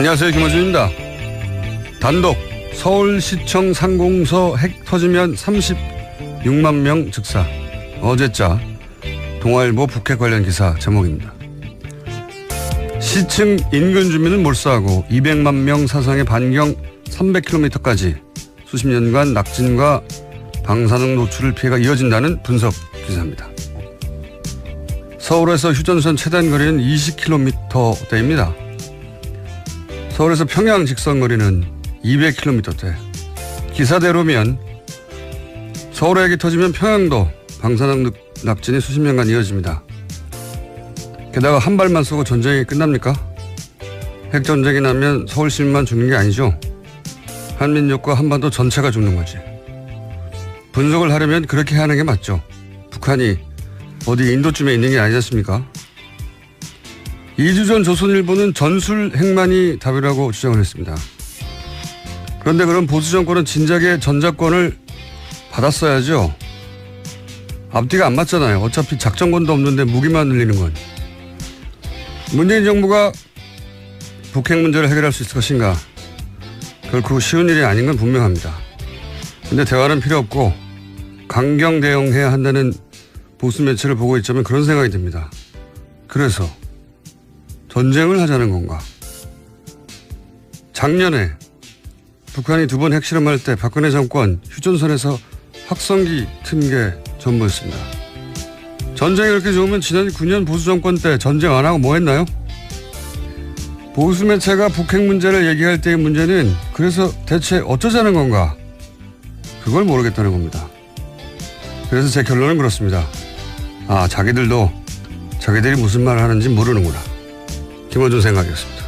안녕하세요. 김어준입니다. 단독 서울시청 상공서 핵 터지면 36만 명 즉사. 어제자 동아일보 북핵 관련 기사 제목입니다. 시층 인근 주민은 몰수하고 200만 명 사상의 반경 300km까지 수십 년간 낙진과 방사능 노출을 피해가 이어진다는 분석 기사입니다. 서울에서 휴전선 최단 거리는 20km대입니다. 서울에서 평양 직선 거리는 200km대. 기사대로면 서울에 핵이 터지면 평양도 방사능 낙진이 수십 년간 이어집니다. 게다가 한 발만 쏘고 전쟁이 끝납니까? 핵전쟁이 나면 서울 시민만 죽는 게 아니죠. 한민족과 한반도 전체가 죽는 거지. 분석을 하려면 그렇게 하는 게 맞죠. 북한이 어디 인도쯤에 있는 게 아니지 않습니까? 2주 전 조선일보는 전술 핵만이 답이라고 주장을 했습니다. 그런데 그럼 보수 정권은 진작에 전작권을 받았어야죠. 앞뒤가 안 맞잖아요. 어차피 작전권도 없는데 무기만 늘리는 건. 문재인 정부가 북핵 문제를 해결할 수 있을 것인가? 결코 쉬운 일이 아닌 건 분명합니다. 근데 대화는 필요 없고 강경 대응해야 한다는 보수 매체를 보고 있자면 그런 생각이 듭니다. 그래서 전쟁을 하자는 건가? 작년에 북한이 2번 핵실험할 때 박근혜 정권 휴전선에서 확성기 튼 게 전부였습니다. 전쟁이 그렇게 좋으면 지난 9년 보수 정권 때 전쟁 안 하고 뭐 했나요? 보수 매체가 북핵 문제를 얘기할 때의 문제는 그래서 대체 어쩌자는 건가? 그걸 모르겠다는 겁니다. 그래서 제 결론은 그렇습니다. 아, 자기들이 무슨 말을 하는지 모르는구나. 김어준 생각이었습니다.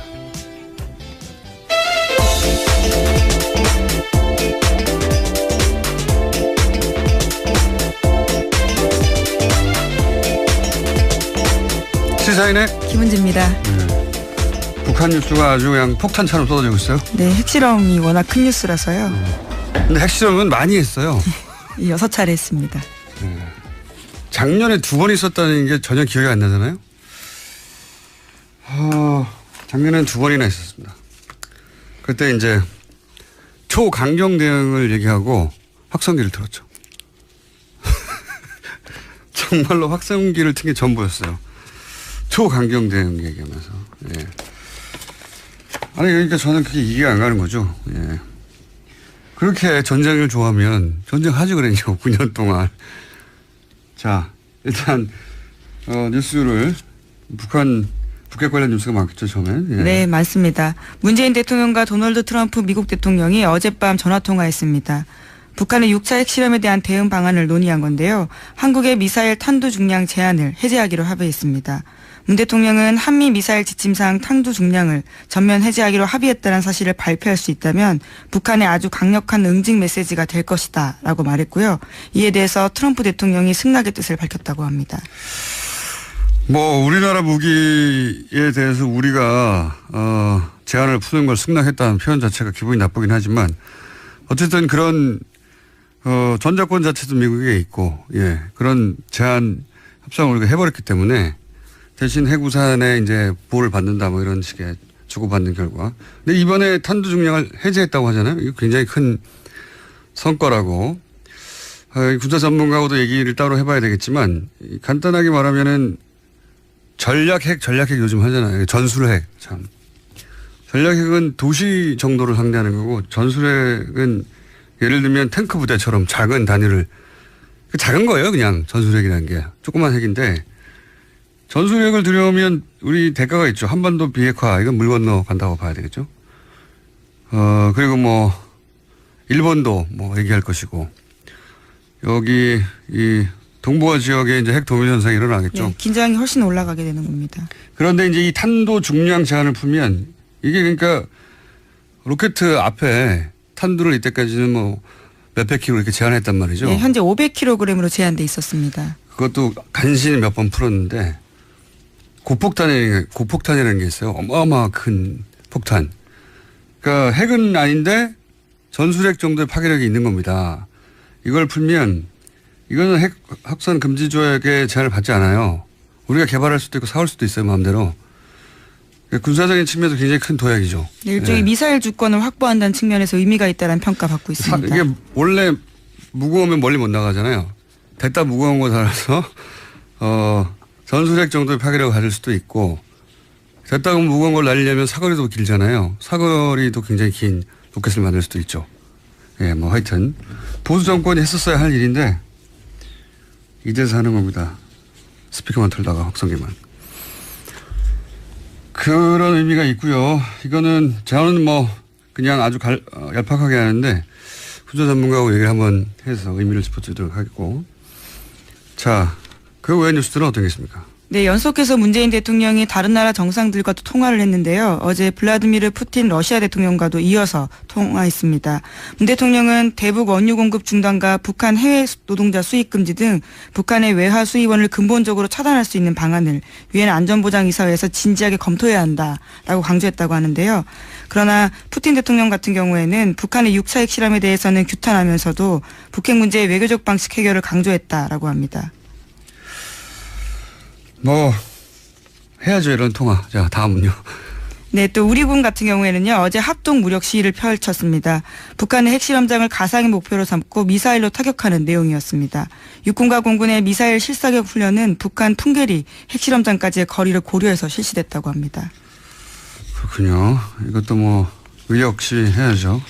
시사인의 김은지입니다. 북한 뉴스가 아주 그냥 폭탄처럼 쏟아지고 있어요. 네, 핵실험이 워낙 큰 뉴스라서요. 근데 핵실험은 많이 했어요. 6차례 했습니다. 작년에 2번 있었다는 게 전혀 기억이 안 나잖아요. 작년엔 2번이나 있었습니다. 그때 이제 초강경 대응을 얘기하고 확성기를 틀었죠. 정말로 확성기를 튼 게 전부였어요. 초강경 대응 얘기하면서. 예. 아니 그러니까 저는 그게 이해가 안 가는 거죠. 예. 그렇게 전쟁을 좋아하면 전쟁하지 그랬죠. 9년 동안. 자, 일단 뉴스를 북핵 관련 뉴스가 많겠죠, 처음엔. 예. 네, 많습니다. 문재인 대통령과 도널드 트럼프 미국 대통령이 어젯밤 전화통화했습니다. 북한의 6차 핵실험에 대한 대응 방안을 논의한 건데요. 한국의 미사일 탄두 중량 제한을 해제하기로 합의했습니다. 문 대통령은 한미 미사일 지침상 탄두 중량을 전면 해제하기로 합의했다는 사실을 발표할 수 있다면 북한의 아주 강력한 응징 메시지가 될 것이다 라고 말했고요. 이에 대해서 트럼프 대통령이 승낙의 뜻을 밝혔다고 합니다. 뭐 우리나라 무기에 대해서 우리가 제한을 푸는 걸 승낙했다는 표현 자체가 기분이 나쁘긴 하지만 어쨌든 그런 전작권 자체도 미국에 있고 예 그런 제한 협상을 우리가 해버렸기 때문에 대신 해구산에 이제 보호를 받는다 뭐 이런 식의 주고받는 결과. 근데 이번에 탄두 중량을 해제했다고 하잖아요. 이거 굉장히 큰 성과라고. 군사 전문가하고도 얘기를 따로 해봐야 되겠지만 간단하게 말하면은 전략핵 요즘 하잖아요. 전술핵 참. 전략핵은 도시 정도를 상대하는 거고 전술핵은 예를 들면 탱크 부대처럼 작은 단위를 작은 거예요. 그냥 전술핵이라는 게 조그만 핵인데 전술핵을 들여오면 우리 대가가 있죠. 한반도 비핵화 이건 물 건너 간다고 봐야 되겠죠. 그리고 뭐 일본도 뭐 얘기할 것이고 여기 이 동북아 지역에 이제 핵 도민 현상이 일어나겠죠. 네, 긴장이 훨씬 올라가게 되는 겁니다. 그런데 이제 이 탄도 중량 제한을 풀면 이게 그러니까 로켓 앞에 탄두를 이때까지는 뭐 몇백 킬로 이렇게 제한했단 말이죠. 네, 현재 500kg으로 제한돼 있었습니다. 그것도 간신히 몇 번 풀었는데 고폭탄이라는 게 있어요. 어마어마한 큰 폭탄. 그러니까 핵은 아닌데 전술핵 정도의 파괴력이 있는 겁니다. 이걸 풀면 이거는 핵 확산 금지 조약에 제한을 받지 않아요. 우리가 개발할 수도 있고 사올 수도 있어요. 마음대로. 군사적인 측면에서 굉장히 큰 도약이죠. 네, 일종의 예. 미사일 주권을 확보한다는 측면에서 의미가 있다는 평가받고 있습니다. 이게 원래 무거우면 멀리 못 나가잖아요. 됐다 무거운 거 달아서 전술핵 정도의 파괴력을 가질 수도 있고 됐다고 무거운 걸 날리려면 사거리도 길잖아요. 사거리도 굉장히 긴 로켓을 만들 수도 있죠. 예, 뭐 하여튼 보수 정권이 했었어야 할 일인데 이제서 하는 겁니다. 스피커만 틀다가 확성기만. 그런 의미가 있고요. 이거는 저는 뭐 그냥 아주 얄팍하게 하는데 군사 전문가하고 얘기를 한번 해서 의미를 짚어주도록 하겠고. 자, 그 외의 뉴스들은 어떤 게 있습니까? 네, 연속해서 문재인 대통령이 다른 나라 정상들과도 통화를 했는데요. 어제 블라디미르 푸틴 러시아 대통령과도 이어서 통화했습니다. 문 대통령은 대북 원유 공급 중단과 북한 해외 노동자 수입 금지 등 북한의 외화 수입원을 근본적으로 차단할 수 있는 방안을 유엔 안전보장이사회에서 진지하게 검토해야 한다라고 강조했다고 하는데요. 그러나 푸틴 대통령 같은 경우에는 북한의 6차 핵실험에 대해서는 규탄하면서도 북핵 문제의 외교적 방식 해결을 강조했다라고 합니다. 뭐 해야죠, 이런 통화. 자, 다음은요. 네, 또 우리 군 같은 경우에는요, 어제 합동 무력 시위를 펼쳤습니다. 북한의 핵실험장을 가상의 목표로 삼고 미사일로 타격하는 내용이었습니다. 육군과 공군의 미사일 실사격 훈련은 북한 풍계리 핵실험장까지의 거리를 고려해서 실시됐다고 합니다. 그렇군요. 이것도 뭐 의욕 시위 해야죠.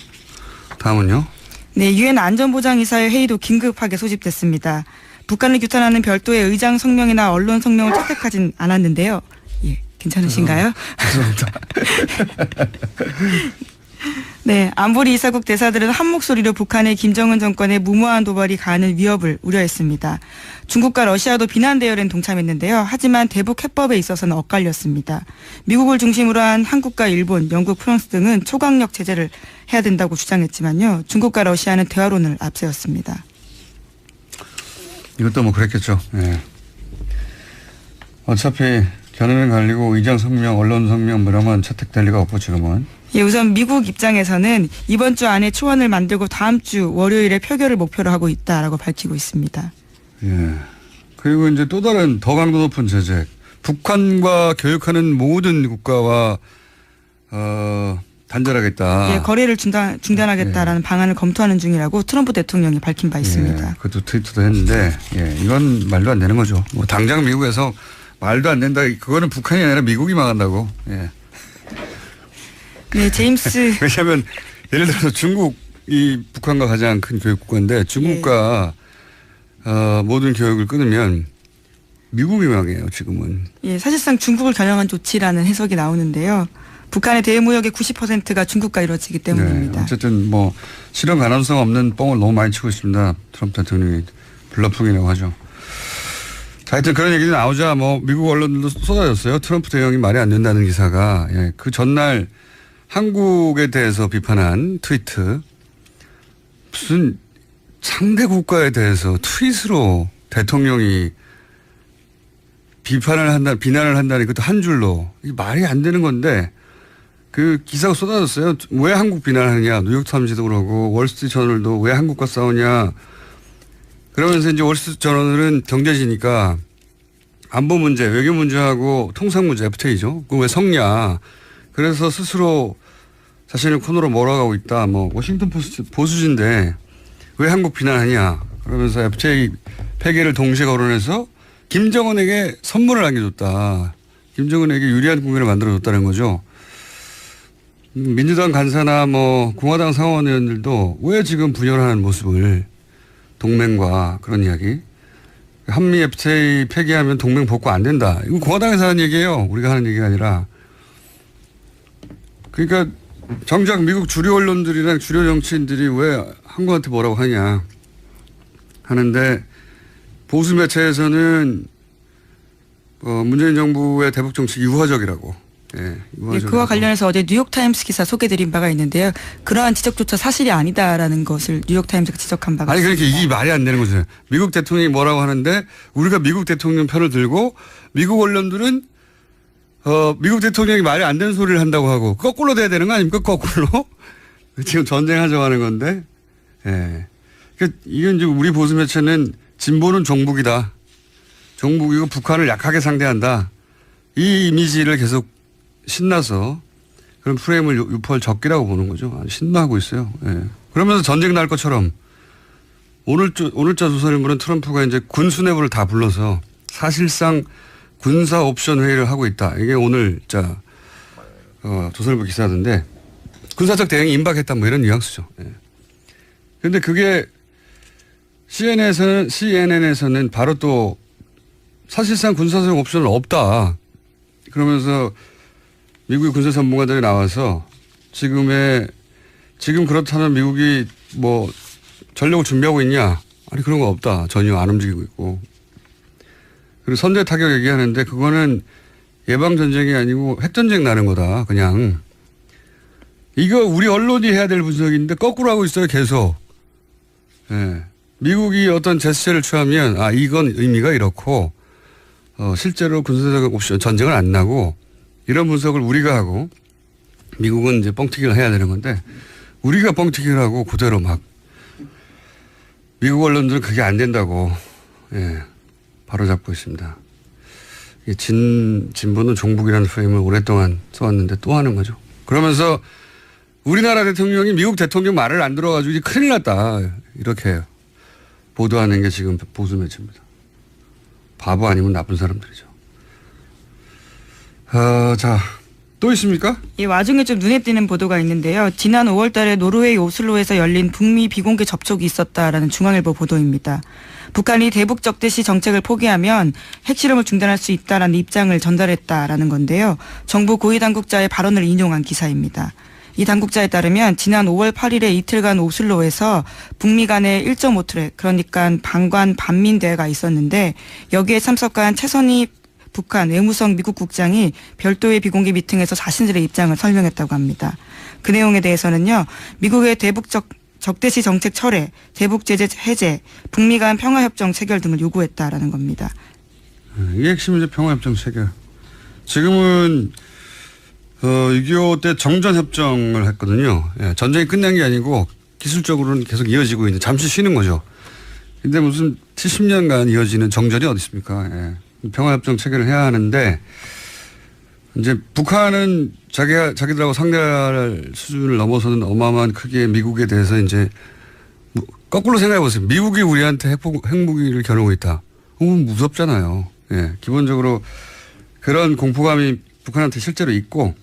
다음은요. 네, 유엔 안전보장이사회 회의도 긴급하게 소집됐습니다. 북한을 규탄하는 별도의 의장 성명이나 언론 성명을 채택하진 않았는데요. 예, 괜찮으신가요? 죄송합니다. 네, 안보리 이사국 대사들은 한 목소리로 북한의 김정은 정권의 무모한 도발이 가하는 위협을 우려했습니다. 중국과 러시아도 비난 대열엔 동참했는데요. 하지만 대북 해법에 있어서는 엇갈렸습니다. 미국을 중심으로 한 한국과 일본, 영국, 프랑스 등은 초강력 제재를 해야 된다고 주장했지만요. 중국과 러시아는 대화론을 앞세웠습니다. 이것도 뭐 그랬겠죠. 예. 어차피 견해는 갈리고 의장 성명, 언론 성명 뭐 이런 건 채택될 리가 없고 지금은. 예, 우선 미국 입장에서는 이번 주 안에 초안을 만들고 다음 주 월요일에 표결을 목표로 하고 있다라고 밝히고 있습니다. 예. 그리고 이제 또 다른 더 강도 높은 제재. 북한과 교역하는 모든 국가와 단절하겠다. 예, 거래를 중단하겠다라는 방안을 검토하는 중이라고 트럼프 대통령이 밝힌 바 있습니다. 예, 그것도 트위터도 했는데, 예, 이건 말도 안 되는 거죠. 뭐 당장 미국에서 말도 안 된다. 그거는 북한이 아니라 미국이 망한다고. 예. 네, 제임스. 왜냐하면 예를 들어서 중국이 북한과 가장 큰 교육국가인데 중국과 모든 교역을 끊으면 미국이 망해요. 지금은. 예, 사실상 중국을 겨냥한 조치라는 해석이 나오는데요. 북한의 대무역의 90%가 중국과 이루어지기 때문입니다. 네, 어쨌든 뭐 실현 가능성 없는 뻥을 너무 많이 치고 있습니다. 트럼프 대통령이 블러핑이라고 하죠. 자, 하여튼 그런 얘기도 나오자 뭐 미국 언론들도 쏟아졌어요. 트럼프 대통령이 말이 안 된다는 기사가. 예, 그 전날 한국에 대해서 비판한 트위트. 무슨 상대 국가에 대해서 트윗으로 대통령이 비난을 한다니 그것도 한 줄로. 이게 말이 안 되는 건데 그 기사가 쏟아졌어요. 왜 한국 비난하느냐. 뉴욕타임즈도 그러고 월스트리트저널도 왜 한국과 싸우냐. 그러면서 이제 월스트리트저널은 경제지니까 안보 문제, 외교 문제하고 통상 문제 FTA죠. 그거 왜 섞냐. 그래서 스스로 자신을 코너로 몰아가고 있다. 뭐 워싱턴 포스트 보수지인데 왜 한국 비난하냐. 그러면서 FTA 폐기를 동시에 거론해서 김정은에게 선물을 안겨줬다. 김정은에게 유리한 국면을 만들어줬다는 거죠. 민주당 간사나 뭐 공화당 상원의원들도 왜 지금 분열하는 모습을 동맹과 그런 이야기. 한미 FTA 폐기하면 동맹 복구 안 된다. 이거 공화당에서 하는 얘기예요. 우리가 하는 얘기가 아니라. 그러니까 정작 미국 주류 언론들이랑 주류 정치인들이 왜 한국한테 뭐라고 하냐 하는데 보수 매체에서는 문재인 정부의 대북 정치 유화적이라고. 예, 네, 그와 관련해서 어제 뉴욕타임스 기사 소개드린 바가 있는데요. 그러한 지적조차 사실이 아니다라는 것을 뉴욕타임스가 지적한 바가 아니, 있습니다. 그러니까 이게 말이 안 되는 거죠. 미국 대통령이 뭐라고 하는데 우리가 미국 대통령 편을 들고 미국 언론들은 미국 대통령이 말이 안 되는 소리를 한다고 하고 거꾸로 돼야 되는 거 아닙니까? 거꾸로. 지금 전쟁하자고 하는 건데. 예. 그러니까 이건 이제 우리 보수 매체는 진보는 종북이다. 종북이고 북한을 약하게 상대한다. 이 이미지를 계속 신나서 그런 프레임을 유포할 적기라고 보는 거죠. 신나하고 있어요. 예. 그러면서 전쟁 날 것처럼 오늘자 조선일보는 트럼프가 이제 군 수뇌부를 다 불러서 사실상 군사 옵션 회의를 하고 있다. 이게 오늘자 조선일보 기사인데 군사적 대응이 임박했다 뭐 이런 뉘앙스죠. 그런데 예. 그게 CNN에서는 바로 또 사실상 군사적 옵션은 없다. 그러면서 미국의 군사 전문가들이 나와서 지금 그렇다면 미국이 뭐 전력을 준비하고 있냐? 아니 그런 거 없다. 전혀 안 움직이고 있고. 그리고 선제 타격 얘기하는데 그거는 예방 전쟁이 아니고 핵전쟁 나는 거다. 그냥 이거 우리 언론이 해야 될 분석인데 거꾸로 하고 있어요. 계속. 예. 미국이 어떤 제스처를 취하면 이건 의미가 이렇고 실제로 군사적 옵션 전쟁은 안 나고 이런 분석을 우리가 하고 미국은 이제 뻥튀기를 해야 되는 건데 우리가 뻥튀기를 하고 그대로 막 미국 언론들은 그게 안 된다고 바로잡고 있습니다. 진보는 종북이라는 프레임을 오랫동안 써왔는데 또 하는 거죠. 그러면서 우리나라 대통령이 미국 대통령 말을 안 들어가지고 이제 큰일 났다 이렇게 보도하는 게 지금 보수 매체입니다. 바보 아니면 나쁜 사람들이죠. 자, 또 있습니까? 이 와중에 좀 눈에 띄는 보도가 있는데요. 지난 5월 달에 노르웨이 오슬로에서 열린 북미 비공개 접촉이 있었다라는 중앙일보 보도입니다. 북한이 대북 적대시 정책을 포기하면 핵실험을 중단할 수 있다라는 입장을 전달했다라는 건데요. 정부 고위 당국자의 발언을 인용한 기사입니다. 이 당국자에 따르면 지난 5월 8일에 이틀간 오슬로에서 북미 간의 1.5트랙 그러니까 방관 반민 대회가 있었는데 여기에 참석한 최선희 북한 외무성 미국 국장이 별도의 비공개 미팅에서 자신들의 입장을 설명했다고 합니다. 그 내용에 대해서는요. 미국의 대북 적대시 정책 철회, 대북 제재 해제, 북미 간 평화협정 체결 등을 요구했다라는 겁니다. 이게 핵심이죠. 평화협정 체결. 지금은 6.25 때 정전협정을 했거든요. 예, 전쟁이 끝난 게 아니고 기술적으로는 계속 이어지고 있는 잠시 쉬는 거죠. 근데 무슨 70년간 이어지는 정전이 어디 있습니까? 예. 평화협정 체결을 해야 하는데 이제 북한은 자기들하고 상대할 수준을 넘어서는 어마어마한 크기의 미국에 대해서 이제 거꾸로 생각해 보세요. 미국이 우리한테 핵무기를 겨누고 있다. 무섭잖아요. 예, 기본적으로 그런 공포감이 북한한테 실제로 있고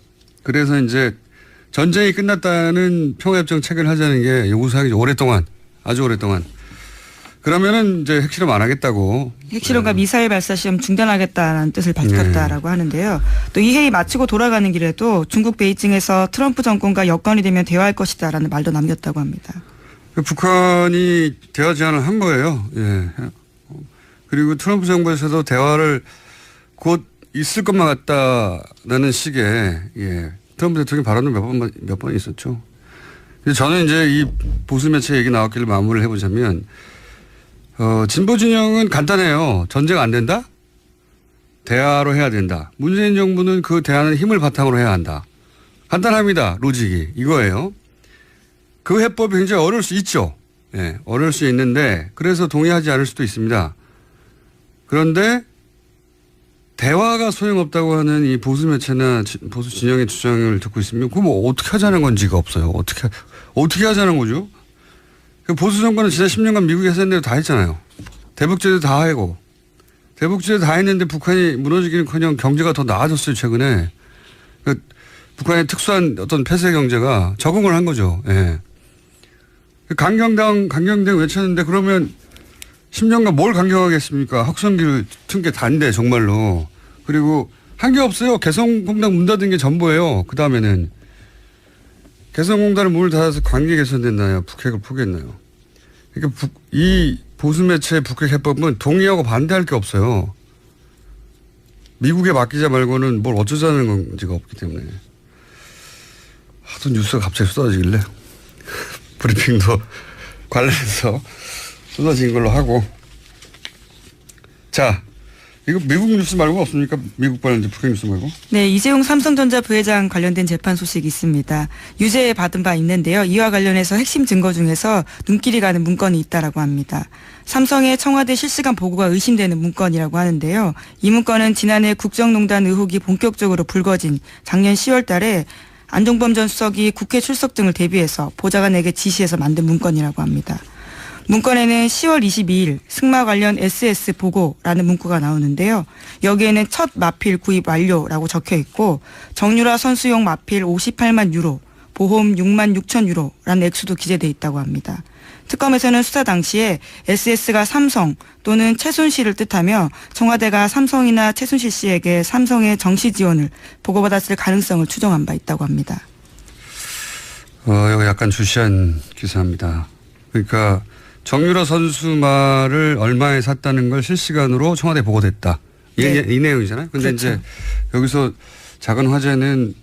그래서 이제 전쟁이 끝났다는 평화협정 체결을 하자는 게 요구사항이죠. 아주 오랫동안. 그러면은 이제 핵실험 안 하겠다고. 핵실험과 미사일 발사 시험 중단하겠다는 뜻을 밝혔다라고 하는데요. 또 이 회의 마치고 돌아가는 길에도 중국 베이징에서 트럼프 정권과 여건이 되면 대화할 것이다라는 말도 남겼다고 합니다. 북한이 대화 제안을 한 거예요. 예. 그리고 트럼프 정부에서도 대화를 곧 있을 것만 같다라는 식의 트럼프 대통령 발언을 몇 번 있었죠. 근데 저는 이제 이 보수 매체 얘기 나왔길래 마무리를 해보자면 진보 진영은 간단해요. 전쟁 안 된다? 대화로 해야 된다. 문재인 정부는 그 대화는 힘을 바탕으로 해야 한다. 간단합니다. 로직이 이거예요. 그 해법이 굉장히 어려울 수 있죠. 예, 어려울 수 있는데 그래서 동의하지 않을 수도 있습니다. 그런데 대화가 소용없다고 하는 이 보수 매체나 보수 진영의 주장을 듣고 있으면 그럼 뭐 어떻게 하자는 건지가 없어요. 어떻게 하자는 거죠? 보수 정권은 지난 10년간 미국이 하던 대로 다 했잖아요. 대북제도 다 하고 대북제도 다 했는데 북한이 무너지기는커녕 경제가 더 나아졌어요. 최근에. 북한의 특수한 어떤 폐쇄 경제가 적응을 한 거죠. 예. 강경당 외쳤는데 그러면 10년간 뭘 강경하겠습니까? 확성기를 튼 게 단데 정말로. 그리고 한 게 없어요. 개성공단 문 닫은 게 전부예요. 그 다음에는. 개성공단을 문을 닫아서 관계 개선됐나요? 북핵을 포기했나요? 그러니까 이 보수 매체의 북핵 해법은 동의하고 반대할 게 없어요. 미국에 맡기자 말고는 뭘 어쩌자는 건지가 없기 때문에. 하도 뉴스가 갑자기 쏟아지길래 브리핑도 관련해서 쏟아진 걸로 하고. 자, 이거 미국 뉴스 말고 없습니까? 미국 관련된 북한 뉴스 말고? 네, 이재용 삼성전자 부회장 관련된 재판 소식이 있습니다. 유죄 받은 바 있는데요. 이와 관련해서 핵심 증거 중에서 눈길이 가는 문건이 있다라고 합니다. 삼성의 청와대 실시간 보고가 의심되는 문건이라고 하는데요. 이 문건은 지난해 국정농단 의혹이 본격적으로 불거진 작년 10월 달에 안종범 전 수석이 국회 출석 등을 대비해서 보좌관에게 지시해서 만든 문건이라고 합니다. 문건에는 10월 22일 승마 관련 SS 보고라는 문구가 나오는데요. 여기에는 첫 마필 구입 완료라고 적혀 있고 정유라 선수용 마필 58만 유로, 보험 6만 6천 유로라는 액수도 기재돼 있다고 합니다. 특검에서는 수사 당시에 SS가 삼성 또는 최순실을 뜻하며 청와대가 삼성이나 최순실 씨에게 삼성의 정시 지원을 보고받았을 가능성을 추정한 바 있다고 합니다. 이거 약간 주시한 기사입니다. 그러니까 정유라 선수 말을 얼마에 샀다는 걸 실시간으로 청와대에 보고됐다. 네. 이 내용이잖아요. 근데 그렇죠. 이제 여기서 작은 화제는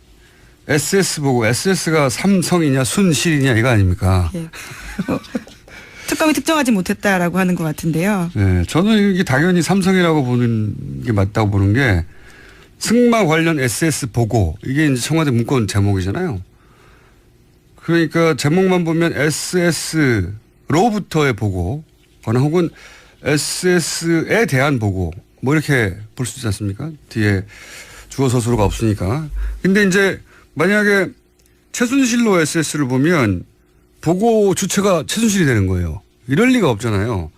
SS 보고 SS가 삼성이냐 순실이냐 이거 아닙니까? 예. 특검이 특정하지 못했다라고 하는 것 같은데요. 네, 저는 이게 당연히 삼성이라고 보는 게 맞다고 보는 게 승마 관련 SS 보고 이게 이제 청와대 문건 제목이잖아요. 그러니까 제목만 보면 SS로부터의 보고거나 혹은 SS에 대한 보고 뭐 이렇게 볼 수 있지 않습니까? 뒤에 주어 서술어가 없으니까. 근데 이제 만약에 최순실로 SS를 보면 보고 주체가 최순실이 되는 거예요. 이럴 리가 없잖아요.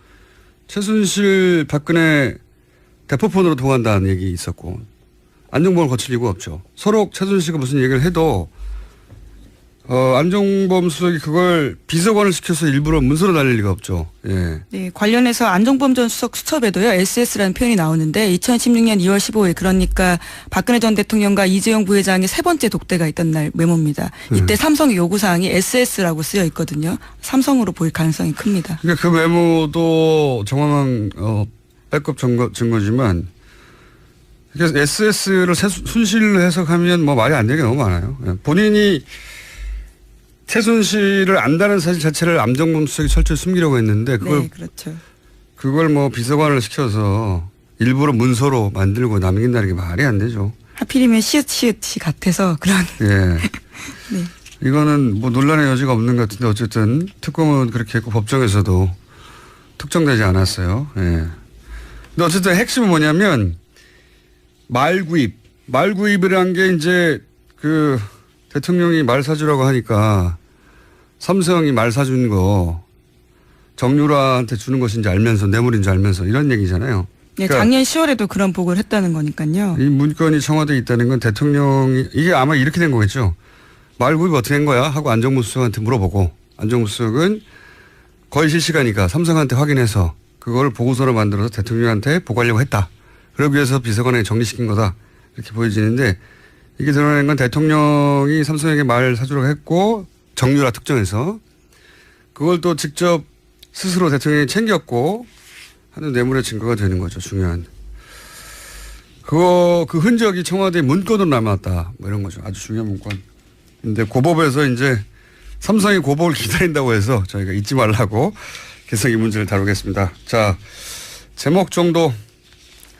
최순실 박근혜 대포폰으로 통한다는 얘기 있었고 안종범을 거칠 이유가 없죠. 서로 최순실과 무슨 얘기를 해도 안종범 수석이 그걸 비서관을 시켜서 일부러 문서로 날릴 리가 없죠. 예. 네, 관련해서 안종범 전 수석 수첩에도요, SS라는 표현이 나오는데 2016년 2월 15일 그러니까 박근혜 전 대통령과 이재용 부회장의 세 번째 독대가 있던 날 메모입니다. 이때 삼성의 요구사항이 SS라고 쓰여 있거든요. 삼성으로 보일 가능성이 큽니다. 그러니까 그 메모도 정황한 백업 증거지만 그래서 SS를 순실로 해석하면 뭐 말이 안 되는 게 너무 많아요. 본인이 최순실을 안다는 사실 자체를 안종범 수석이 철저히 숨기려고 했는데 그걸 네, 그렇죠. 그걸 뭐 비서관을 시켜서 일부러 문서로 만들고 남긴다는 게 말이 안 되죠. 하필이면 시읒이 같아서 그런. 예. 네. 이거는 뭐 논란의 여지가 없는 것 같은데 어쨌든 특검은 그렇게 했고 법정에서도 특정되지 않았어요. 예. 근데 어쨌든 핵심은 뭐냐면 말구입이란 게 이제 그 대통령이 말 사주라고 하니까 삼성이 말 사준 거 정유라한테 주는 것인지 알면서 뇌물인 줄 알면서 이런 얘기잖아요. 네, 그러니까 작년 10월에도 그런 보고를 했다는 거니까요. 이 문건이 청와대에 있다는 건 대통령이 이게 아마 이렇게 된 거겠죠. 말구입 어떻게 된 거야 하고 안종범 수석한테 물어보고 안종범 수석은 거의 실시간이니까 삼성한테 확인해서 그걸 보고서로 만들어서 대통령한테 보고하려고 했다. 그러기 위해서 비서관에게 정리시킨 거다. 이렇게 보여지는데 이게 드러낸 건 대통령이 삼성에게 말 사주라고 했고 정유라 특정해서 그걸 또 직접 스스로 대통령이 챙겼고 하는 뇌물의 증거가 되는 거죠. 중요한. 그 흔적이 청와대 문건으로 남았다. 뭐 이런 거죠. 아주 중요한 문건. 근데 고법에서 이제 삼성이 고법을 기다린다고 해서 저희가 잊지 말라고 계속 이 문제를 다루겠습니다. 자, 제목 정도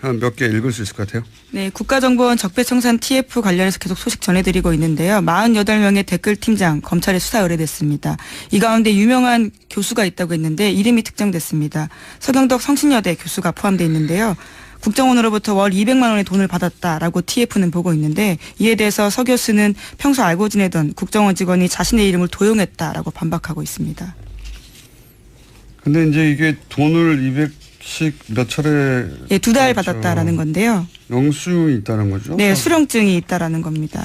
한 몇 개 읽을 수 있을 것 같아요. 네, 국가정보원 적폐청산 TF 관련해서 계속 소식 전해드리고 있는데요. 48명의 댓글팀장 검찰에 수사 의뢰됐습니다. 이 가운데 유명한 교수가 있다고 했는데 이름이 특정됐습니다. 서경덕 성신여대 교수가 포함되어 있는데요. 국정원으로부터 월 200만 원의 돈을 받았다라고 TF는 보고 있는데 이에 대해서 서 교수는 평소 알고 지내던 국정원 직원이 자신의 이름을 도용했다라고 반박하고 있습니다. 근데 이제 이게 돈을 200씩 몇 차례. 예, 2달 받았다라는 건데요. 영수증이 있다는 거죠? 네, 수령증이 있다라는 겁니다.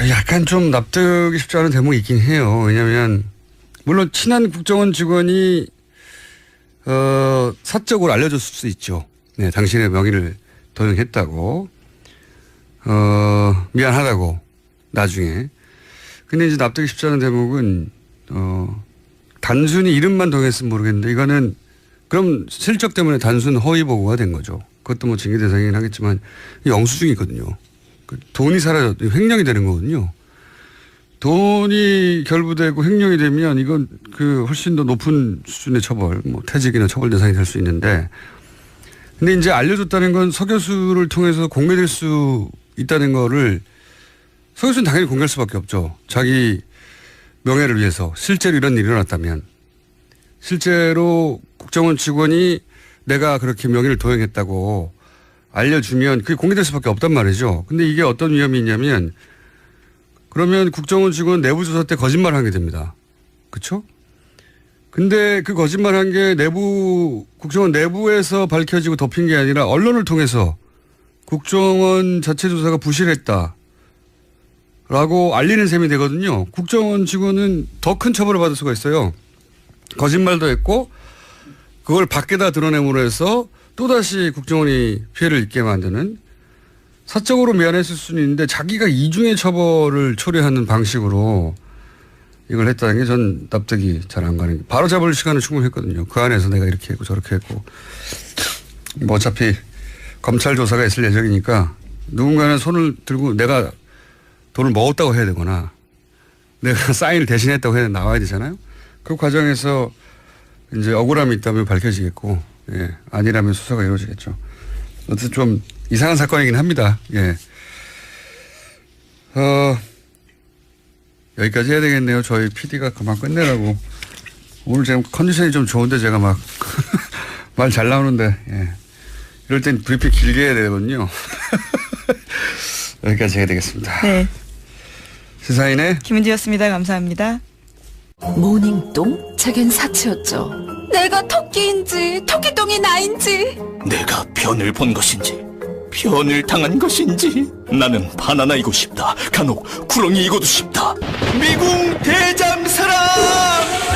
약간 좀 납득이 쉽지 않은 대목이 있긴 해요. 왜냐하면 물론 친한 국정원 직원이 사적으로 알려줬을 수 있죠. 네, 당신의 명의를 도용했다고 미안하다고 나중에. 근데 이제 납득이 쉽지 않은 대목은 단순히 이름만 도용했으면 모르겠는데 이거는 그럼 실적 때문에 단순 허위 보고가 된 거죠. 그것도 뭐 징계 대상이긴 하겠지만 영수증이거든요. 돈이 사라져 횡령이 되는 거거든요. 돈이 결부되고 횡령이 되면 이건 그 훨씬 더 높은 수준의 처벌, 뭐 퇴직이나 처벌 대상이 될 수 있는데 근데 이제 알려줬다는 건 서 교수를 통해서 공개될 수 있다는 거를 서 교수는 당연히 공개할 수밖에 없죠. 자기 명예를 위해서 실제로 이런 일이 일어났다면 실제로 국정원 직원이 내가 그렇게 명예를 도용했다고 알려주면 그게 공개될 수밖에 없단 말이죠. 근데 이게 어떤 위험이 있냐면 그러면 국정원 직원 내부 조사 때 거짓말을 하게 됩니다. 그렇죠? 근데 그 거짓말한 게 국정원 내부에서 밝혀지고 덮인 게 아니라 언론을 통해서 국정원 자체 조사가 부실했다. 라고 알리는 셈이 되거든요. 국정원 직원은 더 큰 처벌을 받을 수가 있어요. 거짓말도 했고 그걸 밖에다 드러냄으로 해서 또다시 국정원이 피해를 입게 만드는 사적으로 미안했을 수는 있는데 자기가 이중의 처벌을 초래하는 방식으로 이걸 했다는 게 전 납득이 잘 안 가는 게 바로 잡을 시간은 충분히 했거든요. 그 안에서 내가 이렇게 했고 저렇게 했고 뭐 어차피 검찰 조사가 있을 예정이니까 누군가는 손을 들고 내가 돈을 먹었다고 해야 되거나 내가 사인을 대신했다고 해야 나와야 되잖아요. 그 과정에서 이제 억울함이 있다면 밝혀지겠고 예, 아니라면 수사가 이루어지겠죠. 어쨌든 좀 이상한 사건이긴 합니다. 예. 여기까지 해야 되겠네요. 저희 PD가 그만 끝내라고. 오늘 지금 컨디션이 좀 좋은데 제가 막 말 잘 나오는데 예. 이럴 땐 브리핑 길게 해야 되거든요. 여기까지 해야 되겠습니다. 네. 시사인의 김은지였습니다. 감사합니다. 모닝똥? 제겐 사치였죠. 내가 토끼인지 토끼똥이 나인지 내가 변을 본 것인지 변을 당한 것인지 나는 바나나이고 싶다. 간혹 구렁이이고도 싶다. 미궁 대장사랑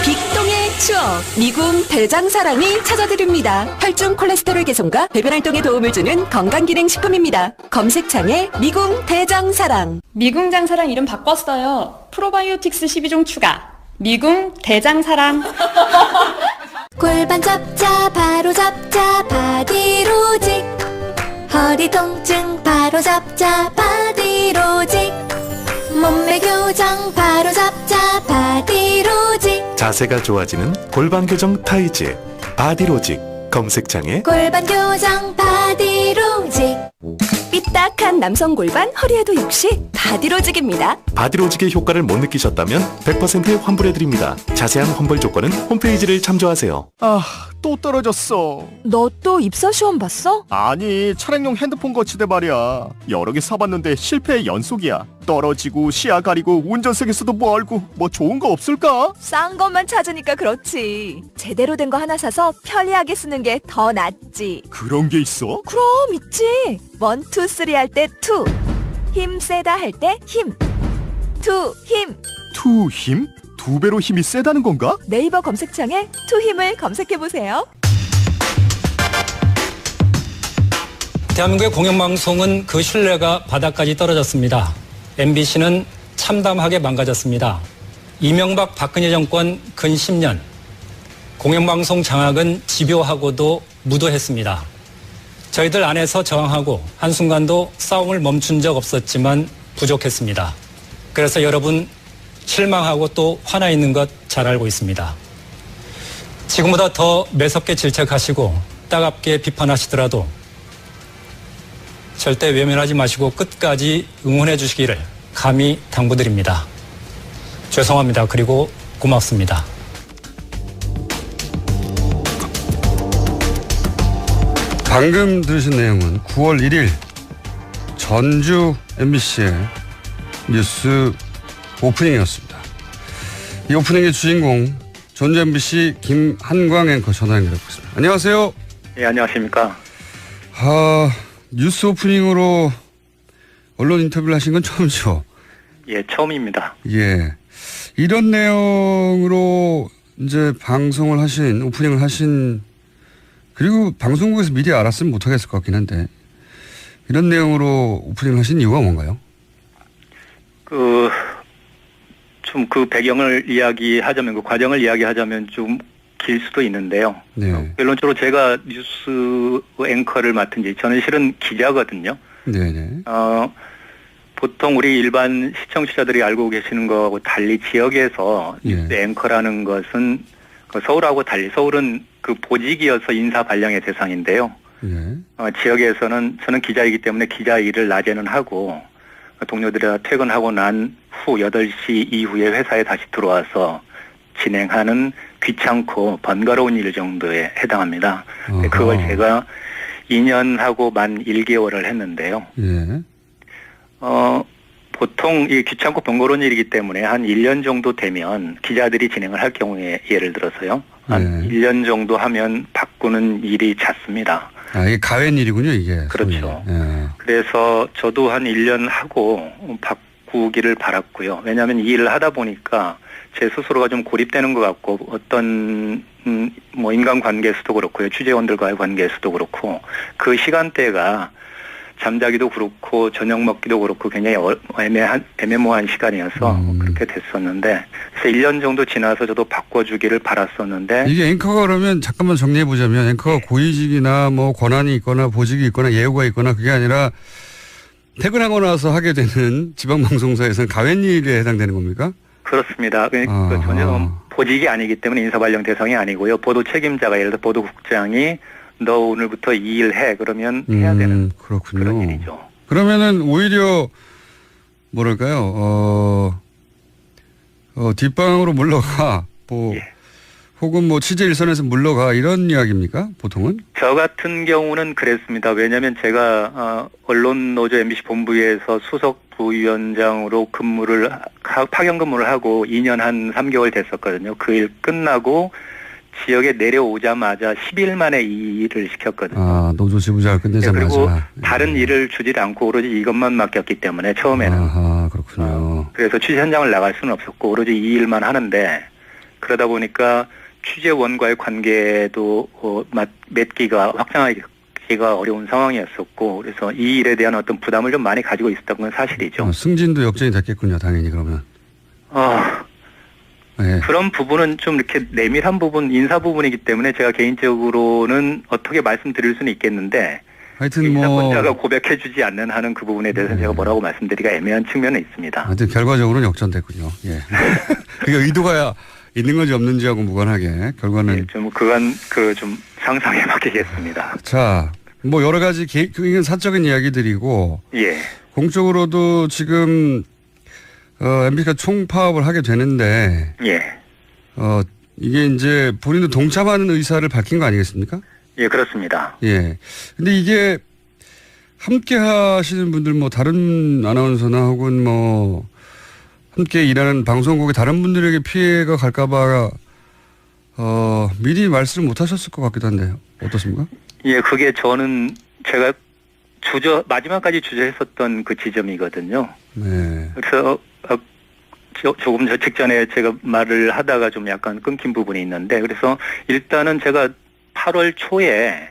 빅똥의 추억 미궁 대장사랑이 찾아드립니다. 혈중 콜레스테롤 개선과 배변 활동에 도움을 주는 건강기능식품입니다. 검색창에 미궁 대장사랑. 미궁 장사랑 이름 바꿨어요. 프로바이오틱스 12종 추가. 미궁 대장사랑. 골반 잡자 바로 잡자 바디로직. 허리 통증 바로 잡자 바디로직. 몸매 교정 바로 잡자 바디로직. 자세가 좋아지는 골반 교정 타이즈 바디로직. 검색창에 골반 교정 바디로직. 삐딱한 남성 골반 허리에도 역시 바디로직입니다. 바디로직의 효과를 못 느끼셨다면 100% 환불해드립니다. 자세한 환불 조건은 홈페이지를 참조하세요. 또 떨어졌어. 너 또 입사 시험 봤어? 아니, 차량용 핸드폰 거치대 말이야. 여러 개 사봤는데 실패의 연속이야. 떨어지고 시야 가리고 운전석에서도 멀고 뭐 좋은 거 없을까? 싼 것만 찾으니까 그렇지. 제대로 된 거 하나 사서 편리하게 쓰는 게 더 낫지. 그런 게 있어? 그럼 있지. 1, 2, 3 할 때 2. 힘 세다 할 때 힘. 2 힘. 투 힘? 2배로 힘이 세다는 건가? 네이버 검색창에 2 힘을 검색해보세요. 대한민국의 공영방송은 그 신뢰가 바닥까지 떨어졌습니다. MBC는 참담하게 망가졌습니다. 이명박 박근혜 정권 근 10년 공영방송 장악은 집요하고도 무도했습니다. 저희들 안에서 저항하고 한순간도 싸움을 멈춘 적 없었지만 부족했습니다. 그래서 여러분 실망하고 또 화나 있는 것 잘 알고 있습니다. 지금보다 더 매섭게 질책하시고 따갑게 비판하시더라도 절대 외면하지 마시고 끝까지 응원해 주시기를 감히 당부드립니다. 죄송합니다. 그리고 고맙습니다. 방금 들으신 내용은 9월 1일 전주 MBC의 뉴스 오프닝이었습니다. 이 오프닝의 주인공 전주 MBC 김한광 앵커 전화 연결해 보겠습니다. 안녕하세요. 네, 안녕하십니까. 뉴스 오프닝으로 언론 인터뷰를 하신 건 처음이죠? 예, 처음입니다. 예. 이런 내용으로 이제 방송을 하신, 오프닝을 하신, 그리고 방송국에서 미리 알았으면 못하겠을 것 같긴 한데, 이런 내용으로 오프닝을 하신 이유가 뭔가요? 좀 그 배경을 이야기하자면, 그 과정을 이야기하자면 좀 길 수도 있는데요. 네. 결론적으로 제가 뉴스 앵커를 맡은 지, 저는 실은 기자거든요. 네네. 보통 우리 일반 시청자들이 알고 계시는 거하고 달리 지역에서 뉴스 앵커라는 것은 서울하고 달리, 서울은 그 보직이어서 인사 발령의 대상인데요. 지역에서는 저는 기자이기 때문에 기자 일을 낮에는 하고 동료들이 퇴근하고 난 후 8시 이후에 회사에 다시 들어와서 진행하는 귀찮고 번거로운 일 정도에 해당합니다. 그걸 제가 2년하고 만 1개월을 했는데요. 예. 보통 이 귀찮고 번거로운 일이기 때문에 한 1년 정도 되면 기자들이 진행을 할 경우에 예를 들어서요. 한 1년 정도 하면 바꾸는 일이 잦습니다. 아, 이게 가웬 일이군요, 이게. 그렇죠. 예. 그래서 저도 한 1년 하고 바꾸기를 바랐고요. 왜냐하면 이 일을 하다 보니까 제 스스로가 좀 고립되는 것 같고 어떤 뭐 인간관계에서도 그렇고요. 취재원들과의 관계에서도 그렇고 그 시간대가 잠자기도 그렇고 저녁 먹기도 그렇고 굉장히 애매모호한 시간이어서 그렇게 됐었는데 그래서 1년 정도 지나서 저도 바꿔주기를 바랐었는데 이게 앵커가 그러면 잠깐만 정리해보자면 앵커가 고위직이나 뭐 권한이 있거나 보직이 있거나 예우가 있거나 그게 아니라 퇴근하고 나서 하게 되는 지방방송사에서는 가웬일에 해당되는 겁니까? 그렇습니다. 그러니까 전혀 보직이 아니기 때문에 인사발령 대상이 아니고요. 보도 책임자가 예를 들어 보도국장이 너 오늘부터 이 일 해 그러면 해야 되는 그렇군요. 그런 일이죠. 그러면은 오히려 뭐랄까요? 뒷방으로 물러가 뭐 혹은 뭐 취재 일선에서 물러가 이런 이야기입니까? 보통은? 저 같은 경우는 그랬습니다. 왜냐하면 제가 언론노조 MBC 본부에서 수석 부위원장으로 파견 근무를 하고 2년 한 3개월 됐었거든요. 그 일 끝나고 지역에 내려오자마자 10일 만에 이 일을 시켰거든요. 아, 노조 지부장을 끝내자마자. 그리고 다른 일을 주지 않고 오로지 이것만 맡겼기 때문에 처음에는. 아, 그렇군요. 그래서 취재 현장을 나갈 수는 없었고 오로지 이 일만 하는데 그러다 보니까 취재원과의 관계도 맺기가 확장하기가 어려운 상황이었었고 그래서 이 일에 대한 어떤 부담을 좀 많이 가지고 있었던 건 사실이죠. 승진도 역전이 됐겠군요. 당연히 그러면. 네. 그런 부분은 좀 이렇게 내밀한 부분, 인사 부분이기 때문에 제가 개인적으로는 어떻게 말씀드릴 수는 있겠는데 하여튼 인사권자가 고백해주지 않는 하는 그 부분에 대해서 제가 뭐라고 말씀드리기가 애매한 측면은 있습니다. 하여튼 결과적으로는 역전됐군요. 예. 그게 의도가 있는 건지 없는지 하고 무관하게 결과는. 예, 좀 그건 좀 상상에 맡기겠습니다. 자, 뭐 여러 가지 이건 사적인 이야기들이고. 예. 공적으로도 지금 MBC가 총파업을 하게 되는데. 예. 이게 이제 본인도 동참하는 의사를 밝힌 거 아니겠습니까? 예, 그렇습니다. 예. 근데 이게 함께 하시는 분들 뭐 다른 아나운서나 혹은 뭐 함께 일하는 방송국의 다른 분들에게 피해가 갈까봐 미리 말씀을 못 하셨을 것 같기도 한데요. 어떻습니까? 예, 그게 저는 제가 마지막까지 주저했었던 그 지점이거든요. 네. 그래서 조금 직전에 제가 말을 하다가 좀 약간 끊긴 부분이 있는데 그래서 일단은 제가 8월 초에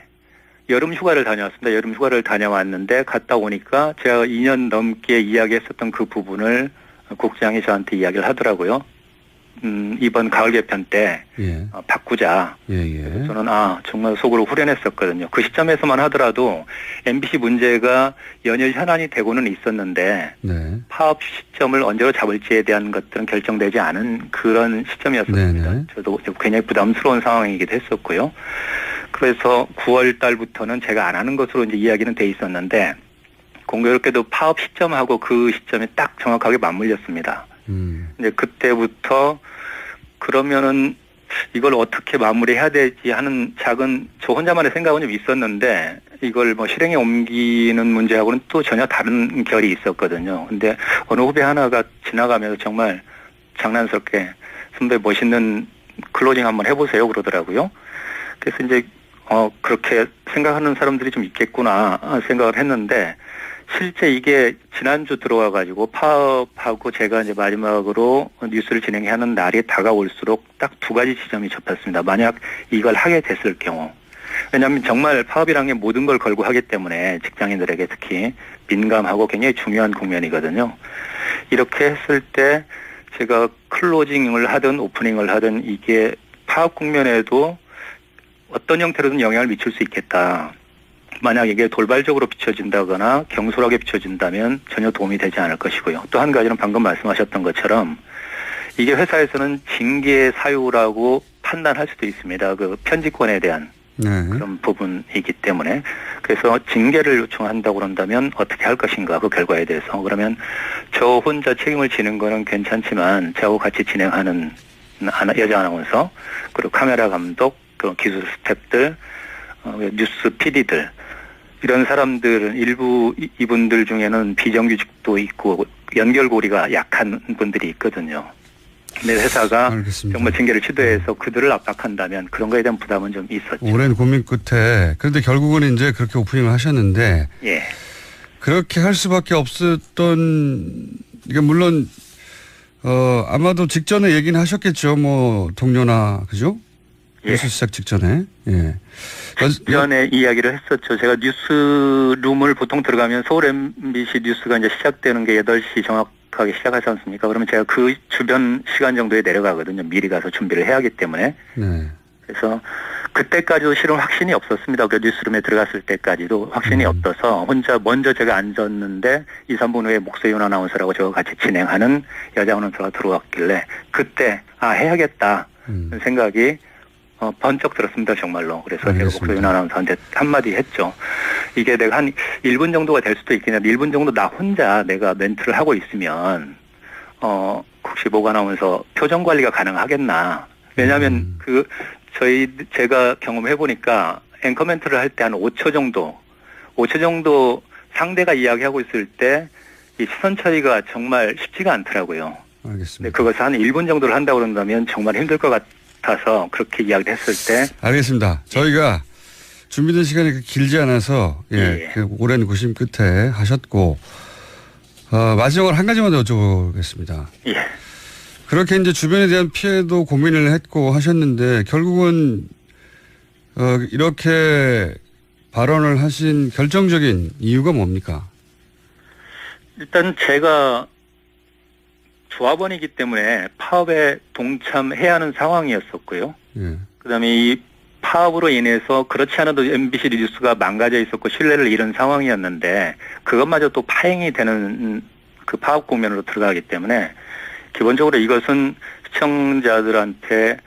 여름 휴가를 다녀왔습니다. 여름 휴가를 다녀왔는데 갔다 오니까 제가 2년 넘게 이야기했었던 그 부분을 국장이 저한테 이야기를 하더라고요. 이번 가을 개편 때 예. 바꾸자. 예. 저는 정말 속으로 후련했었거든요. 그 시점에서만 하더라도 MBC 문제가 연일 현안이 되고는 있었는데 네. 파업 시점을 언제로 잡을지에 대한 것들은 결정되지 않은 그런 시점이었습니다. 네네. 저도 굉장히 부담스러운 상황이기도 했었고요. 그래서 9월 달부터는 제가 안 하는 것으로 이제 이야기는 돼 있었는데 공교롭게도 파업 시점하고 그 시점이 딱 정확하게 맞물렸습니다. 이제 그때부터 그러면은 이걸 어떻게 마무리해야 되지 하는 작은 저 혼자만의 생각은 좀 있었는데 이걸 뭐 실행에 옮기는 문제하고는 또 전혀 다른 결이 있었거든요. 근데 어느 후배 하나가 지나가면서 정말 장난스럽게 선배 멋있는 클로징 한번 해보세요 그러더라고요. 그래서 이제 그렇게 생각하는 사람들이 좀 있겠구나 생각을 했는데 실제 이게 지난주 들어와 가지고 파업하고 제가 이제 마지막으로 뉴스를 진행하는 날이 다가올수록 딱 두 가지 지점이 접혔습니다. 만약 이걸 하게 됐을 경우. 왜냐하면 정말 파업이라는 게 모든 걸 걸고 하기 때문에 직장인들에게 특히 민감하고 굉장히 중요한 국면이거든요. 이렇게 했을 때 제가 클로징을 하든 오프닝을 하든 이게 파업 국면에도 어떤 형태로든 영향을 미칠 수 있겠다. 만약 이게 돌발적으로 비춰진다거나 경솔하게 비춰진다면 전혀 도움이 되지 않을 것이고요. 또 한 가지는 방금 말씀하셨던 것처럼 이게 회사에서는 징계 사유라고 판단할 수도 있습니다. 그 편집권에 대한 그런 부분이기 때문에 그래서 징계를 요청한다고 그런다면 어떻게 할 것인가 그 결과에 대해서 그러면 저 혼자 책임을 지는 거는 괜찮지만 저하고 같이 진행하는 여자 아나운서 그리고 카메라 감독 그 기술 스태프들 뉴스 PD들 이런 사람들은 일부 이분들 중에는 비정규직도 있고 연결고리가 약한 분들이 있거든요. 근데 회사가 알겠습니다. 정말 징계를 시도해서 그들을 압박한다면 그런 거에 대한 부담은 좀 있었죠. 오랜 고민 끝에 그런데 결국은 이제 그렇게 오프닝을 하셨는데 예. 그렇게 할 수밖에 없었던 이게 물론 아마도 직전에 얘기는 하셨겠죠. 뭐 동료나 그죠? 뉴스 시작 직전에. 예. 직전에 이야기를 했었죠. 제가 뉴스룸을 보통 들어가면 서울 MBC 뉴스가 이제 시작되는 게 8시 정확하게 시작하지 않습니까? 그러면 제가 그 주변 시간 정도에 내려가거든요. 미리 가서 준비를 해야 하기 때문에. 네. 그래서 그때까지도 실은 확신이 없었습니다. 그 뉴스룸에 들어갔을 때까지도 확신이 없어서 혼자 먼저 제가 앉았는데 2, 3분 후에 목소윤 아나운서라고 저와 같이 진행하는 여자 아나운서가 들어왔길래 그때 해야겠다 생각이 번쩍 들었습니다. 정말로. 그래서 제가 목소윤 아나운서한테 한마디 했죠. 이게 내가 한 1분 정도가 될 수도 있겠냐. 1분 정도 나 혼자 내가 멘트를 하고 있으면 혹시 목 아나운서 표정 관리가 가능하겠나. 왜냐하면 제가 경험해 보니까 앵커 멘트를 할 때 한 5초 정도 상대가 이야기하고 있을 때 이 시선 처리가 정말 쉽지가 않더라고요. 알겠습니다. 그것을 한 1분 정도를 한다고 그런다면 정말 힘들 것 같아서 그렇게 이야기를 했을 때. 알겠습니다. 저희가 준비된 시간이 길지 않아서 그 오랜 고심 끝에 하셨고 마지막으로 한 가지만 더 여쭤보겠습니다. 예. 그렇게 이제 주변에 대한 피해도 고민을 했고 하셨는데 결국은 이렇게 발언을 하신 결정적인 이유가 뭡니까? 일단 제가 조합원이기 때문에 파업에 동참해야 하는 상황이었었고요. 예. 그다음에 이 파업으로 인해서 그렇지 않아도 MBC 뉴스가 망가져 있었고 신뢰를 잃은 상황이었는데 그것마저 또 파행이 되는 그 파업 국면으로 들어가기 때문에 기본적으로 이것은 시청자들한테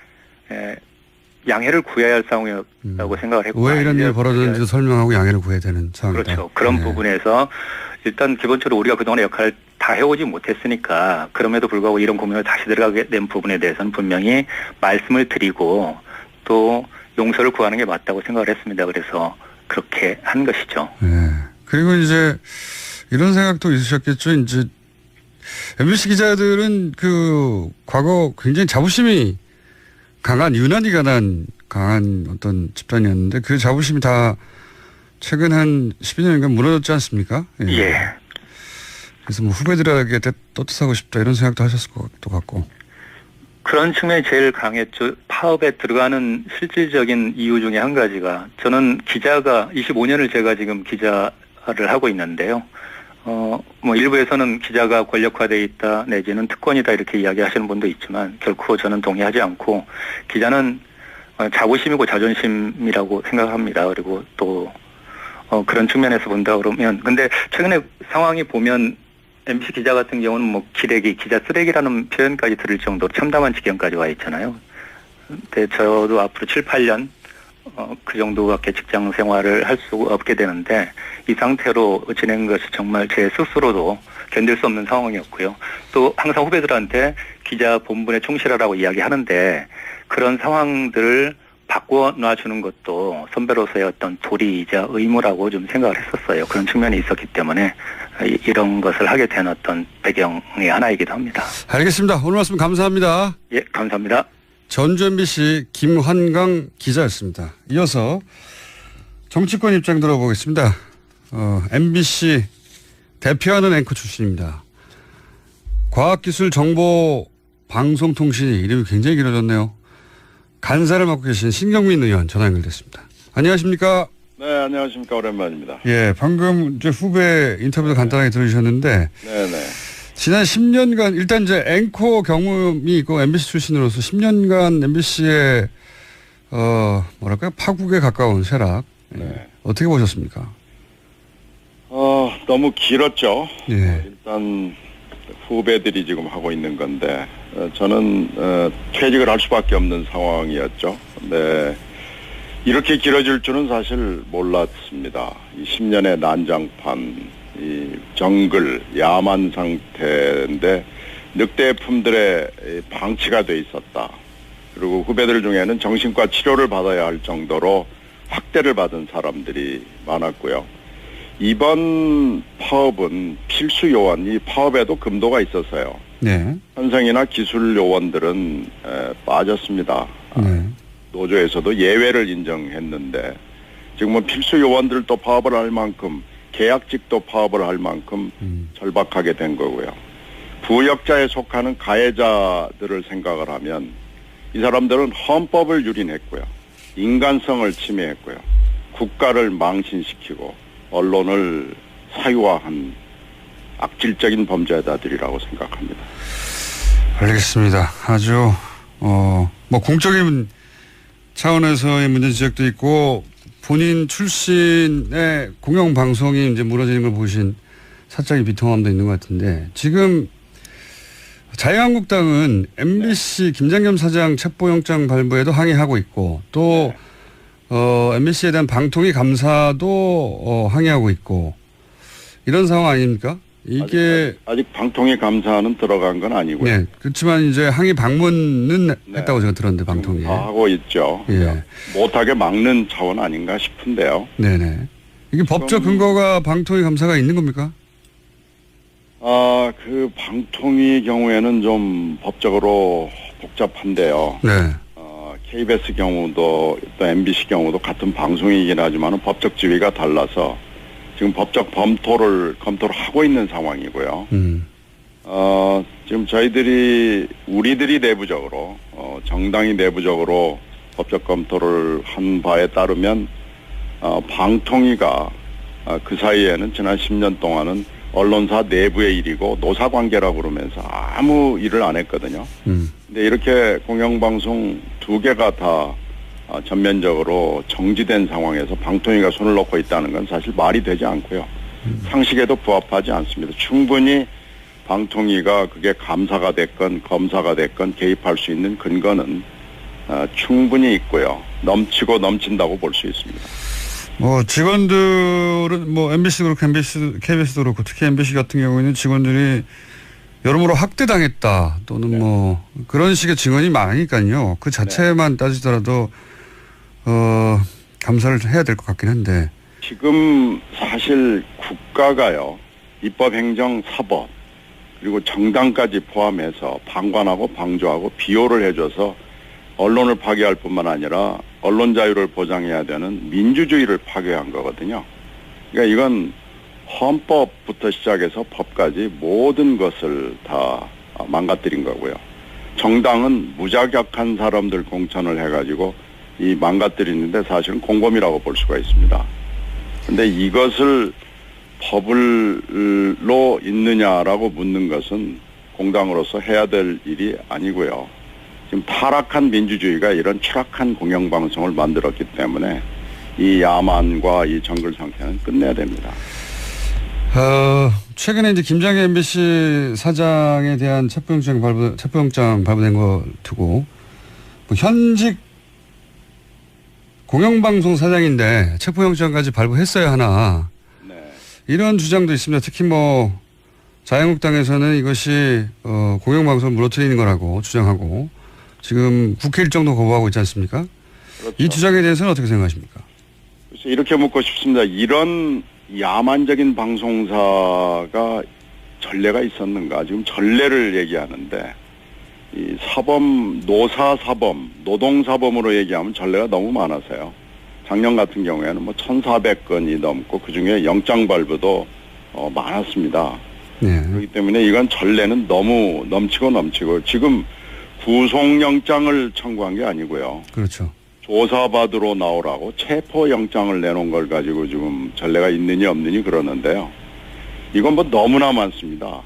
양해를 구해야 할 상황이었다고 생각을 했고 왜 이런 일이 벌어졌는지도 설명하고 양해를 구해야 되는 상황이다. 그렇죠. 그런 부분에서 일단 기본적으로 우리가 그동안의 역할을 다 해오지 못했으니까 그럼에도 불구하고 이런 고민을 다시 들어가게 된 부분에 대해서는 분명히 말씀을 드리고 또 용서를 구하는 게 맞다고 생각을 했습니다. 그래서 그렇게 한 것이죠. 네. 그리고 이제 이런 생각도 있으셨겠죠. 이제 MBC 기자들은 그 과거 굉장히 자부심이 강한 유난히 강한 어떤 집단이었는데 그 자부심이 다 최근 한 12년간 무너졌지 않습니까? 예. 그래서 뭐 후배들에게 떳떳하고 싶다 이런 생각도 하셨을 것도 같고. 그런 측면이 제일 강했죠. 파업에 들어가는 실질적인 이유 중에 한 가지가 저는 기자가 25년을 제가 지금 기자를 하고 있는데요. 뭐 일부에서는 기자가 권력화돼 있다 내지는 특권이다 이렇게 이야기하시는 분도 있지만 결코 저는 동의하지 않고 기자는 자부심이고 자존심이라고 생각합니다. 그리고 또 그런 측면에서 본다 그러면 근데 최근에 상황이 보면 MBC 기자 같은 경우는 뭐 기자 쓰레기라는 표현까지 들을 정도로 참담한 지경까지 와 있잖아요. 근데 저도 앞으로 7, 8년 그 정도밖에 직장 생활을 할 수 없게 되는데 이 상태로 지낸 것이 정말 제 스스로도 견딜 수 없는 상황이었고요. 또 항상 후배들한테 기자 본분에 충실하라고 이야기하는데 그런 상황들을 바꿔놔주는 것도 선배로서의 어떤 도리이자 의무라고 좀 생각을 했었어요. 그런 측면이 있었기 때문에 이런 것을 하게 된 어떤 배경의 하나이기도 합니다. 알겠습니다. 오늘 말씀 감사합니다. 예, 감사합니다. 전주 MBC 김환강 기자였습니다. 이어서 정치권 입장 들어보겠습니다. MBC 대표하는 앵커 출신입니다. 과학기술정보방송통신이 이름이 굉장히 길어졌네요. 간사를 맡고 계신 신경민 의원 전화 연결됐습니다. 안녕하십니까? 네, 안녕하십니까. 오랜만입니다. 예, 방금 이제 후배 인터뷰도 간단하게 들으셨는데, 네네. 지난 10년간 일단 이제 앵커 경험이 있고 MBC 출신으로서 10년간 MBC의 뭐랄까요 파국에 가까운 쇠락 네. 어떻게 보셨습니까? 너무 길었죠. 예. 일단 후배들이 지금 하고 있는 건데 저는 퇴직을 할 수밖에 없는 상황이었죠. 네. 이렇게 길어질 줄은 사실 몰랐습니다. 이 10년의 난장판, 이 정글, 야만 상태인데 늑대품들의 방치가 돼 있었다. 그리고 후배들 중에는 정신과 치료를 받아야 할 정도로 학대를 받은 사람들이 많았고요. 이번 파업은 필수 요원, 이 파업에도 금도가 있었어요. 네. 현생이나 기술 요원들은 빠졌습니다. 네. 노조에서도 예외를 인정했는데 지금은 필수 요원들도 파업을 할 만큼 계약직도 파업을 할 만큼 절박하게 된 거고요. 부역자에 속하는 가해자들을 생각을 하면 이 사람들은 헌법을 유린했고요. 인간성을 침해했고요. 국가를 망신시키고 언론을 사유화한 악질적인 범죄자들이라고 생각합니다. 알겠습니다. 아주 뭐 공적인 차원에서의 문제 지적도 있고 본인 출신의 공영방송이 이제 무너지는 걸 보신 사적인 비통함도 있는 것 같은데 지금 자유한국당은 MBC 김장겸 사장 첩보영장 발부에도 항의하고 있고 또 MBC에 대한 방통위 감사도 항의하고 있고 이런 상황 아닙니까? 이게 아직 방통위 감사는 들어간 건 아니고요. 네, 그렇지만 이제 항의 방문은 했다고 제가 들었는데 방통위에 다 하고 있죠. 예. 못하게 막는 차원 아닌가 싶은데요. 네네. 이게 법적 근거가 방통위 감사가 있는 겁니까? 그 방통위 경우에는 좀 법적으로 복잡한데요. 네. KBS 경우도 또 MBC 경우도 같은 방송이긴 하지만 법적 지위가 달라서 지금 법적 검토를 하고 있는 상황이고요. 지금 우리들이 내부적으로, 정당이 내부적으로 법적 검토를 한 바에 따르면, 방통위가 그 사이에는 지난 10년 동안은 언론사 내부의 일이고 노사관계라고 그러면서 아무 일을 안 했거든요. 근데 이렇게 공영방송 2개가 다 전면적으로 정지된 상황에서 방통위가 손을 놓고 있다는 건 사실 말이 되지 않고요. 상식에도 부합하지 않습니다. 충분히 방통위가 그게 감사가 됐건 검사가 됐건 개입할 수 있는 근거는 충분히 있고요. 넘치고 넘친다고 볼 수 있습니다. 뭐 직원들은 뭐 MBC도 그렇고 KBS도 그렇고 특히 MBC 같은 경우에는 직원들이 여러모로 학대당했다 또는 뭐 그런 식의 증언이 많으니까요. 그 자체만 따지더라도 감사를 해야 될 것 같긴 한데 지금 사실 국가가요. 입법, 행정, 사법 그리고 정당까지 포함해서 방관하고 방조하고 비호를 해줘서 언론을 파괴할 뿐만 아니라 언론 자유를 보장해야 되는 민주주의를 파괴한 거거든요. 그러니까 이건 헌법부터 시작해서 법까지 모든 것을 다 망가뜨린 거고요. 정당은 무자격한 사람들 공천을 해가지고 이 망가뜨리는데 사실은 공범이라고 볼 수가 있습니다. 그런데 이것을 법으로 있느냐라고 묻는 것은 공당으로서 해야 될 일이 아니고요. 지금 타락한 민주주의가 이런 추락한 공영방송을 만들었기 때문에 이 야만과 이 정글 상태는 끝내야 됩니다. 최근에 이제 김장겸 MBC 사장에 대한 첩보영장 발부된 거 두고 뭐 현직 공영방송 사장인데 첩보영장까지 발부했어야 하나 이런 주장도 있습니다. 특히 뭐 자유한국당에서는 이것이 공영방송을 무너뜨리는 거라고 주장하고 지금 국회 일정도 거부하고 있지 않습니까? 그렇죠. 이 주장에 대해서는 어떻게 생각하십니까? 그래서 이렇게 묻고 싶습니다. 이런 야만적인 방송사가 전례가 있었는가? 지금 전례를 얘기하는데 이 사범, 노사사범, 노동사범으로 얘기하면 전례가 너무 많아서요. 작년 같은 경우에는 뭐 1,400건이 넘고 그중에 영장 발부도 많았습니다. 네. 그렇기 때문에 이건 전례는 너무 넘치고 지금 구속영장을 청구한 게 아니고요. 그렇죠. 조사받으러 나오라고 체포영장을 내놓은 걸 가지고 지금 전례가 있느니 없느니 그러는데요. 이건 뭐 너무나 많습니다.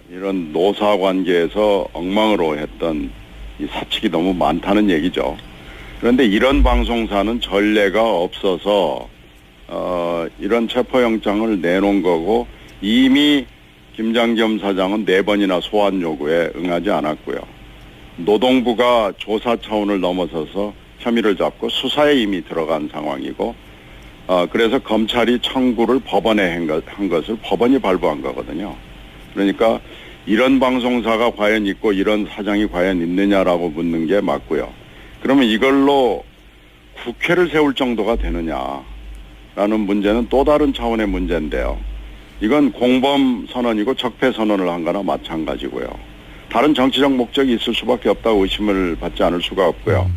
이런 노사관계에서 엉망으로 했던 이 사측이 너무 많다는 얘기죠. 그런데 이런 방송사는 전례가 없어서 이런 체포영장을 내놓은 거고 이미 김장겸 사장은 4번이나 소환 요구에 응하지 않았고요. 노동부가 조사 차원을 넘어서서 혐의를 잡고 수사에 이미 들어간 상황이고 그래서 검찰이 청구를 법원에 한 것을 법원이 발부한 거거든요. 그러니까 이런 방송사가 과연 있고 이런 사장이 과연 있느냐라고 묻는 게 맞고요. 그러면 이걸로 국회를 세울 정도가 되느냐라는 문제는 또 다른 차원의 문제인데요. 이건 공범 선언이고 적폐 선언을 한 거나 마찬가지고요. 다른 정치적 목적이 있을 수밖에 없다고 의심을 받지 않을 수가 없고요.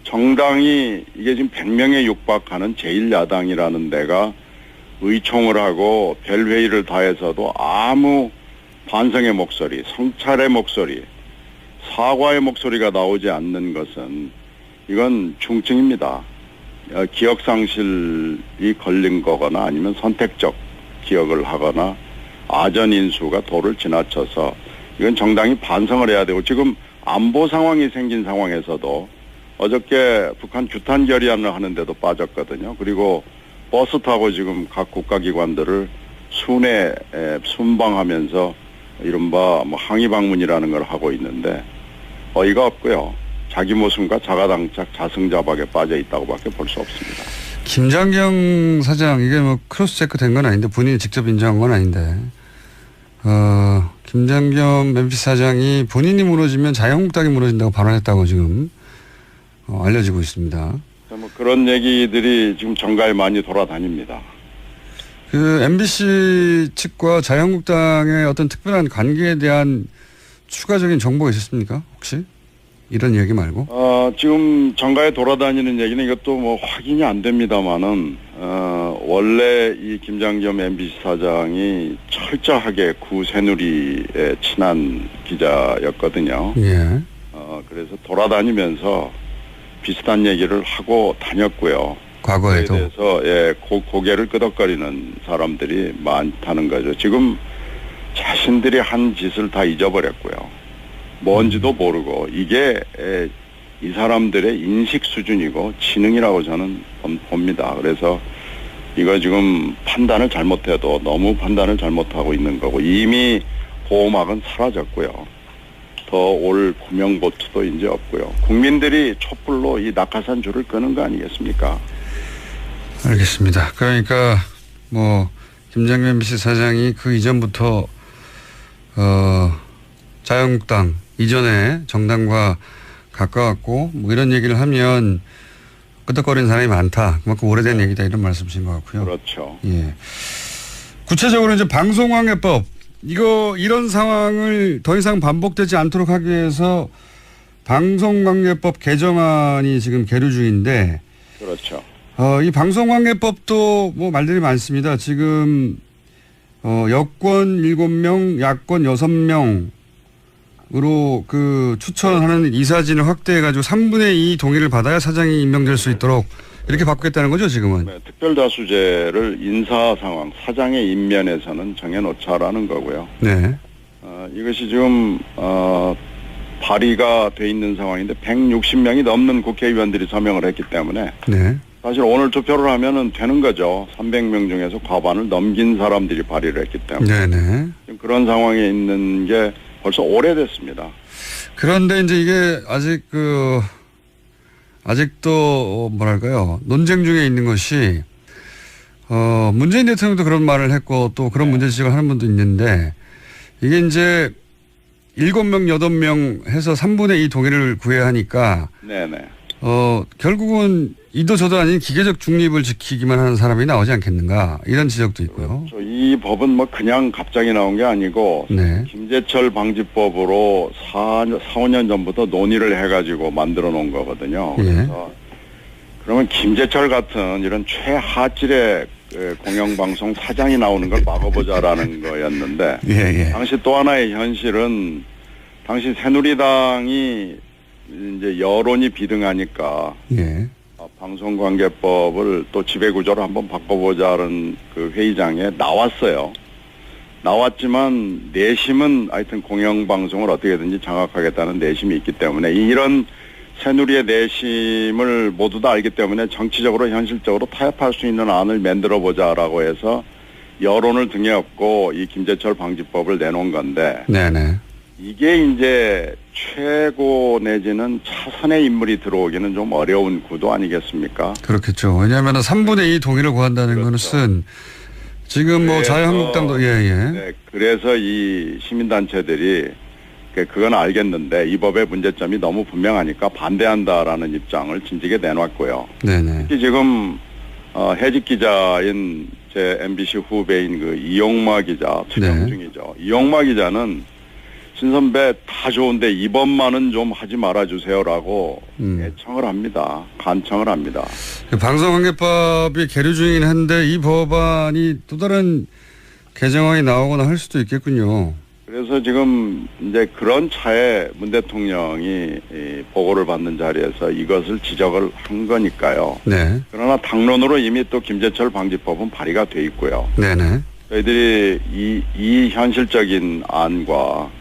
정당이 이게 지금 100명에 육박하는 제1야당이라는 데가 의총을 하고 별회의를 다해서도 아무 반성의 목소리, 성찰의 목소리, 사과의 목소리가 나오지 않는 것은 이건 중증입니다. 기억상실이 걸린 거거나 아니면 선택적 기억을 하거나 아전인수가 도를 지나쳐서 이건 정당이 반성을 해야 되고 지금 안보 상황이 생긴 상황에서도 어저께 북한 규탄 결의안을 하는데도 빠졌거든요. 그리고 버스 타고 지금 각 국가기관들을 순회 순방하면서 이른바 뭐 항의 방문이라는 걸 하고 있는데 어이가 없고요. 자기 모습과 자가당착 자승자박에 빠져 있다고밖에 볼 수 없습니다. 김장경 사장 이게 뭐 크로스 체크 된 건 아닌데 본인이 직접 인정한 건 아닌데 김장경 MBC 사장이 본인이 무너지면 자유한국당이 무너진다고 발언했다고 지금 알려지고 있습니다. 뭐 그런 얘기들이 지금 정가에 많이 돌아다닙니다. 그 MBC 측과 자유한국당의 어떤 특별한 관계에 대한 추가적인 정보가 있었습니까? 혹시? 이런 얘기 말고? 지금 정가에 돌아다니는 얘기는 이것도 뭐 확인이 안 됩니다만은, 원래 이 김장겸 MBC 사장이 철저하게 구새누리에 친한 기자였거든요. 예. 그래서 돌아다니면서 비슷한 얘기를 하고 다녔고요. 과거에도. 그래서 고개를 끄덕거리는 사람들이 많다는 거죠. 지금 자신들이 한 짓을 다 잊어버렸고요. 뭔지도 모르고 이게 이 사람들의 인식 수준이고 지능이라고 저는 봅니다. 그래서 이거 지금 판단을 잘못해도 너무 판단을 잘못하고 있는 거고 이미 보호막은 사라졌고요. 더 올 구명보트도 이제 없고요. 국민들이 촛불로 이 낙하산 줄을 끄는 거 아니겠습니까? 알겠습니다. 그러니까 뭐 김장겸 MBC 사장이 그 이전부터 자유한국당 이전에 정당과 가까웠고 뭐 이런 얘기를 하면 끄덕거리는 사람이 많다. 그만큼 오래된 얘기다 이런 말씀이신 것 같고요. 그렇죠. 예. 구체적으로 이제 방송방해법 이런 상황을 더 이상 반복되지 않도록 하기 위해서 방송방해법 개정안이 지금 계류 중인데. 그렇죠. 이 방송방해법도 뭐 말들이 많습니다. 지금 여권 7명, 야권 6명으로 그 추천하는 이사진을 확대해가지고 3분의 2 동의를 받아야 사장이 임명될 수 있도록 이렇게 바꾸겠다는 거죠, 지금은? 네, 특별다수제를 인사 상황, 사장의 인면에서는 정해놓자라는 거고요. 네. 이것이 지금 발의가 돼 있는 상황인데 160명이 넘는 국회의원들이 서명을 했기 때문에 네. 사실 오늘 투표를 하면은 되는 거죠. 300명 중에서 과반을 넘긴 사람들이 발의를 했기 때문에. 네네. 그런 상황에 있는 게 벌써 오래됐습니다. 그런데 이제 이게 아직도 뭐랄까요. 논쟁 중에 있는 것이 문재인 대통령도 그런 말을 했고 또 그런 문제 지적을 하는 분도 있는데 이게 이제 7명, 8명 해서 3분의 2 동의를 구해야 하니까 네네. 결국은 이도 저도 아닌 기계적 중립을 지키기만 하는 사람이 나오지 않겠는가 이런 지적도 있고요. 그렇죠. 이 법은 뭐 그냥 갑자기 나온 게 아니고 네. 김재철 방지법으로 4, 5년 전부터 논의를 해가지고 만들어 놓은 거거든요. 그래서 그러면 김재철 같은 이런 최하질의 공영방송 사장이 나오는 걸 막아보자라는 거였는데 당시 또 하나의 현실은 당시 새누리당이 이제 여론이 비등하니까 방송관계법을 또 지배구조를 한번 바꿔보자는 그 회의장에 나왔어요. 나왔지만 내심은 하여튼 공영방송을 어떻게든지 장악하겠다는 내심이 있기 때문에 이런 새누리의 내심을 모두 다 알기 때문에 정치적으로 현실적으로 타협할 수 있는 안을 만들어보자라고 해서 여론을 등에 업고 이 김재철 방지법을 내놓은 건데 네네. 이게 이제 최고 내지는 차선의 인물이 들어오기는 좀 어려운 구도 아니겠습니까? 그렇겠죠. 왜냐하면 3분의 2 동의를 구한다는 것은 지금 뭐 자유한국당도 네, 그래서 이 시민단체들이 그건 알겠는데 이 법의 문제점이 너무 분명하니까 반대한다라는 입장을 진지게 내놨고요. 네네. 특히 지금 해직 기자인 제 MBC 후배인 그 이용마 기자 추경 중이죠. 이용마 기자는 신 선배 다 좋은데 이번만은 좀 하지 말아주세요라고 애청을 합니다. 간청을 합니다. 방송관계법이 계류 중이긴 한데 이 법안이 또 다른 개정안이 나오거나 할 수도 있겠군요. 그래서 지금 이제 그런 차에 문 대통령이 이 보고를 받는 자리에서 이것을 지적을 한 거니까요. 네. 그러나 당론으로 이미 또 김재철 방지법은 발의가 돼 있고요. 네네. 저희들이 이 현실적인 안과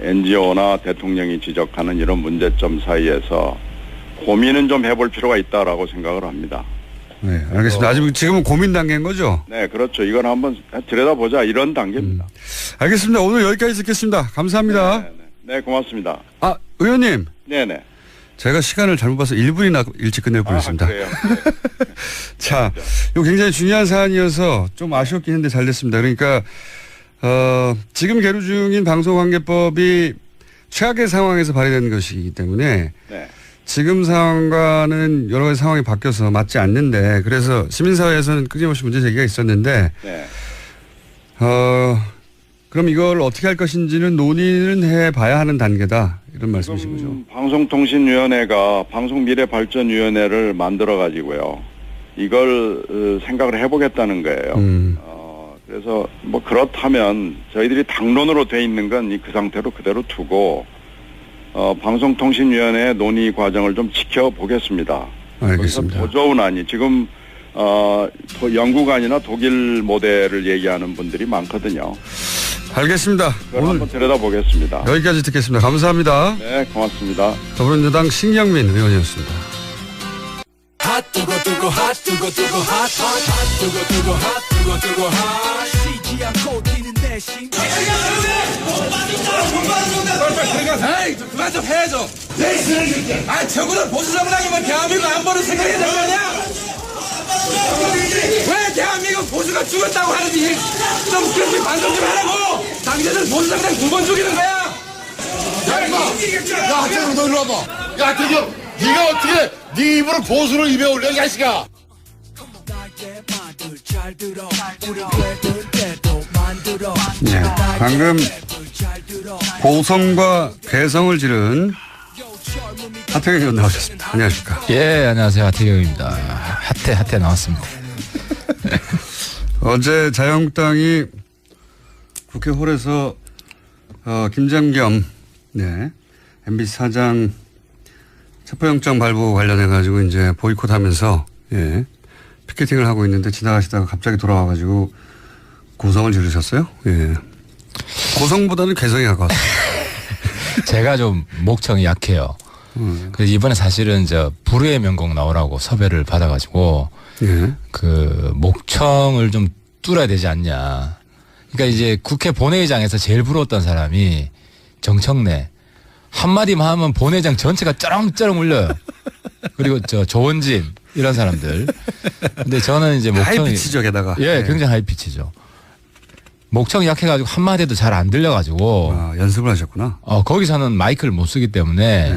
NGO나 대통령이 지적하는 이런 문제점 사이에서 고민은 좀 해볼 필요가 있다라고 생각을 합니다. 네, 알겠습니다. 아직 지금은 고민 단계인 거죠? 네, 그렇죠. 이건 한번 들여다보자 이런 단계입니다. 알겠습니다. 오늘 여기까지 듣겠습니다. 감사합니다. 네, 고맙습니다. 의원님. 네네. 제가 시간을 잘못 봐서 1분이나 일찍 끝낼 뻔했습니다. 그래요? 자, 이거 굉장히 중요한 사안이어서 좀 아쉬웠긴 했는데 잘 됐습니다. 그러니까 지금 계류 중인 방송관계법이 최악의 상황에서 발의된 것이기 때문에 지금 상황과는 여러 가지 상황이 바뀌어서 맞지 않는데 그래서 시민사회에서는 끊임없이 문제 제기가 있었는데 그럼 이걸 어떻게 할 것인지는 논의는 해봐야 하는 단계다 이런 말씀이신 거죠. 방송통신위원회가 방송미래발전위원회를 만들어 가지고요. 이걸 생각을 해보겠다는 거예요. 그래서 뭐 그렇다면 저희들이 당론으로 돼 있는 건 그 상태로 그대로 두고 방송통신위원회의 논의 과정을 좀 지켜보겠습니다. 알겠습니다. 더 좋은 안이 지금 영국안이나 독일 모델을 얘기하는 분들이 많거든요. 알겠습니다. 오늘 한번 들여다보겠습니다. 여기까지 듣겠습니다. 감사합니다. 네, 고맙습니다. 더불어민주당 신경민 의원이었습니다. 에이, 그만 좀 해줘. 저거는 보수 정당이면 대한민국 안보를 생각해야 될 거 아니야? 왜 대한민국 보수가 죽었다고 하는지 좀 그렇게 반성 좀 하라고. 당신들 보수 정당 2번 죽이는 거야. 야, 임마. 야, 하태경 너 일로 와봐. 야, 하태경, 네가 어떻게 네 입으로 보수를 입에 올려, 이 자식아. 네, 방금 고성과 개성을 지른 하태경 의원 나오셨습니다. 안녕하십니까? 예, 안녕하세요. 하태경입니다. 핫해 나왔습니다. 어제 자유한국당이 국회 홀에서 김장겸 MBC 사장 체포영장 발부 관련해가지고 이제 보이콧하면서 피켓팅을 하고 있는데 지나가시다가 갑자기 돌아와가지고 고성을 지르셨어요? 예. 고성보다는 개성이 가까웠어요. 제가 좀 목청이 약해요. 그래서 이번에 사실은 불후의 명곡 나오라고 섭외를 받아가지고 그 목청을 좀 뚫어야 되지 않냐. 그러니까 이제 국회 본회의장에서 제일 부러웠던 사람이 정청래. 한마디만 하면 본회의장 전체가 쩌렁쩌렁 울려요. 그리고 조원진 이런 사람들. 근데 저는 이제 목청이 하이피치죠, 게다가. 예, 굉장히 하이피치죠. 목청이 약해가지고 한마디도 잘 안 들려가지고. 연습을 하셨구나. 거기서는 마이크를 못 쓰기 때문에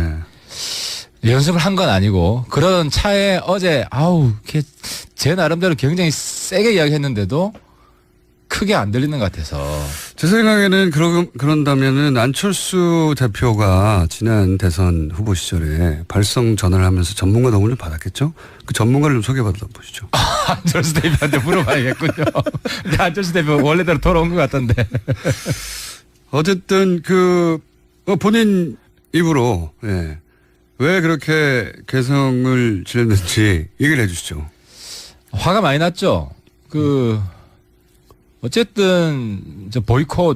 연습을 한 건 아니고 그런 차에 어제 제 나름대로 굉장히 세게 이야기했는데도 크게 안 들리는 것 같아서. 제 생각에는 그런다면은 안철수 대표가 지난 대선 후보 시절에 발성 전화를 하면서 전문가 도움을 좀 받았겠죠? 그 전문가를 좀 소개받아 보시죠. 안철수 대표한테 물어봐야겠군요. 근데 안철수 대표 원래대로 돌아온 것 같던데. 어쨌든 본인 입으로 왜 그렇게 개성을 지냈는지 얘기를 해주시죠. 화가 많이 났죠. 어쨌든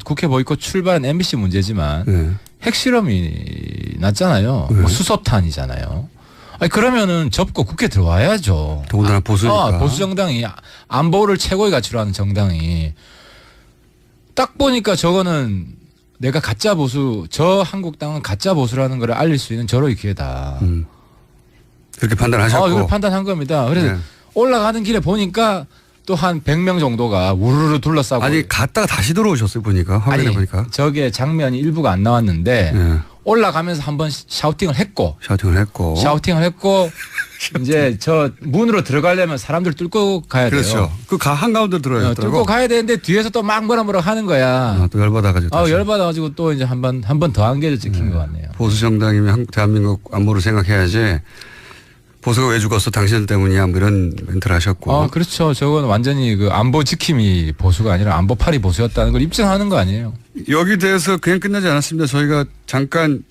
국회 보이콧 출발한 MBC 문제지만 핵실험이 났잖아요. 뭐 수소탄이잖아요. 그러면은 접고 국회 들어와야죠. 더군다나 보수니까. 보수 정당이 안보를 최고의 가치로 하는 정당이 딱 보니까 저거는 내가 가짜 보수, 저 한국당은 가짜 보수라는 걸 알릴 수 있는 절호의 기회다. 그렇게 판단하셨고. 이걸 판단한 겁니다. 그래서 네. 올라가는 길에 보니까 또 한 100명 정도가 우르르 둘러싸고. 아니 갔다가 다시 들어오셨어요 보니까 화면에 아니, 보니까. 저게 장면이 일부가 안 나왔는데 네. 올라가면서 한번 샤우팅을 했고 샤우팅을 했고 이제 저 문으로 들어가려면 사람들 뚫고 가야 돼요. 그렇죠. 그 한가운데 들어야 뚫고 가야 되는데 뒤에서 또 막 뭐라 하는 거야. 또 열받아가지고. 열받아가지고 또 이제 한 번 더 안개를 찍힌 것 같네요. 보수 정당이면 대한민국 안보를 생각해야지. 보수가 왜 죽었어? 당신들 때문이야. 뭐 이런 멘트를 하셨고. 그렇죠. 저건 완전히 그 안보 지킴이 보수가 아니라 안보팔이 보수였다는 걸 입증하는 거 아니에요. 여기 대해서 그냥 끝나지 않았습니다. 저희가 잠깐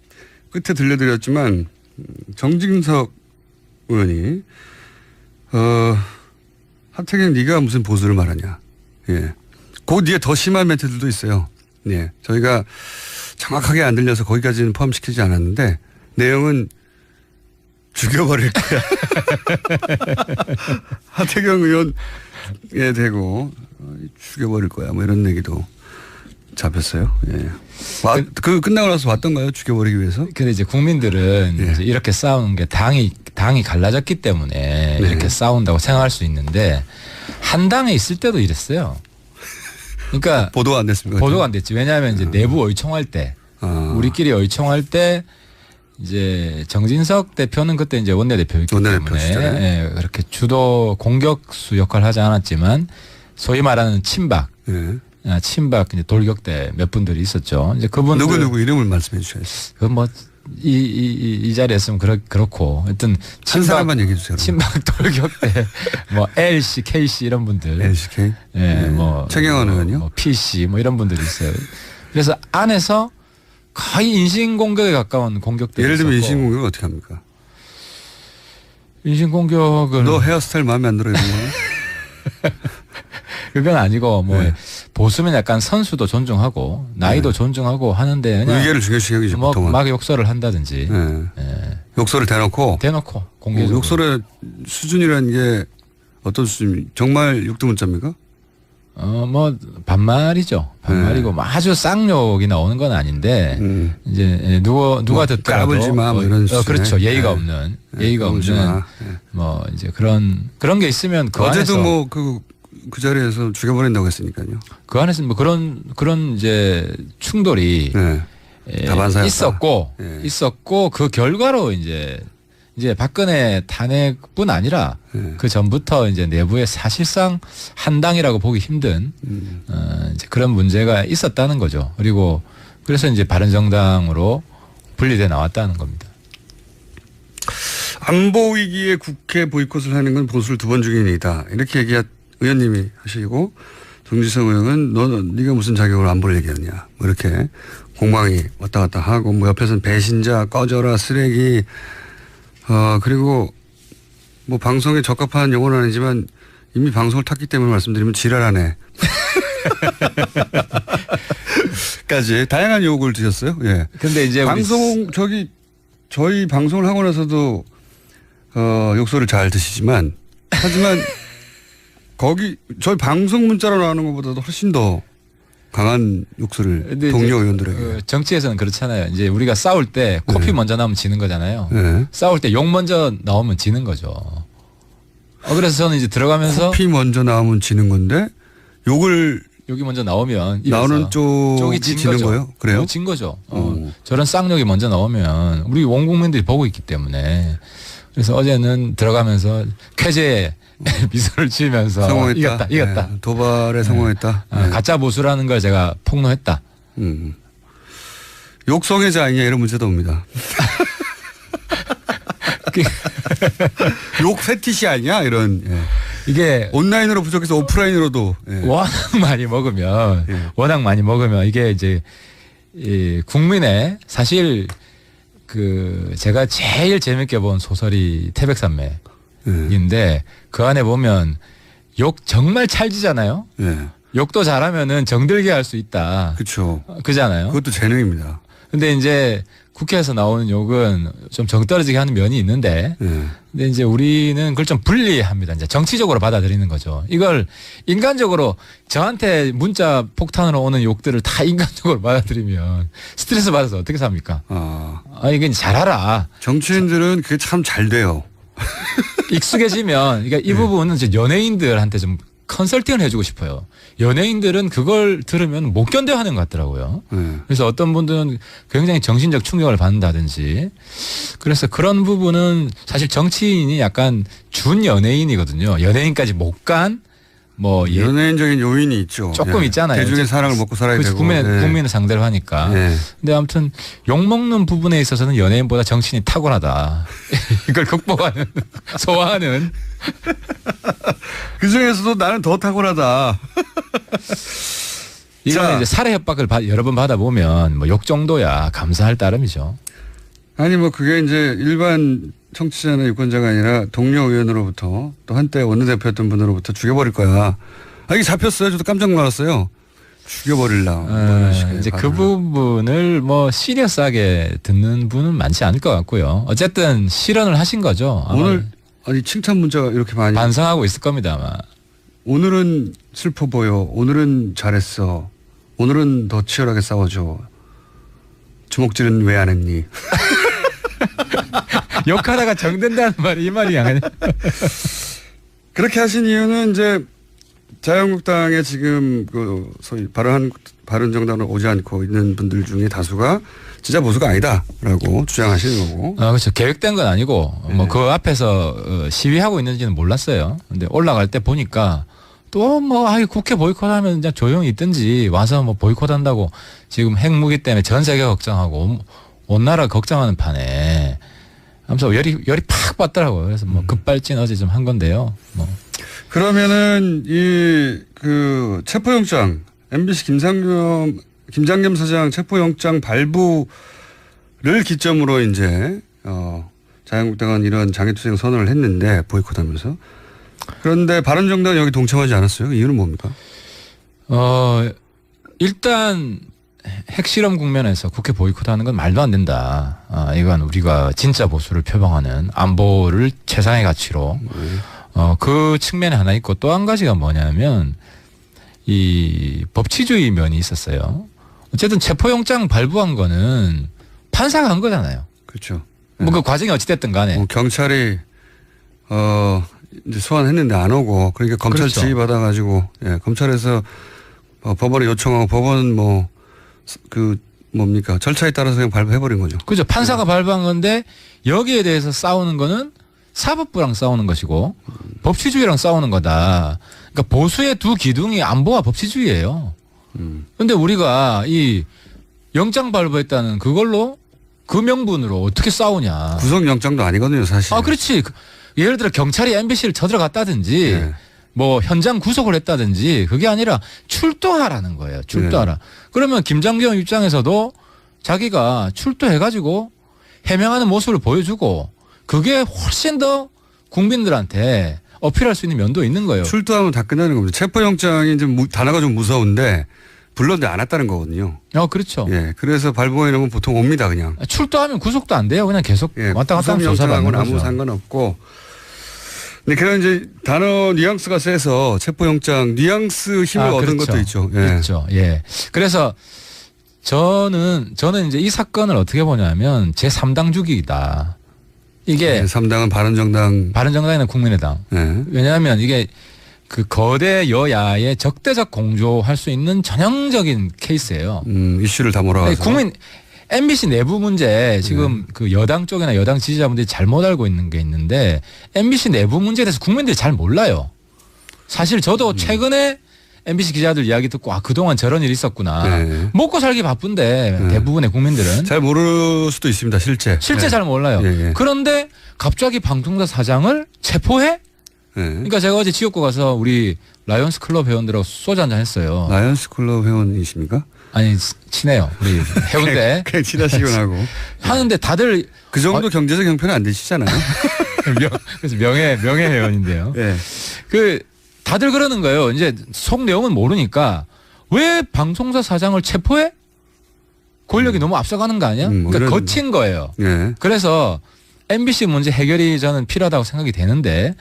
끝에 들려드렸지만 정진석 의원이 하태경 네가 무슨 보수를 말하냐. 예. 그 뒤에 더 심한 멘트들도 있어요. 예. 저희가 정확하게 안 들려서 거기까지는 포함시키지 않았는데 내용은 죽여버릴 거야. 하태경 의원에 대고 죽여버릴 거야. 뭐 이런 얘기도 잡혔어요. 예. 그 끝나고 나서 왔던가요? 죽여버리기 위해서? 근데 이제 국민들은 이제 이렇게 싸우는 게 당이 갈라졌기 때문에 이렇게 싸운다고 생각할 수 있는데 한 당에 있을 때도 이랬어요. 그러니까 보도가 안 됐습니까? 보도가 안 됐지. 왜냐하면 이제 내부 의총할 때 우리끼리 의총할 때 이제 정진석 대표는 그때 이제 원내대표였기 때문에 그렇게 주도 공격수 역할을 하지 않았지만 소위 말하는 친박 이제 돌격대 몇 분들이 있었죠. 이제 그분들 누구 이름을 말씀해 주셔야죠. 그 뭐 이 자리에 있으면 그렇고 하여튼 한 사람만 얘기해 주세요. 친박 돌격대 뭐 LC, KC 이런 분들. LCK. 뭐 최경환 의원요. 뭐 PC 뭐 이런 분들이 있어요. 그래서 안에서 거의 인신공격에 가까운 공격들이 예를 들면 인신공격을 어떻게 합니까? 인신공격은 너 헤어스타일 마음에 안 들어 이런 거? 그건 아니고 뭐 보수면 약간 선수도 존중하고 나이도 존중하고 하는데 그냥 의견을 중요시 여기죠. 뭐 막 욕설을 한다든지 욕설을 대놓고 공개적으로 욕설의 수준이라는 게 어떤 수준? 정말 육두문자입니까? 뭐 반말이죠. 반말이고 뭐 아주 쌍욕이 나오는 건 아닌데 이제 누가 뭐 듣더라도 까불지 마 뭐 이런 수준. 그렇죠. 예의가 없는 뭐 이제 그런 게 있으면 그 어제도 안에서 뭐 그 자리에서 죽여버린다고 했으니까요. 그 안에서 뭐 그런 이제 충돌이 있었고 그 결과로 이제 박근혜 탄핵뿐 아니라 그 전부터 이제 내부에 사실상 한당이라고 보기 힘든 이제 그런 문제가 있었다는 거죠. 그리고 그래서 이제 바른정당으로 분리돼 나왔다는 겁니다. 안보 위기에 국회 보이콧을 하는 건 보수를 2번 죽인 일이다. 이렇게 의원님이 하시고 정지성 의원은 네가 무슨 자격으로 안보를 얘기하느냐. 뭐 이렇게 공방이 왔다 갔다 하고 뭐 옆에서는 배신자 꺼져라 쓰레기 그리고 뭐 방송에 적합한 용어는 아니지만 이미 방송을 탔기 때문에 말씀드리면 지랄하네. 까지 다양한 욕을 드셨어요. 예. 근데 이제 저희 방송을 하고 나서도 욕설을 잘 드시지만 하지만 저희 방송 문자로 나오는 것보다도 훨씬 더 강한 욕설을 동료 의원들에게. 정치에서는 그렇잖아요. 이제 우리가 싸울 때 코피 먼저 나오면 지는 거잖아요. 네. 싸울 때 욕 먼저 나오면 지는 거죠. 그래서 저는 이제 들어가면서 코피 먼저 나오면 지는 건데 욕이 먼저 나오면 나오는 쪽이 지는 거예요? 그래요? 진 거죠. 저런 쌍욕이 먼저 나오면 우리 온 국민들이 보고 있기 때문에 그래서 어제는 들어가면서 쾌재에 미소를 지으면서 성공했다. 이겼다. 네, 도발에 성공했다. 네. 가짜 보수라는 걸 제가 폭로했다. 욕성애자 아니냐 이런 문제도 옵니다. 욕 패티시 아니냐 이런. 이게 온라인으로 부족해서 오프라인으로도 워낙 많이 먹으면 이게 이제 국민의 사실 제가 제일 재밌게 본 소설이 태백산맥인데 그 안에 보면 욕 정말 찰지잖아요. 욕도 잘하면은 정들게 할 수 있다. 그렇죠. 그잖아요. 그것도 재능입니다. 근데 이제 국회에서 나오는 욕은 좀 정떨어지게 하는 면이 있는데, 근데 이제 우리는 그걸 좀 분리합니다. 이제 정치적으로 받아들이는 거죠. 이걸 인간적으로 저한테 문자 폭탄으로 오는 욕들을 다 인간적으로 받아들이면 스트레스 받아서 어떻게 삽니까? 이건 잘 알아. 정치인들은 그게 참 잘 돼요. 익숙해지면, 그러니까 이 부분은 이제 연예인들한테 좀 컨설팅을 해주고 싶어요. 연예인들은 그걸 들으면 못 견뎌 하는 것 같더라고요. 그래서 어떤 분들은 굉장히 정신적 충격을 받는다든지. 그래서 그런 부분은 사실 정치인이 약간 준 연예인이거든요. 연예인까지 못 간 뭐 연예인적인 요인이 있죠. 조금 예. 있잖아요. 대중의 사랑을 먹고 살아야 되고. 국민을 상대로 하니까. 근데 아무튼 욕먹는 부분에 있어서는 연예인보다 정치인이 탁월하다. 이걸 극복하는, 소화하는. 그중에서도 나는 더 탁월하다. 이건 이제 살해 협박을 여러 번 받아보면 뭐 욕 정도야 감사할 따름이죠. 아니 뭐 그게 이제 일반 청취자나 유권자가 아니라 동료 의원으로부터 또 한때 원내대표였던 분으로부터 죽여버릴 거야. 이게 잡혔어요. 저도 깜짝 놀랐어요. 죽여버릴라. 이제 그 부분을 뭐 시리어스하게 듣는 분은 많지 않을 것 같고요. 어쨌든 실언을 하신 거죠. 오늘 칭찬 문자가 이렇게 많이 반성하고 있을 겁니다 아마. 오늘은 슬퍼 보여. 오늘은 잘했어. 오늘은 더 치열하게 싸워줘. 주먹질은 왜 안 했니? 욕하다가 정된다는 말이 이 말이 아니야. 그렇게 하신 이유는 이제 자유한국당에 지금 그 소위 바른정당으로 오지 않고 있는 분들 중에 다수가 진짜 보수가 아니다라고 주장하시는 거고. 그렇죠. 계획된 건 아니고 뭐 그 앞에서 시위하고 있는지는 몰랐어요. 근데 올라갈 때 보니까 또 뭐 국회 보이콧하면 그냥 조용히 있든지 와서 뭐 보이콧한다고 지금 핵무기 때문에 전 세계 걱정하고 온 나라 걱정하는 판에 아무튼 열이 팍 받더라고요. 그래서 뭐 급발진 어제 좀 한 건데요. 뭐. 그러면은 그 체포영장 MBC 김장겸 사장 체포영장 발부를 기점으로 이제 자유한국당은 이런 장애투쟁 선언을 했는데 보이콧하면서. 그런데 바른정당은 여기 동참하지 않았어요. 이유는 뭡니까? 일단 핵실험 국면에서 국회 보이콧하는 건 말도 안 된다. 이건 우리가 진짜 보수를 표방하는 안보를 최상의 가치로. 그 측면에 하나 있고 또 한 가지가 뭐냐면 이 법치주의 면이 있었어요. 어쨌든 체포영장 발부한 거는 판사가 한 거잖아요. 그렇죠. 뭐 그 과정이 어찌됐든 간에. 경찰이 이제 소환했는데 안 오고 그러니까 검찰 그렇죠. 지휘 받아가지고 검찰에서 법원에 요청하고 법원은 뭡니까 절차에 따라서 그냥 발부해버린 거죠. 그죠. 판사가 발부한 건데 여기에 대해서 싸우는 거는 사법부랑 싸우는 것이고 법치주의랑 싸우는 거다. 그러니까 보수의 두 기둥이 안보와 법치주의예요. 그런데 우리가 이 영장 발부했다는 그걸로 그 명분으로 어떻게 싸우냐. 구속영장도 아니거든요 사실. 그렇지. 예를 들어 경찰이 MBC를 쳐들어갔다든지 뭐 현장 구속을 했다든지 그게 아니라 출두하라는 거예요. 출두하라. 그러면 김장겸 입장에서도 자기가 출두해가지고 해명하는 모습을 보여주고 그게 훨씬 더 국민들한테 어필할 수 있는 면도 있는 거예요. 출두하면 다 끝나는 겁니다. 체포영장이 이제 단어가 좀 무서운데 불렀는데 안 왔다는 거거든요. 그렇죠. 그래서 발부해 놓으면 보통 옵니다 그냥. 출두하면 구속도 안 돼요. 그냥 계속 왔다 갔다 하면 조사받는 거죠. 아무 상관없고. 근데 그런 이제 단어 뉘앙스가 세서 체포영장 뉘앙스 힘을 얻은 그렇죠. 것도 있죠. 있죠. 그래서 저는 이제 이 사건을 어떻게 보냐면 제3당 주기이다. 이게 3당은 바른정당이나 국민의당. 왜냐하면 이게 그 거대 여야의 적대적 공조할 수 있는 전형적인 케이스예요. 이슈를 다 몰아가서. MBC 내부 문제 지금 그 여당 쪽이나 여당 지지자분들이 잘못 알고 있는 게 있는데 MBC 내부 문제에 대해서 국민들이 잘 몰라요. 사실 저도 최근에 MBC 기자들 이야기 듣고 그동안 저런 일이 있었구나. 먹고 살기 바쁜데 대부분의 국민들은. 잘 모를 수도 있습니다. 실제 잘 몰라요. 그런데 갑자기 방통사 사장을 체포해? 그러니까 제가 어제 지역구 가서 우리 라이언스 클럽 회원들하고 소주 한잔 했어요. 라이언스 클럽 회원이십니까? 아니 친해요. 우리 해운대. 그냥 친하시곤 하고. 하는데 다들 그 정도 경제적 형편은 안 되시잖아요. 그래서 명예 회원인데요. 그 다들 그러는 거예요. 이제 속 내용은 모르니까 왜 방송사 사장을 체포해? 권력이 너무 앞서가는 거 아니야? 그러니까 이런- 거친 거예요. 예. 그래서 MBC 문제 해결이 저는 필요하다고 생각이 되는데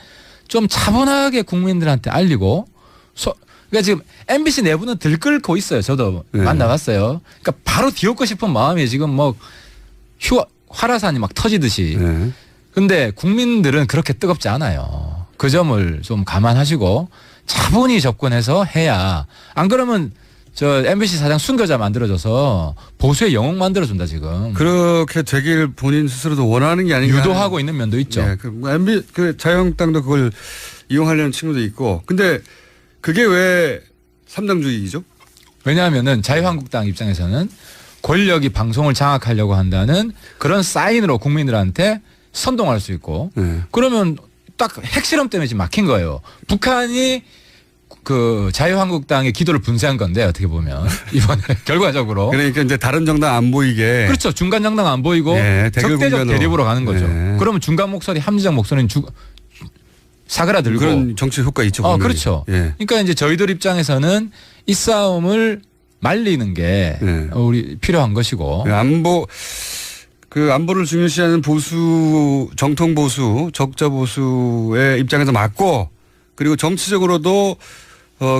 좀 차분하게 국민들한테 알리고 그러니까 지금 MBC 내부는 들끓고 있어요. 저도 만나봤어요. 그러니까 바로 뒤엎고 싶은 마음이 지금 뭐 화라산이 막 터지듯이. 근데 국민들은 그렇게 뜨겁지 않아요. 그 점을 좀 감안하시고 차분히 접근해서 해야 안 그러면 저 MBC 사장 순교자 만들어줘서 보수의 영웅 만들어준다 지금. 그렇게 되길 본인 스스로도 원하는 게 아닌가. 유도하고 있는 면도 있죠. 예, 그 자유한국당도 그걸 이용하려는 친구도 있고. 근데 그게 왜 삼당주의죠? 왜냐하면은 자유한국당 입장에서는 권력이 방송을 장악하려고 한다는 그런 사인으로 국민들한테 선동할 수 있고 그러면 딱 핵실험 때문에 지금 막힌 거예요. 북한이 그 자유한국당의 기도를 분쇄한 건데 어떻게 보면 이번에 결과적으로 그러니까 이제 다른 정당 안 보이게 그렇죠. 중간 정당 안 보이고 적대적 대립으로 가는 거죠. 그러면 중간 목소리 합리적 목소리는 사그라들고 그런 정치 효과 있죠. 그렇죠. 그러니까 이제 저희들 입장에서는 이 싸움을 말리는 게 우리 필요한 것이고 안보를 중요시하는 보수 정통 보수 적자 보수의 입장에서 맞고 그리고 정치적으로도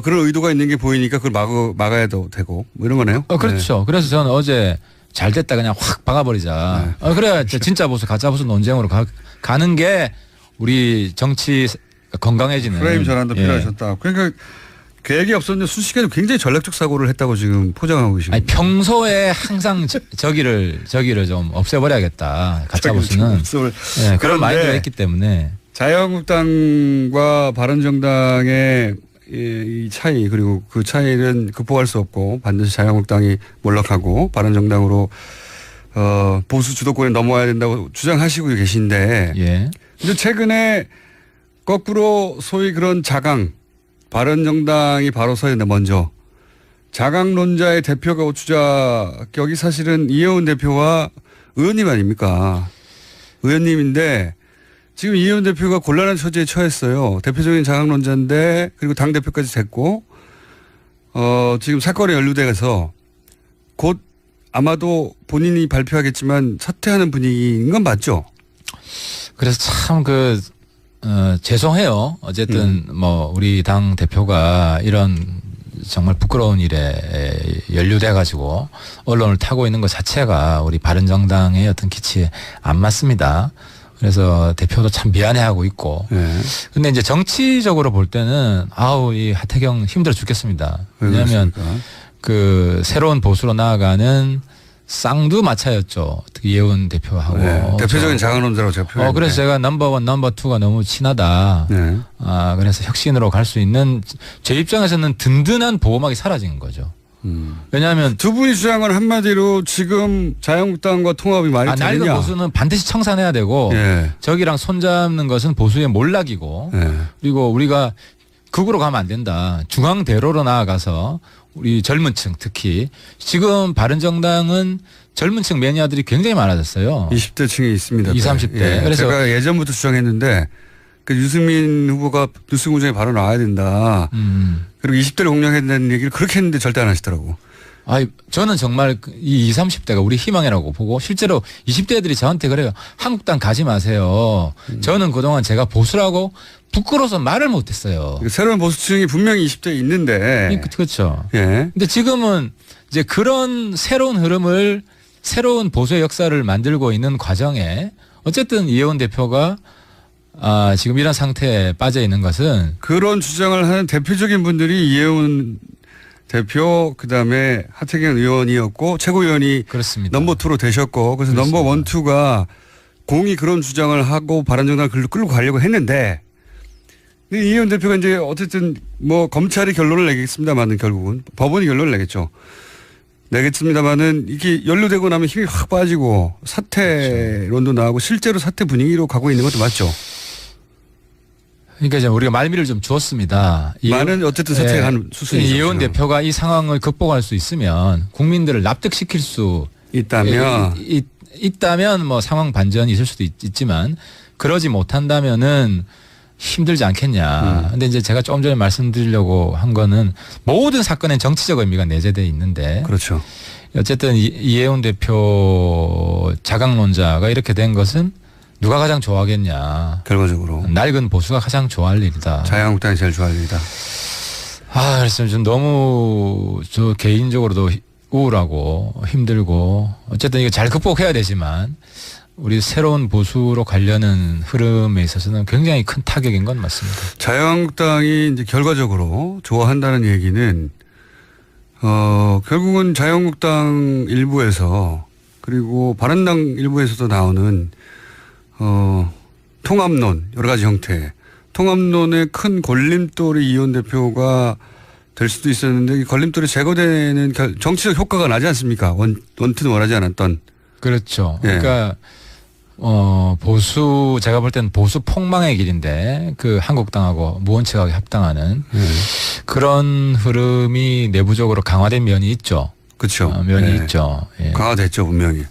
그런 의도가 있는 게 보이니까 그걸 막아야 되고 뭐 이런 거네요. 그렇죠. 그래서 저는 어제 잘 됐다 그냥 확 박아버리자. 그래야 진짜 보수 가짜 보수 논쟁으로 가는 게 우리 정치 건강해지는 프레임 전환도 필요하셨다. 그러니까 계획이 없었는데 순식간에 굉장히 전략적 사고를 했다고 지금 포장하고 계시고. 아니, 평소에 항상 저기를 좀 없애버려야겠다. 가짜 보수는 그런 마인드가 있기 때문에. 자유한국당과 바른정당의 이 차이 그리고 그 차이는 극복할 수 없고 반드시 자유한국당이 몰락하고 바른정당으로 보수 주도권에 넘어야 된다고 주장하시고 계신데 근데 최근에 거꾸로 소위 그런 자강 바른정당이 바로 서야 된다 먼저 자강론자의 대표가 주자격이 사실은 이혜원 대표와 의원님 아닙니까? 의원님인데 지금 이혜원 대표가 곤란한 처지에 처했어요. 대표적인 자강론자인데 그리고 당대표까지 됐고 지금 사건에 연루돼서 곧 아마도 본인이 발표하겠지만 사퇴하는 분위기인 건 맞죠? 그래서 참 죄송해요. 어쨌든 뭐 우리 당 대표가 이런 정말 부끄러운 일에 연루돼 가지고 언론을 타고 있는 것 자체가 우리 바른정당의 어떤 기치에 안 맞습니다. 그래서 대표도 참 미안해하고 있고. 근데 이제 정치적으로 볼 때는 이 하태경 힘들어 죽겠습니다. 왜냐하면 그 새로운 보수로 나아가는 쌍두마차였죠. 특히 이혜원 대표하고. 대표적인 자강론자라고 제가 표현했는데. 그래서 제가 넘버원, 넘버2가 너무 친하다. 그래서 혁신으로 갈 수 있는 제 입장에서는 든든한 보호막이 사라진 거죠. 왜냐하면 두 분이 주장은 한마디로 지금 자유한국당과 통합이 말이 되느냐. 낡은 보수는 반드시 청산해야 되고 저기랑 손잡는 것은 보수의 몰락이고 그리고 우리가 극으로 가면 안 된다. 중앙대로로 나아가서 우리 젊은 층 특히 지금 바른정당은 젊은 층 매니아들이 굉장히 많아졌어요. 20대 층이 있습니다. 20, 30대. 그래서 제가 예전부터 주장했는데 그 유승민 후보가 뉴스 공장에 바로 나와야 된다. 그리고 20대를 공략해야 된다는 얘기를 그렇게 했는데 절대 안 하시더라고. 저는 정말 이 20, 30대가 우리 희망이라고 보고 실제로 20대들이 저한테 그래요. 한국당 가지 마세요. 저는 그동안 제가 보수라고 부끄러워서 말을 못했어요. 새로운 보수층이 분명히 20대에 있는데. 그렇죠. 근데 지금은 이제 그런 새로운 흐름을 새로운 보수의 역사를 만들고 있는 과정에 어쨌든 이혜원 대표가 지금 이런 상태에 빠져 있는 것은 그런 주장을 하는 대표적인 분들이 이혜원 대표 그다음에 하태경 의원이었고 최고위원이 그렇습니다. 넘버2로 되셨고 그래서 넘버1, 2가 공이 그런 주장을 하고 바른정당을 끌고 가려고 했는데 이혜원 대표가 이제 어쨌든 뭐 검찰이 결론을 내겠습니다만은 결국은 법원이 결론을 내겠습니다만은 이게 연루되고 나면 힘이 확 빠지고 사퇴론도 나오고 실제로 사퇴 분위기로 가고 있는 것도 맞죠. 그러니까 이제 우리가 말미를 좀 주었습니다. 많은 어쨌든 사퇴한 수순이죠. 이혜원 대표가 이 상황을 극복할 수 있으면 국민들을 납득시킬 수 있다면 뭐 상황 반전이 있을 수도 있지만 그러지 못한다면은 힘들지 않겠냐. 근데 이제 제가 조금 전에 말씀드리려고 한 거는 모든 사건엔 정치적 의미가 내재되어 있는데. 그렇죠. 어쨌든 이해운 대표 자강론자가 이렇게 된 것은 누가 가장 좋아하겠냐. 결과적으로. 낡은 보수가 가장 좋아할 일이다. 자유한국당이 제일 좋아할 일이다. 그래서 좀 너무 저 개인적으로도 우울하고 힘들고 어쨌든 이거 잘 극복해야 되지만 우리 새로운 보수로 가려는 흐름에 있어서는 굉장히 큰 타격인 건 맞습니다. 자유한국당이 이제 결과적으로 좋아한다는 얘기는 결국은 자유한국당 일부에서 그리고 바른당 일부에서도 나오는 통합론 여러 가지 형태 통합론의 큰 걸림돌이 이해운 대표가 될 수도 있었는데 이 걸림돌이 제거되는 정치적 효과가 나지 않습니까? 원투는 원하지 않았던. 그렇죠. 예. 그러니까 보수 제가 볼 때는 보수 폭망의 길인데 그 한국당하고 무원칙하게 합당하는 그런 흐름이 내부적으로 강화된 면이 있죠. 그렇죠. 면이 있죠. 예. 강화됐죠 분명히.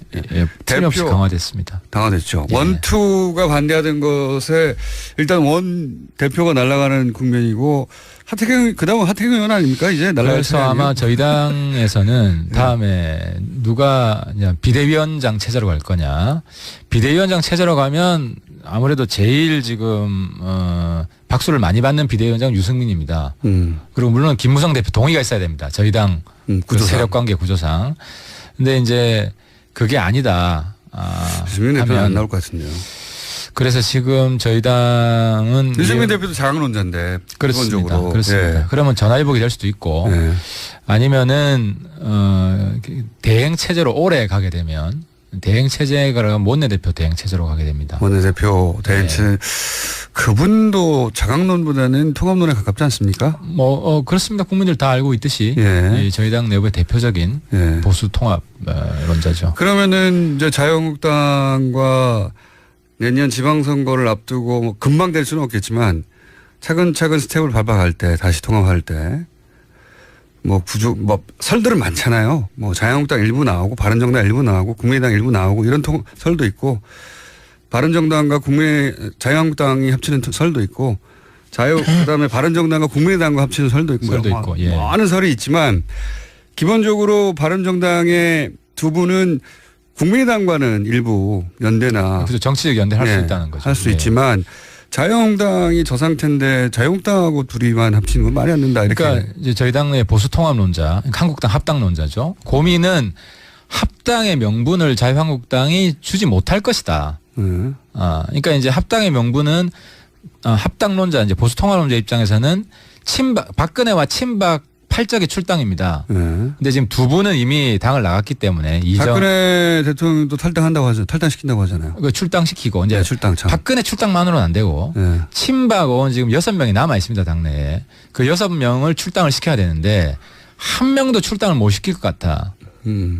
틀림없이 강화됐습니다. 강화됐죠. 예. 원투가 반대하던 것에 일단 원 대표가 날아가는 국면이고 하태경 그다음은 하태경 의원 아닙니까 이제 날아갈 그래서 아마 저희 당에서는 다음에 누가 비대위원장 체제로 갈 거냐. 비대위원장 체제로 가면 아무래도 제일 지금 박수를 많이 받는 비대위원장은 유승민입니다. 그리고 물론 김무성 대표 동의가 있어야 됩니다. 저희 당 그 세력관계 구조상. 근데 이제 그게 아니다. 유승민 대표는 안 나올 것 같은데요. 그래서 지금 저희 당은 유승민 대표도 자강론자인데 그렇습니다. 그렇습니다. 예. 그러면 전화위복이 될 수도 있고 아니면은 대행 체제로 오래 가게 되면 대행 체제가 원내대표 대행 체제로 가게 됩니다. 원내대표 대행 체제 그분도 자강론보다는 통합론에 가깝지 않습니까? 그렇습니다. 국민들 다 알고 있듯이 저희 당 내부의 대표적인 보수 통합론자죠. 그러면은 이제 자유한국당과 내년 지방선거를 앞두고 뭐 금방 될 수는 없겠지만 차근차근 스텝을 밟아갈 때 다시 통합할 때 뭐 설들은 많잖아요. 뭐 자유한국당 일부 나오고 바른정당 일부 나오고 국민의당 일부 나오고 이런 설도 있고 바른정당과 자유한국당이 합치는 설도 있고 그다음에 바른정당과 국민의당과 합치는 설도 있고 많은 설이 있지만 기본적으로 바른정당의 두 분은 국민의당과는 일부 연대나 그래서 정치적 연대할 수 있다는 거죠. 할 수 있지만 자유한국당이 저 상태인데 자유한국당하고 둘이만 합치는 건 말이 안 된다. 이렇게. 그러니까 이제 저희 당의 보수 통합론자, 한국당 합당론자죠. 고민은 합당의 명분을 자유한국당이 주지 못할 것이다. 그러니까 이제 합당의 명분은 합당론자, 이제 보수 통합론자 입장에서는 박근혜와 친박 팔적의 출당입니다. 근데 지금 두 분은 이미 당을 나갔기 때문에 박근혜 대통령도 탈당시킨다고 하잖아요. 그 출당시키고 이제 박근혜 출당만으로는 안 되고 친박 의원 지금 6명이 남아 있습니다 당내에. 그 6명을 출당을 시켜야 되는데 한 명도 출당을 못 시킬 것 같아.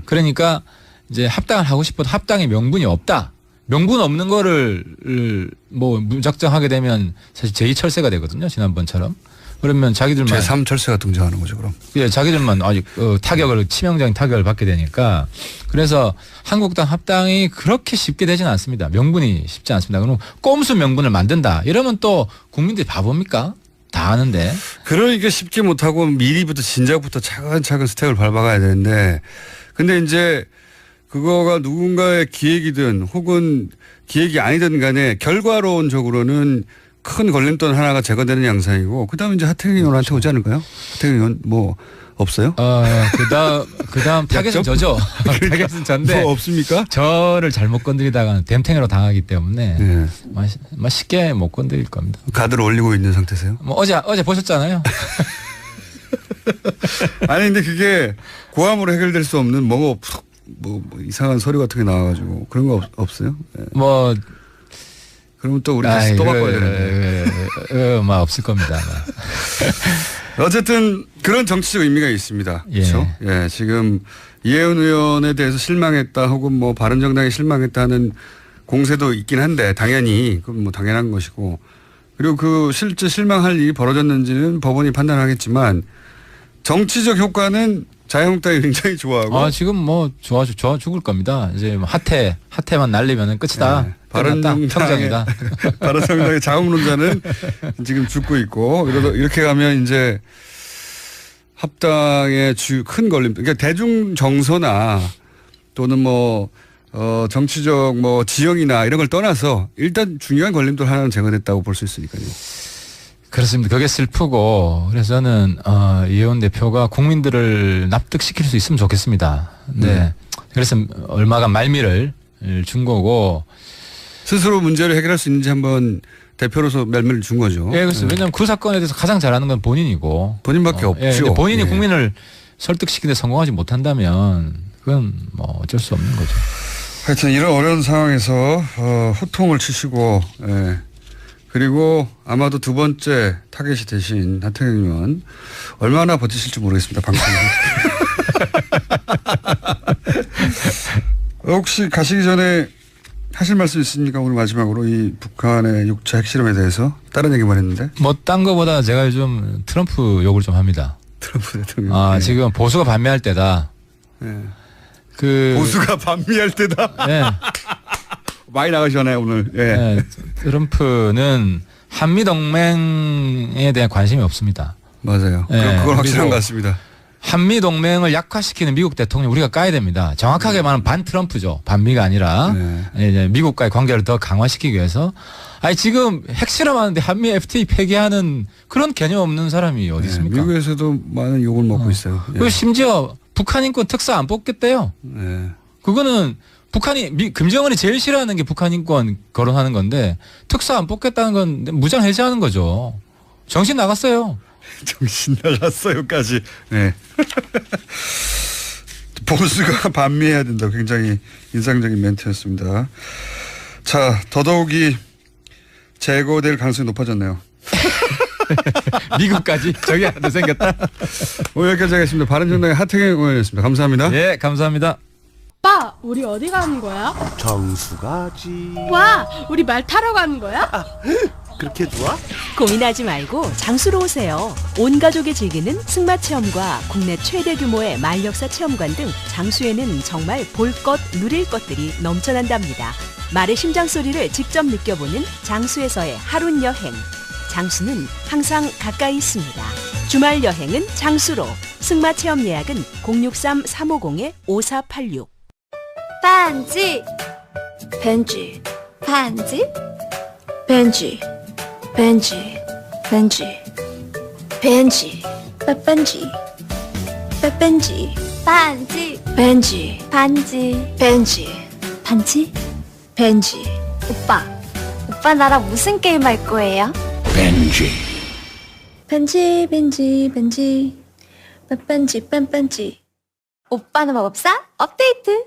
그러니까 이제 합당을 하고 싶어도 합당의 명분이 없다. 명분 없는 거를 뭐 무작정 하게 되면 사실 제2철새가 되거든요 지난번처럼. 그러면 자기들만 제3철새가 등장하는 거죠, 그럼. 예, 자기들만 아직 치명적인 타격을 받게 되니까 그래서 한국당 합당이 그렇게 쉽게 되지는 않습니다. 명분이 쉽지 않습니다. 그럼 꼼수 명분을 만든다. 이러면 또 국민들이 바보입니까? 다 아는데. 그러니까 쉽게 못하고 미리부터 진작부터 차근차근 스텝을 밟아가야 되는데 근데 이제 그거가 누군가의 기획이든 혹은 기획이 아니든 간에 결과론적으로는 큰 걸림돌 하나가 제거되는 양상이고 그다음에 이제 하태경 의원한테 오지 않을까요? 하태경 의원 뭐 없어요? 그다음 타겟은 저죠. 타겟은 전데 뭐 없습니까? 저를 잘못 건드리다가 댐탱이로 당하기 때문에 쉽게 못 건드릴 겁니다. 가드를 올리고 있는 상태세요? 뭐 어제 보셨잖아요. 아니 근데 그게 고함으로 해결될 수 없는 뭐 이상한 서류 같은 게 나와가지고 그런 거 없어요? 뭐 그러면 또 우리 다시 또 바꿔야 되는데. 없을 겁니다. 어쨌든 그런 정치적 의미가 있습니다. 그렇죠? 예, 지금 이해운 의원에 대해서 실망했다 혹은 뭐 바른정당에 실망했다는 공세도 있긴 한데 당연히 그건 뭐 당연한 것이고 그리고 그 실제 실망할 일이 벌어졌는지는 법원이 판단하겠지만 정치적 효과는 자유한국당이 굉장히 좋아하고. 지금 뭐 좋아 죽을 겁니다. 이제 뭐 하태만 날리면은 끝이다. 바른정당이다. 바른정당의 자웅론자는 지금 죽고 있고 이렇게 가면 이제 합당의 큰 걸림, 그러니까 대중 정서나 또는 뭐 정치적 뭐 지형이나 이런 걸 떠나서 일단 중요한 걸림돌 하나는 제거됐다고 볼 수 있으니까요. 그렇습니다. 그게 슬프고 그래서 저는 이혜원 대표가 국민들을 납득시킬 수 있으면 좋겠습니다. 네. 그래서 얼마간 말미를 준 거고 스스로 문제를 해결할 수 있는지 한번 대표로서 말미를 준 거죠. 예, 그렇습니다. 왜냐하면 그 사건에 대해서 가장 잘하는 건 본인이고 본인밖에 없죠. 예, 본인이 예. 국민을 설득시키는데 성공하지 못한다면 그건 뭐 어쩔 수 없는 거죠. 하여튼 이런 어려운 상황에서 호통을 치시고 예. 그리고 아마도 두 번째 타겟이 되신 하태경 의원 얼마나 버티실지 모르겠습니다. 방송에. 혹시 가시기 전에 하실 말씀 있습니까? 오늘 마지막으로 이 북한의 6차 핵실험에 대해서 다른 얘기만 했는데. 뭐 딴 거보다 제가 요즘 트럼프 욕을 좀 합니다. 트럼프 대통령. 네. 지금 보수가 반미할 때다. 네. 보수가 반미할 때다. 네. 많이 나가시잖아요 오늘. 예. 네, 트럼프는 한미 동맹에 대한 관심이 없습니다. 맞아요. 네, 그건 확실한 것 같습니다. 한미 동맹을 약화시키는 미국 대통령 우리가 까야 됩니다. 정확하게 말하면 반 트럼프죠. 반미가 아니라 이제 미국과의 관계를 더 강화시키기 위해서. 아니 지금 핵실험하는데 한미 FTA 폐기하는 그런 개념 없는 사람이 어디 있습니까? 미국에서도 많은 욕을 먹고 있어요. 그리고 심지어 북한 인권 특사 안 뽑겠대요. 그거는 북한이 김정은이 제일 싫어하는 게 북한 인권 거론하는 건데 특사 안 뽑겠다는 건 무장 해제하는 거죠. 정신 나갔어요. 정신 나갔어요까지. 네. 보수가 반미해야 된다. 굉장히 인상적인 멘트였습니다. 자, 더더욱이 제거될 가능성이 높아졌네요. 미국까지 저기 하나 생겼다. 오늘 여기까지 하겠습니다. 바른정당의 하태경 의원이었습니다. 감사합니다. 예, 감사합니다. 오빠, 우리 어디 가는 거야? 정수가지. 와, 우리 말 타러 가는 거야? 그렇게 좋아? 고민하지 말고 장수로 오세요. 온 가족이 즐기는 승마 체험과 국내 최대 규모의 말역사 체험관 등 장수에는 정말 볼 것, 누릴 것들이 넘쳐난답니다. 말의 심장 소리를 직접 느껴보는 장수에서의 하룬 여행. 장수는 항상 가까이 있습니다. 주말 여행은 장수로. 승마 체험 예약은 063-350-5486. 반지 벤지 반지 벤지 벤지 벤지 벤지 빼뺀지 빼뺀지 반지 벤지 반지 벤지 반지 벤지 오빠 나랑 무슨 게임 할 거예요? 벤지. 벤지 벤지 벤지 빼뺀지 뺀뺀지 오빠는 마법사 업데이트.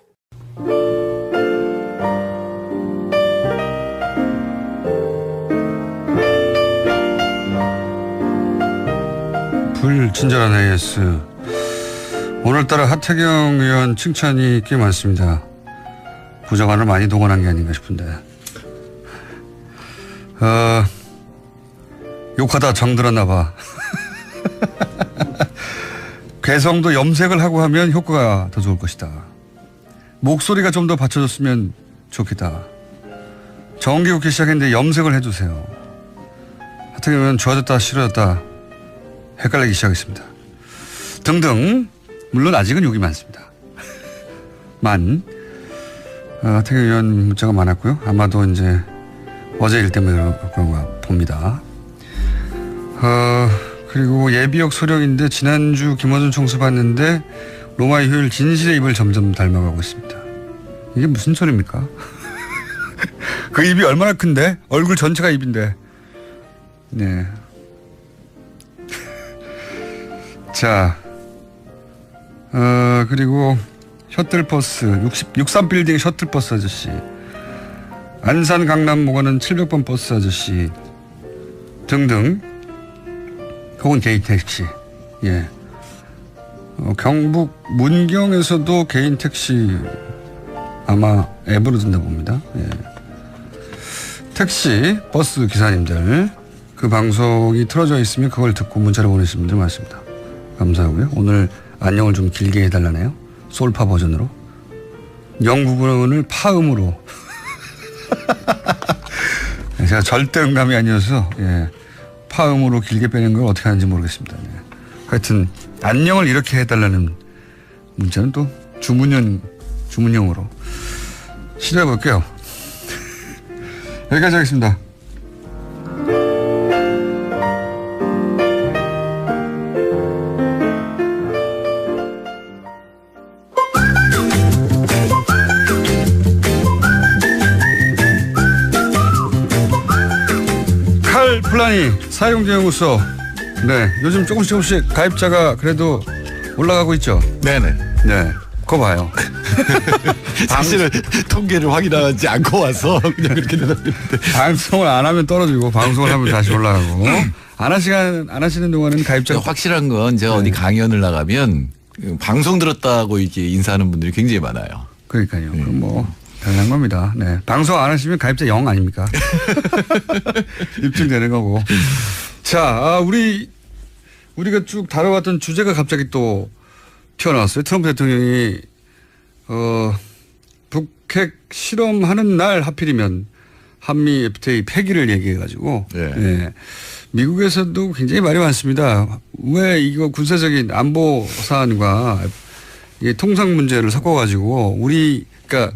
불친절한 AS. 오늘따라 하태경 의원 칭찬이 꽤 많습니다. 부정관을 많이 동원한 게 아닌가 싶은데. 욕하다 정들었나 봐. 개성도 염색을 하고 하면 효과가 더 좋을 것이다. 목소리가 좀 더 받쳐줬으면 좋겠다. 정기국회 시작했는데 염색을 해주세요. 하태경 의원 좋아졌다 싫어졌다 헷갈리기 시작했습니다. 등등. 물론 아직은 욕이 많습니다. 하태경 의원 문자가 많았고요. 아마도 이제 어제 일 때문에 그런가 봅니다. 그리고 예비역 소령인데 지난주 김어준 총수 봤는데 로마의 효율 진실의 입을 점점 닮아가고 있습니다. 이게 무슨 소리입니까? 그 입이 얼마나 큰데? 얼굴 전체가 입인데. 네. 자, 그리고 셔틀버스 63빌딩 셔틀버스 아저씨, 안산 강남 오가는 700번 버스 아저씨 등등, 혹은 개인 택시. 예. 경북 문경에서도 개인 택시 아마 앱으로 된다 봅니다. 예. 택시 버스 기사님들 그 방송이 틀어져 있으면 그걸 듣고 문자를 보내시는 분들 많습니다. 감사하고요. 오늘 안녕을 좀 길게 해달라네요. 솔파 버전으로. 영 부분을 파음으로. 제가 절대 음감이 아니어서 파음으로 길게 빼는 걸 어떻게 하는지 모르겠습니다. 하여튼 안녕을 이렇게 해달라는 문자는 또 주문형으로 시도해 볼게요. 여기까지 하겠습니다. 칼플라니 사용제연구소. 네, 요즘 조금씩 가입자가 그래도 올라가고 있죠. 네네. 네, 그거 봐요. 사실은 통계를 확인하지 않고 와서 그냥 그렇게 대답했는데 방송을 안 하면 떨어지고 방송을 하면 다시 올라가고 안 하시는 동안은 가입자 확실한 건 제가 어디 강연을 나가면 방송 들었다고 이렇게 인사하는 분들이 굉장히 많아요. 그러니까요. 그럼 뭐 당연한 겁니다. 네, 방송 안 하시면 가입자 0 아닙니까? 입증되는 거고. 자, 우리가 쭉 다뤄왔던 주제가 갑자기 또 튀어나왔어요. 트럼프 대통령이 북핵 실험하는 날 하필이면 한미 FTA 폐기를 얘기해가지고 네. 미국에서도 굉장히 말이 많습니다. 왜 이거 군사적인 안보 사안과 통상 문제를 섞어가지고 그러니까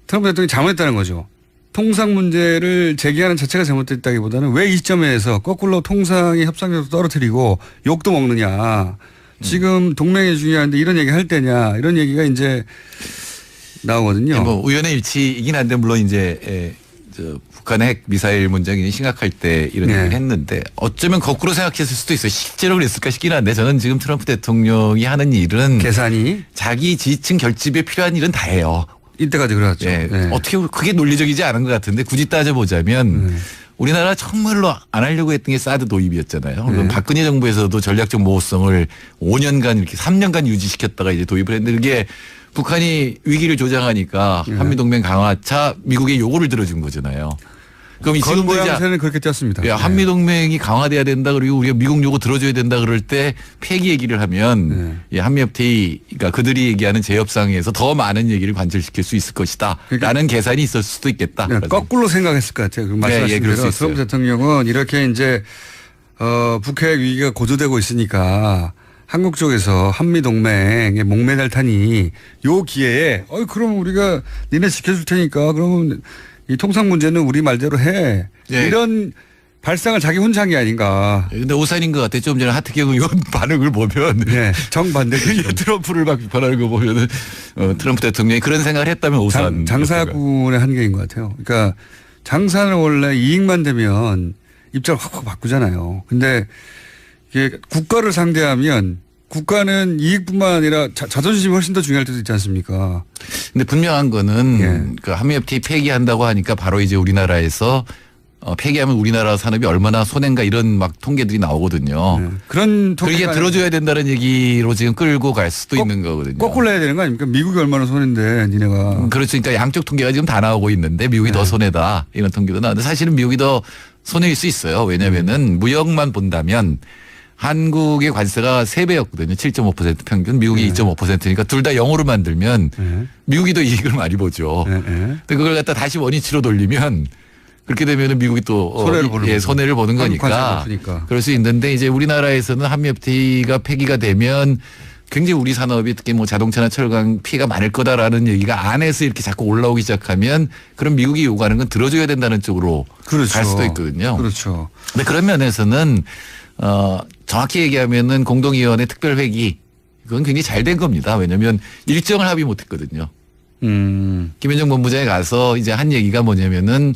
트럼프 대통령이 잘못했다는 거죠. 통상 문제를 제기하는 자체가 잘못됐다기보다는 왜 이 시점에서 거꾸로 통상의 협상력도 떨어뜨리고 욕도 먹느냐. 지금 동맹이 중요한데 이런 얘기 할 때냐. 이런 얘기가 이제 나오거든요. 뭐 우연의 일치이긴 한데 물론 이제 북한의 핵 미사일 문제가 굉장히 심각할 때 이런 얘기를 했는데 어쩌면 거꾸로 생각했을 수도 있어요. 실제로 그랬을까 싶긴 한데 저는 지금 트럼프 대통령이 하는 일은 계산이 자기 지지층 결집에 필요한 일은 다 해요. 이때까지 그래왔죠. 네. 어떻게 그게 논리적이지 않은 것 같은데 굳이 따져보자면 우리나라 정말로 안 하려고 했던 게 사드 도입이었잖아요. 물론 박근혜 정부에서도 전략적 모호성을 5년간 이렇게 3년간 유지시켰다가 이제 도입을 했는데 그게 북한이 위기를 조장하니까 한미동맹 강화차 미국의 요구를 들어준 거잖아요. 그럼 지금도 이제 그렇게 뛰었습니다. 한미동맹이 강화돼야 된다 그리고 우리가 미국 요구 들어줘야 된다 그럴 때 폐기 얘기를 하면 한미 FTA 그러니까 그들이 얘기하는 재협상에서 더 많은 얘기를 관철시킬 수 있을 것이다. 라는 계산이 있을 수도 있겠다. 거꾸로 생각했을 것 같아요. 말씀하신 대로 트럼프 대통령은 이렇게 이제 북핵 위기가 고조되고 있으니까 한국 쪽에서 한미동맹에 목매달 타니 요 기회에 그럼 우리가 니네 지켜줄 테니까 그러면 이 통상 문제는 우리 말대로 해. 이런 발상을 자기 혼자 한 게 아닌가. 근데 오산인 것 같아요. 좀 전에 하트경 의원 반응을 보면. 정반대죠. 트럼프를 막 비판하는 거 보면은 트럼프 대통령이 그런 생각을 했다면 오산. 장사꾼의 한계인 것 같아요. 그러니까 장사는 원래 이익만 되면 입장을 확 바꾸잖아요. 근데 이게 국가를 상대하면 국가는 이익뿐만 아니라 자존심이 훨씬 더 중요할 때도 있지 않습니까? 근데 분명한 거는 그 한미 FTA 폐기한다고 하니까 바로 이제 우리나라에서 폐기하면 우리나라 산업이 얼마나 손해인가 이런 막 통계들이 나오거든요. 그런 그게 들어줘야 된다는 얘기로 지금 끌고 갈 수도 있는 거거든요. 거꾸로 해야 되는 거 아닙니까? 미국이 얼마나 손해인데 니네가. 그렇죠. 그러니까 양쪽 통계가 지금 다 나오고 있는데 미국이 더 손해다 이런 통계도 나오는데 사실은 미국이 더 손해일 수 있어요. 왜냐하면은 무역만 본다면 한국의 관세가 3배였거든요. 7.5% 평균. 미국이 2.5%니까 둘 다 0으로 만들면 미국이 더 이익을 많이 보죠. 근데 그걸 갖다 다시 원위치로 돌리면 그렇게 되면은 미국이 또 손해를 보는 거니까 그럴 수 있는데 이제 우리나라에서는 한미 FTA가 폐기가 되면 굉장히 우리 산업이 특히 뭐 자동차나 철강 피해가 많을 거다라는 얘기가 안에서 이렇게 자꾸 올라오기 시작하면 그럼 미국이 요구하는 건 들어줘야 된다는 쪽으로 갈 수도 있거든요. 그렇죠. 근데 그런 면에서는 정확히 얘기하면은 공동위원회 특별회기 그건 굉장히 잘 된 겁니다. 왜냐하면 일정을 합의 못했거든요. 김현정 본부장에 가서 이제 한 얘기가 뭐냐면은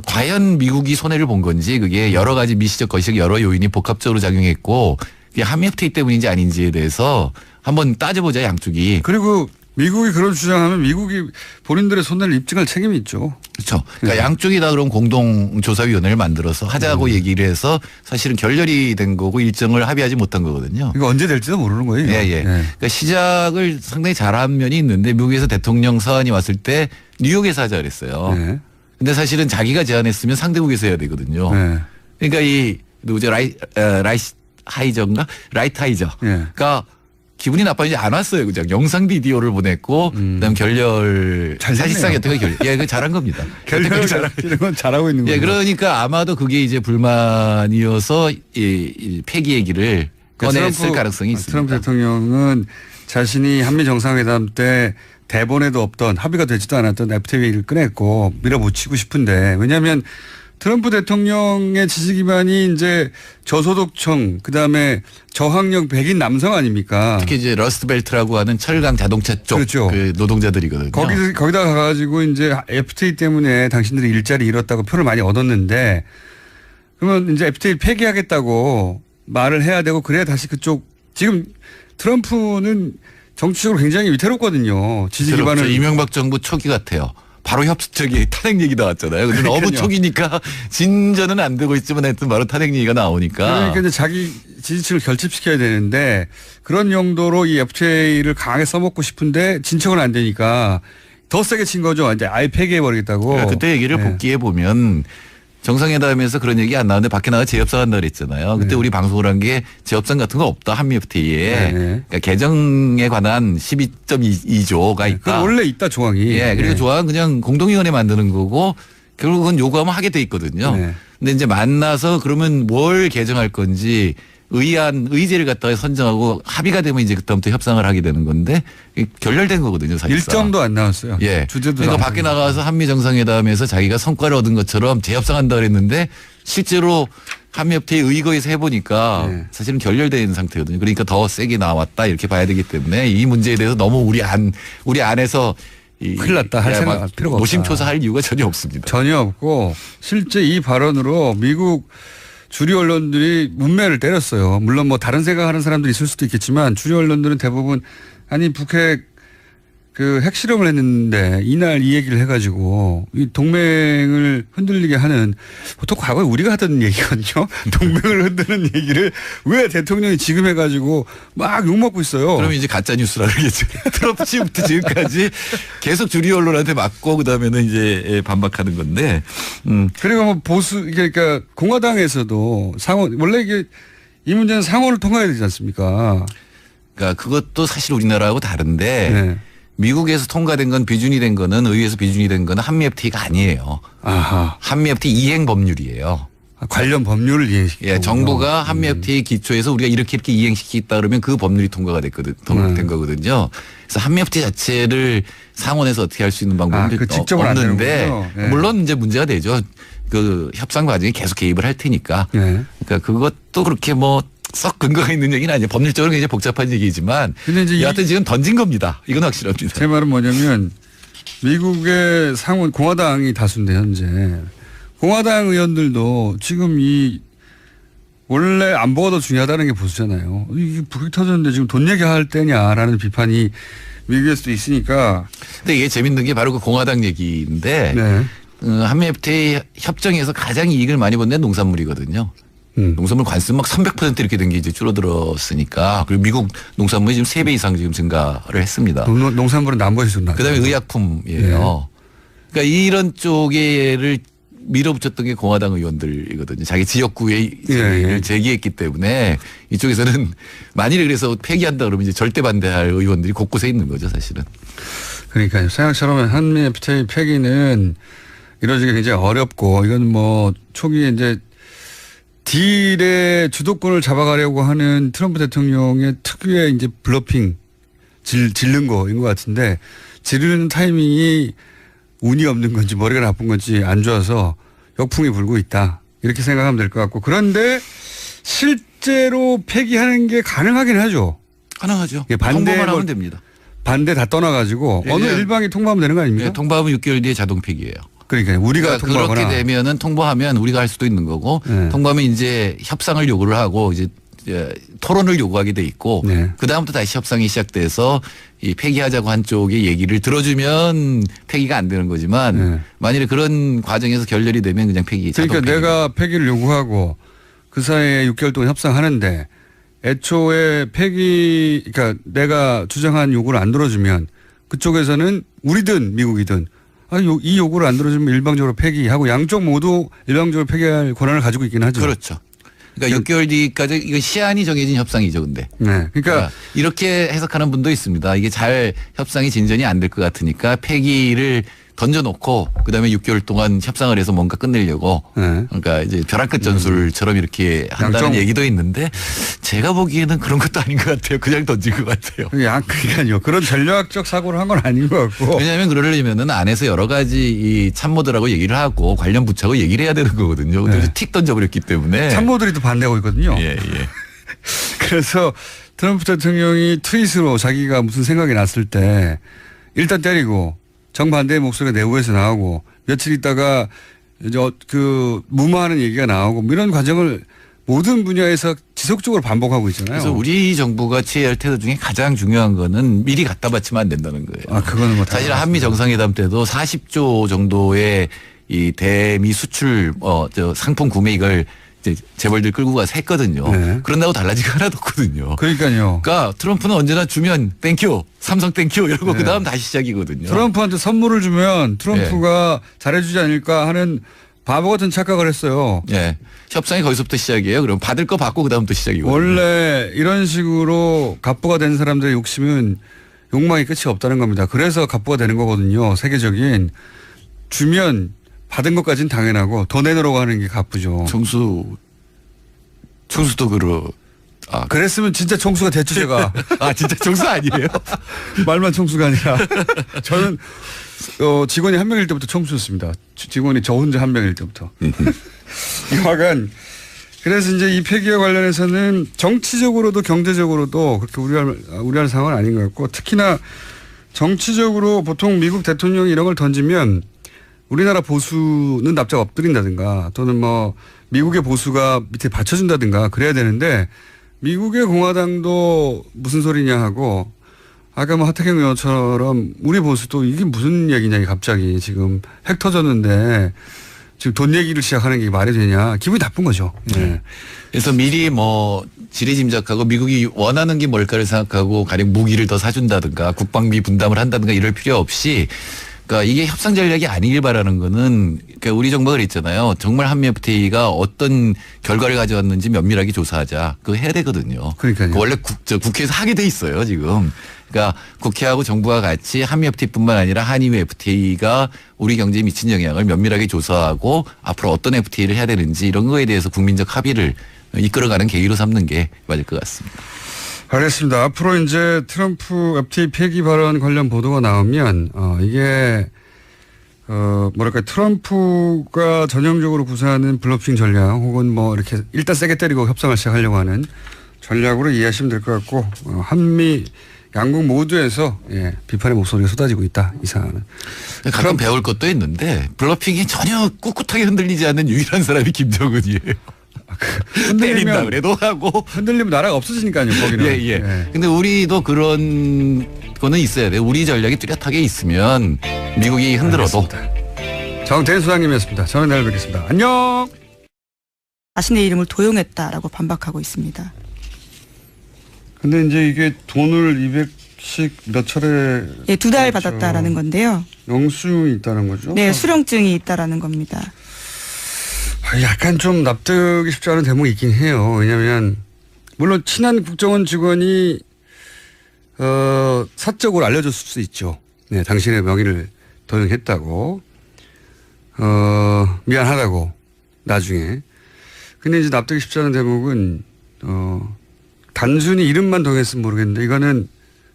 과연 미국이 손해를 본 건지 그게 여러 가지 미시적 거시적 여러 요인이 복합적으로 작용했고 그게 한미 FTA 때문인지 아닌지에 대해서 한번 따져보자 양쪽이. 그리고 미국이 그런 주장하면 미국이 본인들의 손해를 입증할 책임이 있죠. 그렇죠. 그러니까 양쪽이 다 그럼 공동조사위원회를 만들어서 하자고 얘기를 해서 사실은 결렬이 된 거고 일정을 합의하지 못한 거거든요. 이거 언제 될지도 모르는 거예요. 그러니까 시작을 상당히 잘한 면이 있는데 미국에서 대통령 서한이 왔을 때 뉴욕에서 하자 그랬어요. 근데 사실은 자기가 제안했으면 상대국에서 해야 되거든요. 그러니까 이 누구죠? 라이트하이저가 기분이 나빠지지 안 왔어요. 그냥 영상 비디오를 보냈고 그다음 결렬 사실상 여태까지 결렬. 그 잘한 겁니다. 결렬 이런 건 잘하고 있는 거예요. 그러니까 아마도 그게 이제 불만이어서 이 폐기 얘기를 꺼냈을 가능성이 있습니다. 트럼프 대통령은 자신이 한미 정상회담 때 대본에도 없던 합의가 되지도 않았던 FTA를 꺼냈고 밀어붙이고 싶은데 왜냐하면 트럼프 대통령의 지지 기반이 이제 저소득층 그다음에 저학력 백인 남성 아닙니까? 특히 이제 러스트벨트라고 하는 철강 자동차 쪽 그렇죠. 그 노동자들이거든요. 거기다 가가지고 이제 FTA 때문에 당신들이 일자리 잃었다고 표를 많이 얻었는데 그러면 이제 FTA 폐기하겠다고 말을 해야 되고 그래야 다시 그쪽 지금 트럼프는 정치적으로 굉장히 위태롭거든요. 지지 기반을 이명박 정부 초기 같아요. 바로 협정이 탄핵 얘기 나왔잖아요. 근데 너무 초기니까 진전은 안 되고 있지만 하여튼 바로 탄핵 얘기가 나오니까. 그러니까 이제 자기 지지층을 결집시켜야 되는데 그런 용도로 이 FTA를 강하게 써먹고 싶은데 진척은 안 되니까 더 세게 친 거죠. 이제 아예 폐기해버리겠다고. 그러니까 그때 얘기를 복기해 보면 정상회담에서 그런 얘기 안 나왔는데 밖에 나가 재협상한다 그랬잖아요. 그때 우리 방송을 한 게 재협상 같은 거 없다. 한미 FTA에. 그러니까 개정에 관한 12.2조가 있다. 그 원래 있다 조항이. 예. 그리고 조항은 그냥 공동위원회 만드는 거고 결국은 요구하면 하게 돼 있거든요. 근데 이제 만나서 그러면 뭘 개정할 건지 의제를 갖다가 선정하고 합의가 되면 이제 그때부터 협상을 하게 되는 건데 결렬된 거거든요. 사실상. 일정도 안 나왔어요. 예. 주제도 그러니까 밖에 나가서 한미 정상회담에서 자기가 성과를 얻은 것처럼 재협상한다 그랬는데 실제로 한미 FTA 의거에서 해보니까 사실은 결렬된 상태거든요. 그러니까 더 세게 나왔다 이렇게 봐야 되기 때문에 이 문제에 대해서 너무 우리 안에서 큰일 났다 할 생각 필요가 없다. 노심초사할 이유가 전혀 없습니다. 전혀 없고 실제 이 발언으로 미국 주류 언론들이 문매를 때렸어요. 물론 뭐 다른 생각하는 사람들이 있을 수도 있겠지만 주류 언론들은 대부분 아니 북핵 그 핵실험을 했는데 이날 이 얘기를 해가지고 이 동맹을 흔들리게 하는 보통 과거에 우리가 하던 얘기거든요. 동맹을 흔드는 얘기를 왜 대통령이 지금 해가지고 막 욕먹고 있어요. 그러면 이제 가짜 뉴스라 그러겠죠. 트럼프 시부터 지금까지 계속 주류 언론한테 맞고 그다음에는 이제 반박하는 건데. 그리고 뭐 보수 그러니까 공화당에서도 상원 원래 이게 이 문제는 상원을 통과해야 되지 않습니까? 그러니까 그것도 사실 우리나라하고 다른데. 미국에서 통과된 건 비준이 된 거는 의회에서 비준이 된 거는 한미 FTA가 아니에요. 아하. 한미 FTA 이행 법률이에요. 관련 법률을 이행시키고. 예, 정부가 한미 FTA 기초에서 우리가 이렇게 이행시키겠다 그러면 그 법률이 통과가 된 거거든요. 그래서 한미 FTA 자체를 상원에서 어떻게 할 수 있는 방법은 없는데 물론 이제 문제가 되죠. 그 협상 과정에 계속 개입을 할 테니까. 그러니까 그것도 그렇게 뭐 썩 근거가 있는 얘기는 아니에요. 법률적으로 굉장히 복잡한 얘기지만 여하튼 지금 던진 겁니다. 이건 확실합니다. 제 말은 뭐냐면 미국의 상원 공화당이 다수인데 현재 공화당 의원들도 지금 이 원래 안보가 더 중요하다는 게 보수잖아요. 이게 북핵 터졌는데 지금 돈 얘기할 때냐라는 비판이 미국에서도 있으니까. 근데 이게 재밌는 게 바로 그 공화당 얘기인데 한미 FTA 협정에서 가장 이익을 많이 본 데는 농산물이거든요. 농산물 관세 막 300% 이렇게 된 게 이제 줄어들었으니까 그리고 미국 농산물이 지금 3배 이상 지금 증가를 했습니다. 농산물은 남부에서 좀 그다음에 의약품이에요. 그러니까 이런 쪽에를 밀어붙였던 게 공화당 의원들이거든요. 자기 지역구에 제기했기 때문에 이쪽에서는 만일에 그래서 폐기한다 그러면 이제 절대 반대할 의원들이 곳곳에 있는 거죠, 사실은. 그러니까 생각처럼 한미 FTA 폐기는 이루어지기 굉장히 어렵고 이건 뭐 초기에 이제 딜의 주도권을 잡아가려고 하는 트럼프 대통령의 특유의 이제 블러핑 질른 거인 것 같은데 지르는 타이밍이 운이 없는 건지 머리가 나쁜 건지 안 좋아서 역풍이 불고 있다. 이렇게 생각하면 될 것 같고 그런데 실제로 폐기하는 게 가능하긴 하죠. 가능하죠. 통보만 하면 됩니다. 반대 다 떠나가지고 어느 일방이 통보하면 되는 거 아닙니까? 네, 통보하면 6개월 뒤에 자동 폐기예요. 그러니까 우리가 통보하거나 그렇게 되면은 통보하면 우리가 할 수도 있는 거고 통보하면 이제 협상을 요구를 하고 이제 토론을 요구하게 돼 있고 그 다음부터 다시 협상이 시작돼서 이 폐기하자고 한 쪽의 얘기를 들어주면 폐기가 안 되는 거지만 만일에 그런 과정에서 결렬이 되면 그냥 폐기. 그러니까 내가 폐기를 요구하고 그 사이에 6개월 동안 협상하는데 애초에 그러니까 내가 주장한 요구를 안 들어주면 그쪽에서는 우리든 미국이든 이 요구를 안 들어주면 일방적으로 폐기하고 양쪽 모두 일방적으로 폐기할 권한을 가지고 있긴 하죠. 그렇죠. 그러니까 6개월 뒤까지 이거 시한이 정해진 협상이죠, 근데. 네. 그러니까 이렇게 해석하는 분도 있습니다. 이게 잘 협상이 진전이 안 될 것 같으니까 폐기를 던져놓고 그다음에 6개월 동안 협상을 해서 뭔가 끝내려고 그러니까 이제 벼랑 끝 전술처럼 이렇게 한다는 얘기도 있는데 제가 보기에는 그런 것도 아닌 것 같아요. 그냥 던진 것 같아요. 그러니까요. 그런 전략적 사고를 한 건 아닌 것 같고. 왜냐하면 그러려면은 안에서 여러 가지 이 참모들하고 얘기를 하고 관련 부처하고 얘기를 해야 되는 거거든요. 근데 틱 던져버렸기 때문에 참모들이 또 반대하고 있거든요. 예. 그래서 트럼프 대통령이 트윗으로 자기가 무슨 생각이 났을 때 일단 때리고 정반대의 목소리가 내부에서 나오고 며칠 있다가 이제 그 무마하는 얘기가 나오고 뭐 이런 과정을 모든 분야에서 지속적으로 반복하고 있잖아요. 그래서 우리 정부가 취해야 할 태도 중에 가장 중요한 거는 미리 갖다 바치면 안 된다는 거예요. 그거는 뭐 사실 한미 정상회담 때도 40조 정도의 이 대미 수출 상품 구매 이걸 이제 재벌들 끌고 가서 했거든요. 그런다고 달라지가 하나도 없거든요. 그러니까요. 그러니까 트럼프는 언제나 주면 땡큐, 삼성 땡큐 이러고 그다음 다시 시작이거든요. 트럼프한테 선물을 주면 트럼프가 잘해주지 않을까 하는 바보 같은 착각을 했어요. 예. 협상이 거기서부터 시작이에요. 그럼 받을 거 받고 그다음부터 시작이거든요. 원래 이런 식으로 갑부가 된 사람들의 욕심은 욕망이 끝이 없다는 겁니다. 그래서 갑부가 되는 거거든요. 세계적인. 주면 받은 것까지는 당연하고 더 내놓으라고 하는 게 갑부죠. 총수도 그랬으면 진짜 총수가 됐죠, 제가. 진짜 총수 아니에요? 말만 총수가 아니라. 저는 직원이 한 명일 때부터 총수였습니다. 직원이 저 혼자 한 명일 때부터. 여하간 그래서 이제 이 폐기와 관련해서는 정치적으로도 경제적으로도 그렇게 우려할 상황은 아닌 것 같고 특히나 정치적으로 보통 미국 대통령이 이런 걸 던지면 우리나라 보수는 납작 엎드린다든가 또는 뭐 미국의 보수가 밑에 받쳐준다든가 그래야 되는데 미국의 공화당도 무슨 소리냐 하고 아까 뭐 하태경 의원처럼 우리 보수도 이게 무슨 얘기냐 갑자기 지금 핵 터졌는데 지금 돈 얘기를 시작하는 게 말이 되냐 기분이 나쁜 거죠. 네. 그래서 미리 뭐 지레짐작하고 미국이 원하는 게 뭘까를 생각하고 가령 무기를 더 사준다든가 국방비 분담을 한다든가 이럴 필요 없이 그러니까 이게 협상 전략이 아니길 바라는 거는 그러니까 우리 정부가 그랬잖아요. 정말 한미 FTA가 어떤 결과를 가져왔는지 면밀하게 조사하자. 그거 해야 되거든요. 그러니까요. 원래 국회에서 하게 돼 있어요 지금. 그러니까 국회하고 정부가 같이 한미 FTA뿐만 아니라 한미 FTA가 우리 경제에 미친 영향을 면밀하게 조사하고 앞으로 어떤 FTA를 해야 되는지 이런 거에 대해서 국민적 합의를 이끌어가는 계기로 삼는 게 맞을 것 같습니다. 알겠습니다. 앞으로 이제 트럼프 FTA 폐기 발언 관련 보도가 나오면 이게 뭐랄까 트럼프가 전형적으로 구사하는 블러핑 전략 혹은 뭐 이렇게 일단 세게 때리고 협상을 시작하려고 하는 전략으로 이해하시면 될 것 같고 한미 양국 모두에서 비판의 목소리가 쏟아지고 있다. 이 사안은. 가끔 배울 것도 있는데 블러핑이 전혀 꿋꿋하게 흔들리지 않는 유일한 사람이 김정은이에요. 때린다 그래도 하고 흔들리면 나라가 없어지니까요. 거기는. 예. 근데 우리도 그런 거는 있어야 돼요. 우리 전략이 뚜렷하게 있으면 미국이 흔들어도. 정태인 소장님이었습니다. 저는 내일 뵙겠습니다. 안녕. 자신의 이름을 도용했다라고 반박하고 있습니다. 근데 이제 이게 돈을 200씩 몇 차례 2달 받았다라는 건데요. 영수증이 있다는 거죠? 네, 수령증이 있다라는 겁니다. 약간 좀 납득이 쉽지 않은 대목이 있긴 해요. 왜냐하면 물론 친한 국정원 직원이 사적으로 알려줬을 수 있죠. 네, 당신의 명의를 도용했다고 미안하다고 나중에. 근데 이제 납득이 쉽지 않은 대목은 단순히 이름만 도용했으면 모르겠는데 이거는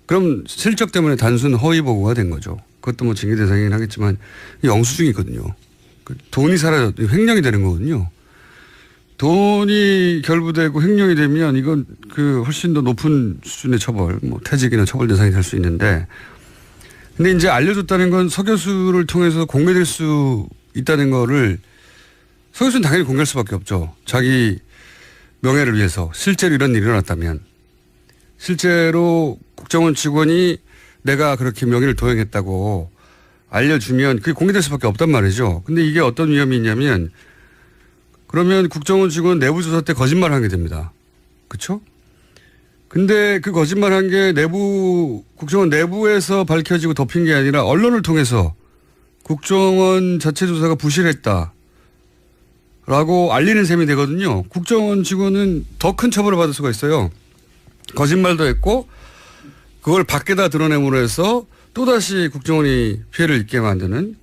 그럼 실적 때문에 단순 허위 보고가 된 거죠. 그것도 뭐 징계 대상이긴 하겠지만 영수증이거든요. 돈이 사라졌, 횡령이 되는 거거든요. 돈이 결부되고 횡령이 되면 이건 훨씬 더 높은 수준의 처벌, 뭐 퇴직이나 처벌 대상이 될 수 있는데, 근데 이제 알려줬다는 건 서 교수를 통해서 공개될 수 있다는 거를 서 교수는 당연히 공개할 수밖에 없죠. 자기 명예를 위해서 실제로 이런 일이 일어났다면 실제로 국정원 직원이 내가 그렇게 명예를 도용했다고 알려주면 그게 공개될 수밖에 없단 말이죠. 근데 이게 어떤 위험이 있냐면 그러면 국정원 직원 내부 조사 때 거짓말을 하게 됩니다. 그렇죠? 근데 그 거짓말한 게 국정원 내부에서 밝혀지고 덮인 게 아니라 언론을 통해서 국정원 자체 조사가 부실했다. 라고 알리는 셈이 되거든요. 국정원 직원은 더 큰 처벌을 받을 수가 있어요. 거짓말도 했고 그걸 밖에다 드러냄으로 해서 또다시 국정원이 피해를 입게 만드는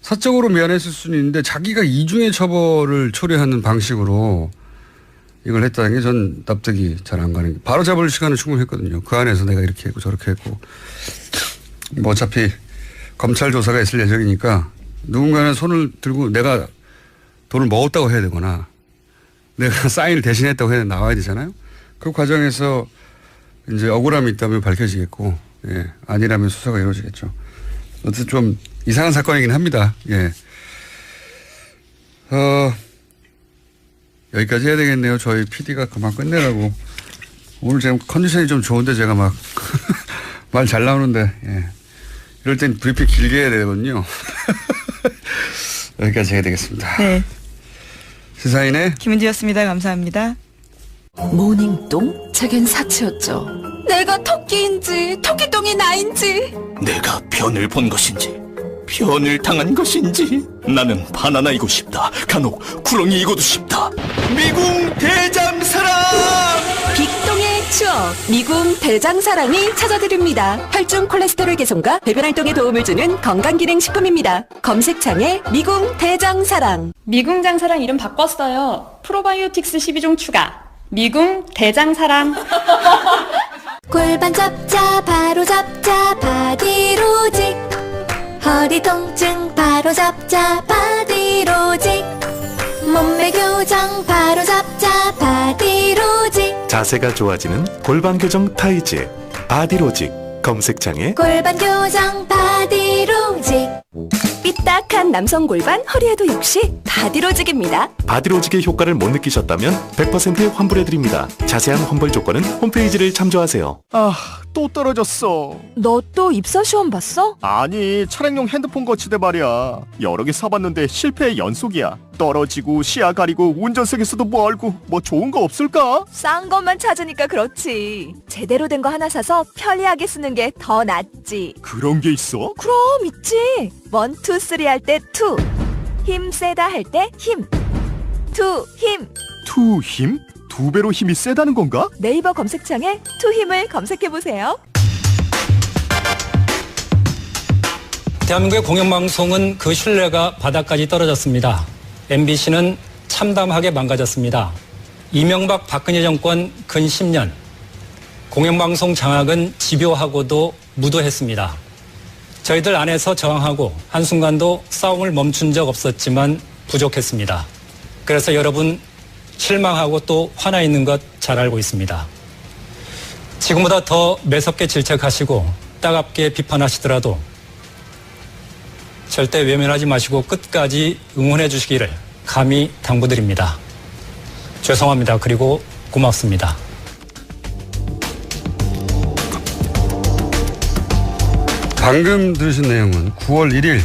사적으로 미안했을 수는 있는데 자기가 이중의 처벌을 초래하는 방식으로 이걸 했다는 게 전 납득이 잘 안 가는 게 바로 잡을 시간은 충분히 했거든요. 그 안에서 내가 이렇게 했고 저렇게 했고 뭐 어차피 검찰 조사가 있을 예정이니까 누군가는 손을 들고 내가 돈을 먹었다고 해야 되거나 내가 사인을 대신했다고 해야 나와야 되잖아요. 그 과정에서 이제 억울함이 있다면 밝혀지겠고 예, 아니라면 수사가 이루어지겠죠. 어쨌든 좀 이상한 사건이긴 합니다. 예. 여기까지 해야 되겠네요. 저희 PD가 그만 끝내라고. 오늘 지금 컨디션이 좀 좋은데 제가 막 말 잘 나오는데 예. 이럴 땐 브리핑 길게 해야 되거든요. 여기까지 해야 되겠습니다. 네. 시사인의 김은지였습니다. 감사합니다. 모닝똥? 제겐 사치였죠. 내가 토끼인지 토끼똥이 나인지 내가 변을 본 것인지 변을 당한 것인지 나는 바나나이고 싶다. 간혹 구렁이이고도 싶다. 미궁 대장사랑! 빅동의 추억 미궁 대장사랑이 찾아드립니다. 혈중 콜레스테롤 개선과 배변 활동에 도움을 주는 건강기능식품입니다. 검색창에 미궁 대장사랑. 미궁 장사랑 이름 바꿨어요. 프로바이오틱스 12종 추가. 미궁 대장사랑. 골반 잡자 바로 잡자 바디로직 허리 통증 바로 잡자 바디로직 몸매 교정 바로 잡자 바디로직 자세가 좋아지는 골반 교정 타이즈 바디로직 검색창에 골반 교정 바디로직 삐딱한 남성 골반 허리에도 역시 바디로직입니다. 바디로직의 효과를 못 느끼셨다면 100% 환불해드립니다. 자세한 환불 조건은 홈페이지를 참조하세요. 또 떨어졌어. 너 또 입사 시험 봤어? 아니, 차량용 핸드폰 거치대 말이야. 여러 개 사봤는데 실패의 연속이야. 떨어지고 시야 가리고 운전석에서도 멀고 뭐 좋은 거 없을까? 싼 것만 찾으니까 그렇지. 제대로 된 거 하나 사서 편리하게 쓰는 게 더 낫지. 그런 게 있어? 그럼 있지. 1, 2, 3 할 때 2. 힘 세다 할 때 힘. 2 힘. 투 힘? 2배로 힘이 세다는 건가? 네이버 검색창에 2 힘을 검색해보세요. 대한민국의 공영방송은 그 신뢰가 바닥까지 떨어졌습니다. MBC는 참담하게 망가졌습니다. 이명박 박근혜 정권 근 10년 공영방송 장악은 집요하고도 무도했습니다. 저희들 안에서 저항하고 한순간도 싸움을 멈춘 적 없었지만 부족했습니다. 그래서 여러분 실망하고 또 화나 있는 것 잘 알고 있습니다. 지금보다 더 매섭게 질책하시고 따갑게 비판하시더라도 절대 외면하지 마시고 끝까지 응원해 주시기를 감히 당부드립니다. 죄송합니다. 그리고 고맙습니다. 방금 들으신 내용은 9월 1일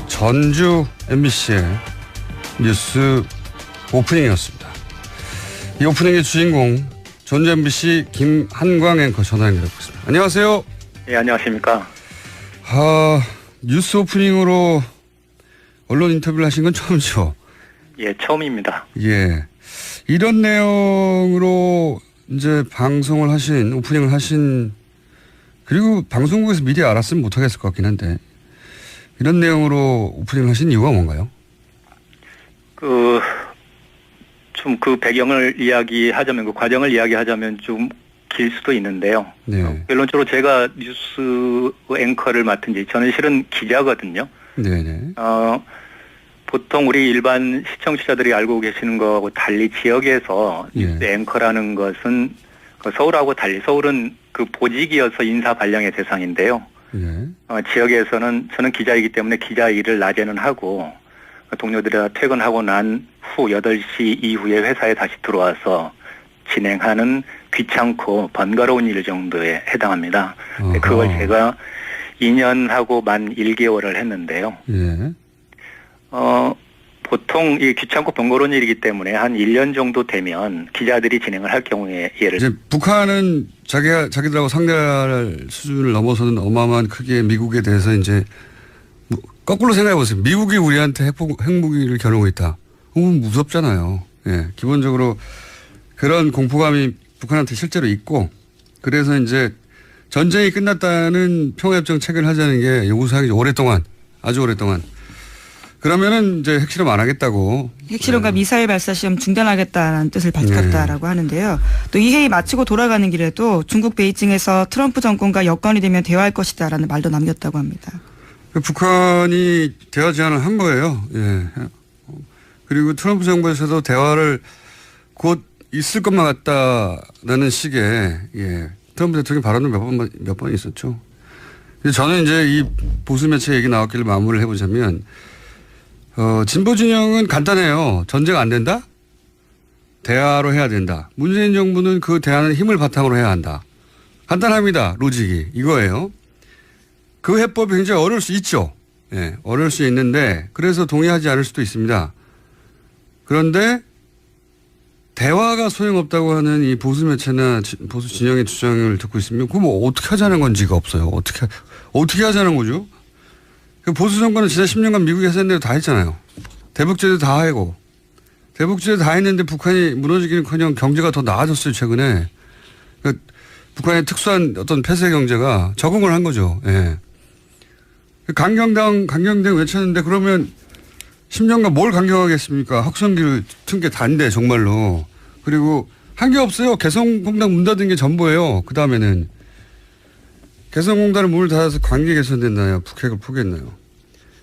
전주 MBC의 뉴스 오프닝이었습니다. 이 오프닝의 주인공 전주 MBC 김한광 앵커 전화 연결해보겠습니다. 안녕하세요. 예, 안녕하십니까. 뉴스 오프닝으로 언론 인터뷰를 하신 건 처음이죠? 예, 처음입니다. 예. 이런 내용으로 이제 방송을 하신, 오프닝을 하신, 그리고 방송국에서 미리 알았으면 못하겠을 것 같긴 한데, 이런 내용으로 오프닝을 하신 이유가 뭔가요? 좀 그 배경을 이야기하자면, 그 과정을 이야기하자면 좀 길 수도 있는데요. 네. 결론적으로 제가 뉴스 앵커를 맡은 지, 저는 실은 기자거든요. 네네. 보통 우리 일반 시청자들이 알고 계시는 거하고 달리 지역에서 뉴스 앵커라는 것은 서울하고 달리, 서울은 그 보직이어서 인사 발령의 대상인데요. 지역에서는 저는 기자이기 때문에 기자 일을 낮에는 하고 동료들이 퇴근하고 난 후 8시 이후에 회사에 다시 들어와서 진행하는 귀찮고 번거로운 일 정도에 해당합니다. 그걸 제가 2년하고 만 1개월을 했는데요. 보통 이 귀찮고 번거로운 일이기 때문에 한 1년 정도 되면 기자들이 진행을 할 경우에 예를 이제 북한은 자기들하고 상대할 수준을 넘어서는 어마어마한 크기의 미국에 대해서 이제 거꾸로 생각해 보세요. 미국이 우리한테 핵무기를 겨누고 있다. 무섭잖아요. 예. 기본적으로 그런 공포감이 북한한테 실제로 있고, 그래서 이제 전쟁이 끝났다는 평화협정 체결하자는 게 요구사항이 오랫동안, 아주 오랫동안 그러면은 이제 핵실험 안 하겠다고. 핵실험과 미사일 발사 시험 중단하겠다는 뜻을 밝혔다라고 하는데요. 또 이 회의 마치고 돌아가는 길에도 중국 베이징에서 트럼프 정권과 여건이 되면 대화할 것이다라는 말도 남겼다고 합니다. 북한이 대화 제안을 한 거예요. 예. 그리고 트럼프 정부에서도 대화를 곧 있을 것만 같다라는 식의 트럼프 대통령 발언도 몇 번 있었죠. 근데 저는 이제 이 보수 매체 얘기 나왔길래 마무리를 해보자면 진보 진영은 간단해요. 전쟁 안 된다? 대화로 해야 된다. 문재인 정부는 그 대화는 힘을 바탕으로 해야 한다. 간단합니다. 로직이 이거예요. 그 해법이 굉장히 어려울 수 있죠. 예, 어려울 수 있는데 그래서 동의하지 않을 수도 있습니다. 그런데 대화가 소용없다고 하는 이 보수 매체나 보수 진영의 주장을 듣고 있으면 그럼 뭐 어떻게 하자는 건지가 없어요. 어떻게 하자는 거죠? 그 보수 정권은 지난 10년간 미국이 하던 대로 다 했잖아요. 대북제도 다 하고 대북제도 다 했는데 북한이 무너지기는커녕 경제가 더 나아졌어요. 최근에. 그 북한의 특수한 어떤 폐쇄 경제가 적응을 한 거죠. 예. 강경당 외쳤는데 그러면 10년간 뭘 강경하겠습니까? 학생기를 튼 게 단데 정말로. 그리고 한 게 없어요. 개성공단 문 닫은 게 전부예요. 그 다음에는 개성공단을 문을 닫아서 관계 개선됐나요? 북핵을 포기했나요?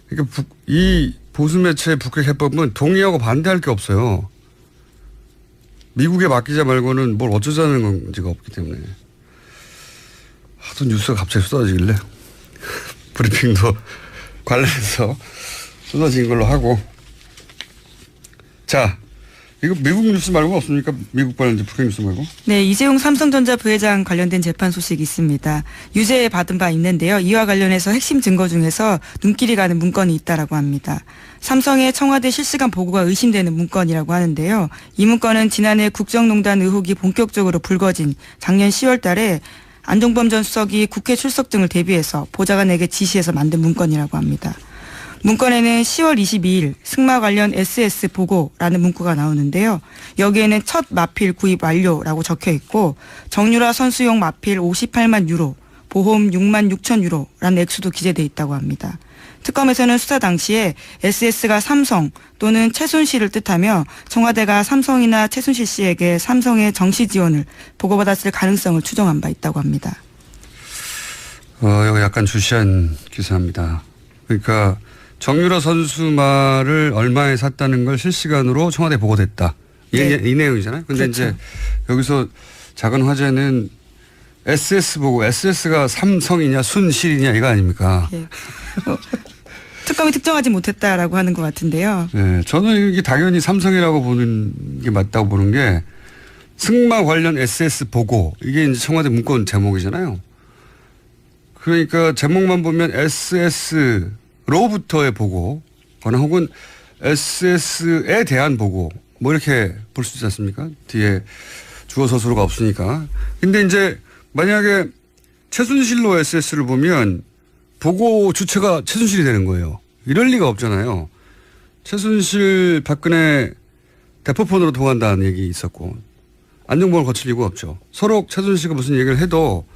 그러니까 이 보수 매체의 북핵 해법은 동의하고 반대할 게 없어요. 미국에 맡기자 말고는 뭘 어쩌자는 건지가 없기 때문에. 하도 뉴스가 갑자기 쏟아지길래 브리핑도 관련해서 쏟아진 걸로 하고. 자, 이거 미국 뉴스 말고 없습니까? 미국 관련된 북핵 뉴스 말고? 네, 이재용 삼성전자 부회장 관련된 재판 소식이 있습니다. 유죄 받은 바 있는데요. 이와 관련해서 핵심 증거 중에서 눈길이 가는 문건이 있다라고 합니다. 삼성의 청와대 실시간 보고가 의심되는 문건이라고 하는데요. 이 문건은 지난해 국정농단 의혹이 본격적으로 불거진 작년 10월 달에 안종범 전 수석이 국회 출석 등을 대비해서 보좌관에게 지시해서 만든 문건이라고 합니다. 문건에는 10월 22일 승마 관련 SS 보고라는 문구가 나오는데요. 여기에는 첫 마필 구입 완료라고 적혀 있고 정유라 선수용 마필 58만 유로, 보험 6만 6천 유로라는 액수도 기재돼 있다고 합니다. 특검에서는 수사 당시에 SS가 삼성 또는 최순실을 뜻하며 청와대가 삼성이나 최순실 씨에게 삼성의 정시 지원을 보고받았을 가능성을 추정한 바 있다고 합니다. 이거 약간 주시한 기사입니다. 그러니까 정유라 선수 말을 얼마에 샀다는 걸 실시간으로 청와대에 보고됐다. 이 내용이잖아요. 근데 그렇죠. 이제 여기서 작은 화제는 SS 보고 SS가 삼성이냐 순실이냐 이거 아닙니까? 네. 특검이 특정하지 못했다라고 하는 것 같은데요. 네, 저는 이게 당연히 삼성이라고 보는 게 맞다고 보는 게 승마 관련 SS 보고 이게 이제 청와대 문건 제목이잖아요. 그러니까 제목만 보면 SS로부터의 보고거나 혹은 SS에 대한 보고 뭐 이렇게 볼 수 있지 않습니까? 뒤에 주어 서술어가 없으니까. 근데 이제 만약에 최순실로 SS를 보면 보고 주체가 최순실이 되는 거예요. 이럴 리가 없잖아요. 최순실 박근혜 대포폰으로 통한다는 얘기 있었고 안종범을 거칠 이유가 없죠. 서로 최순실과 무슨 얘기를 해도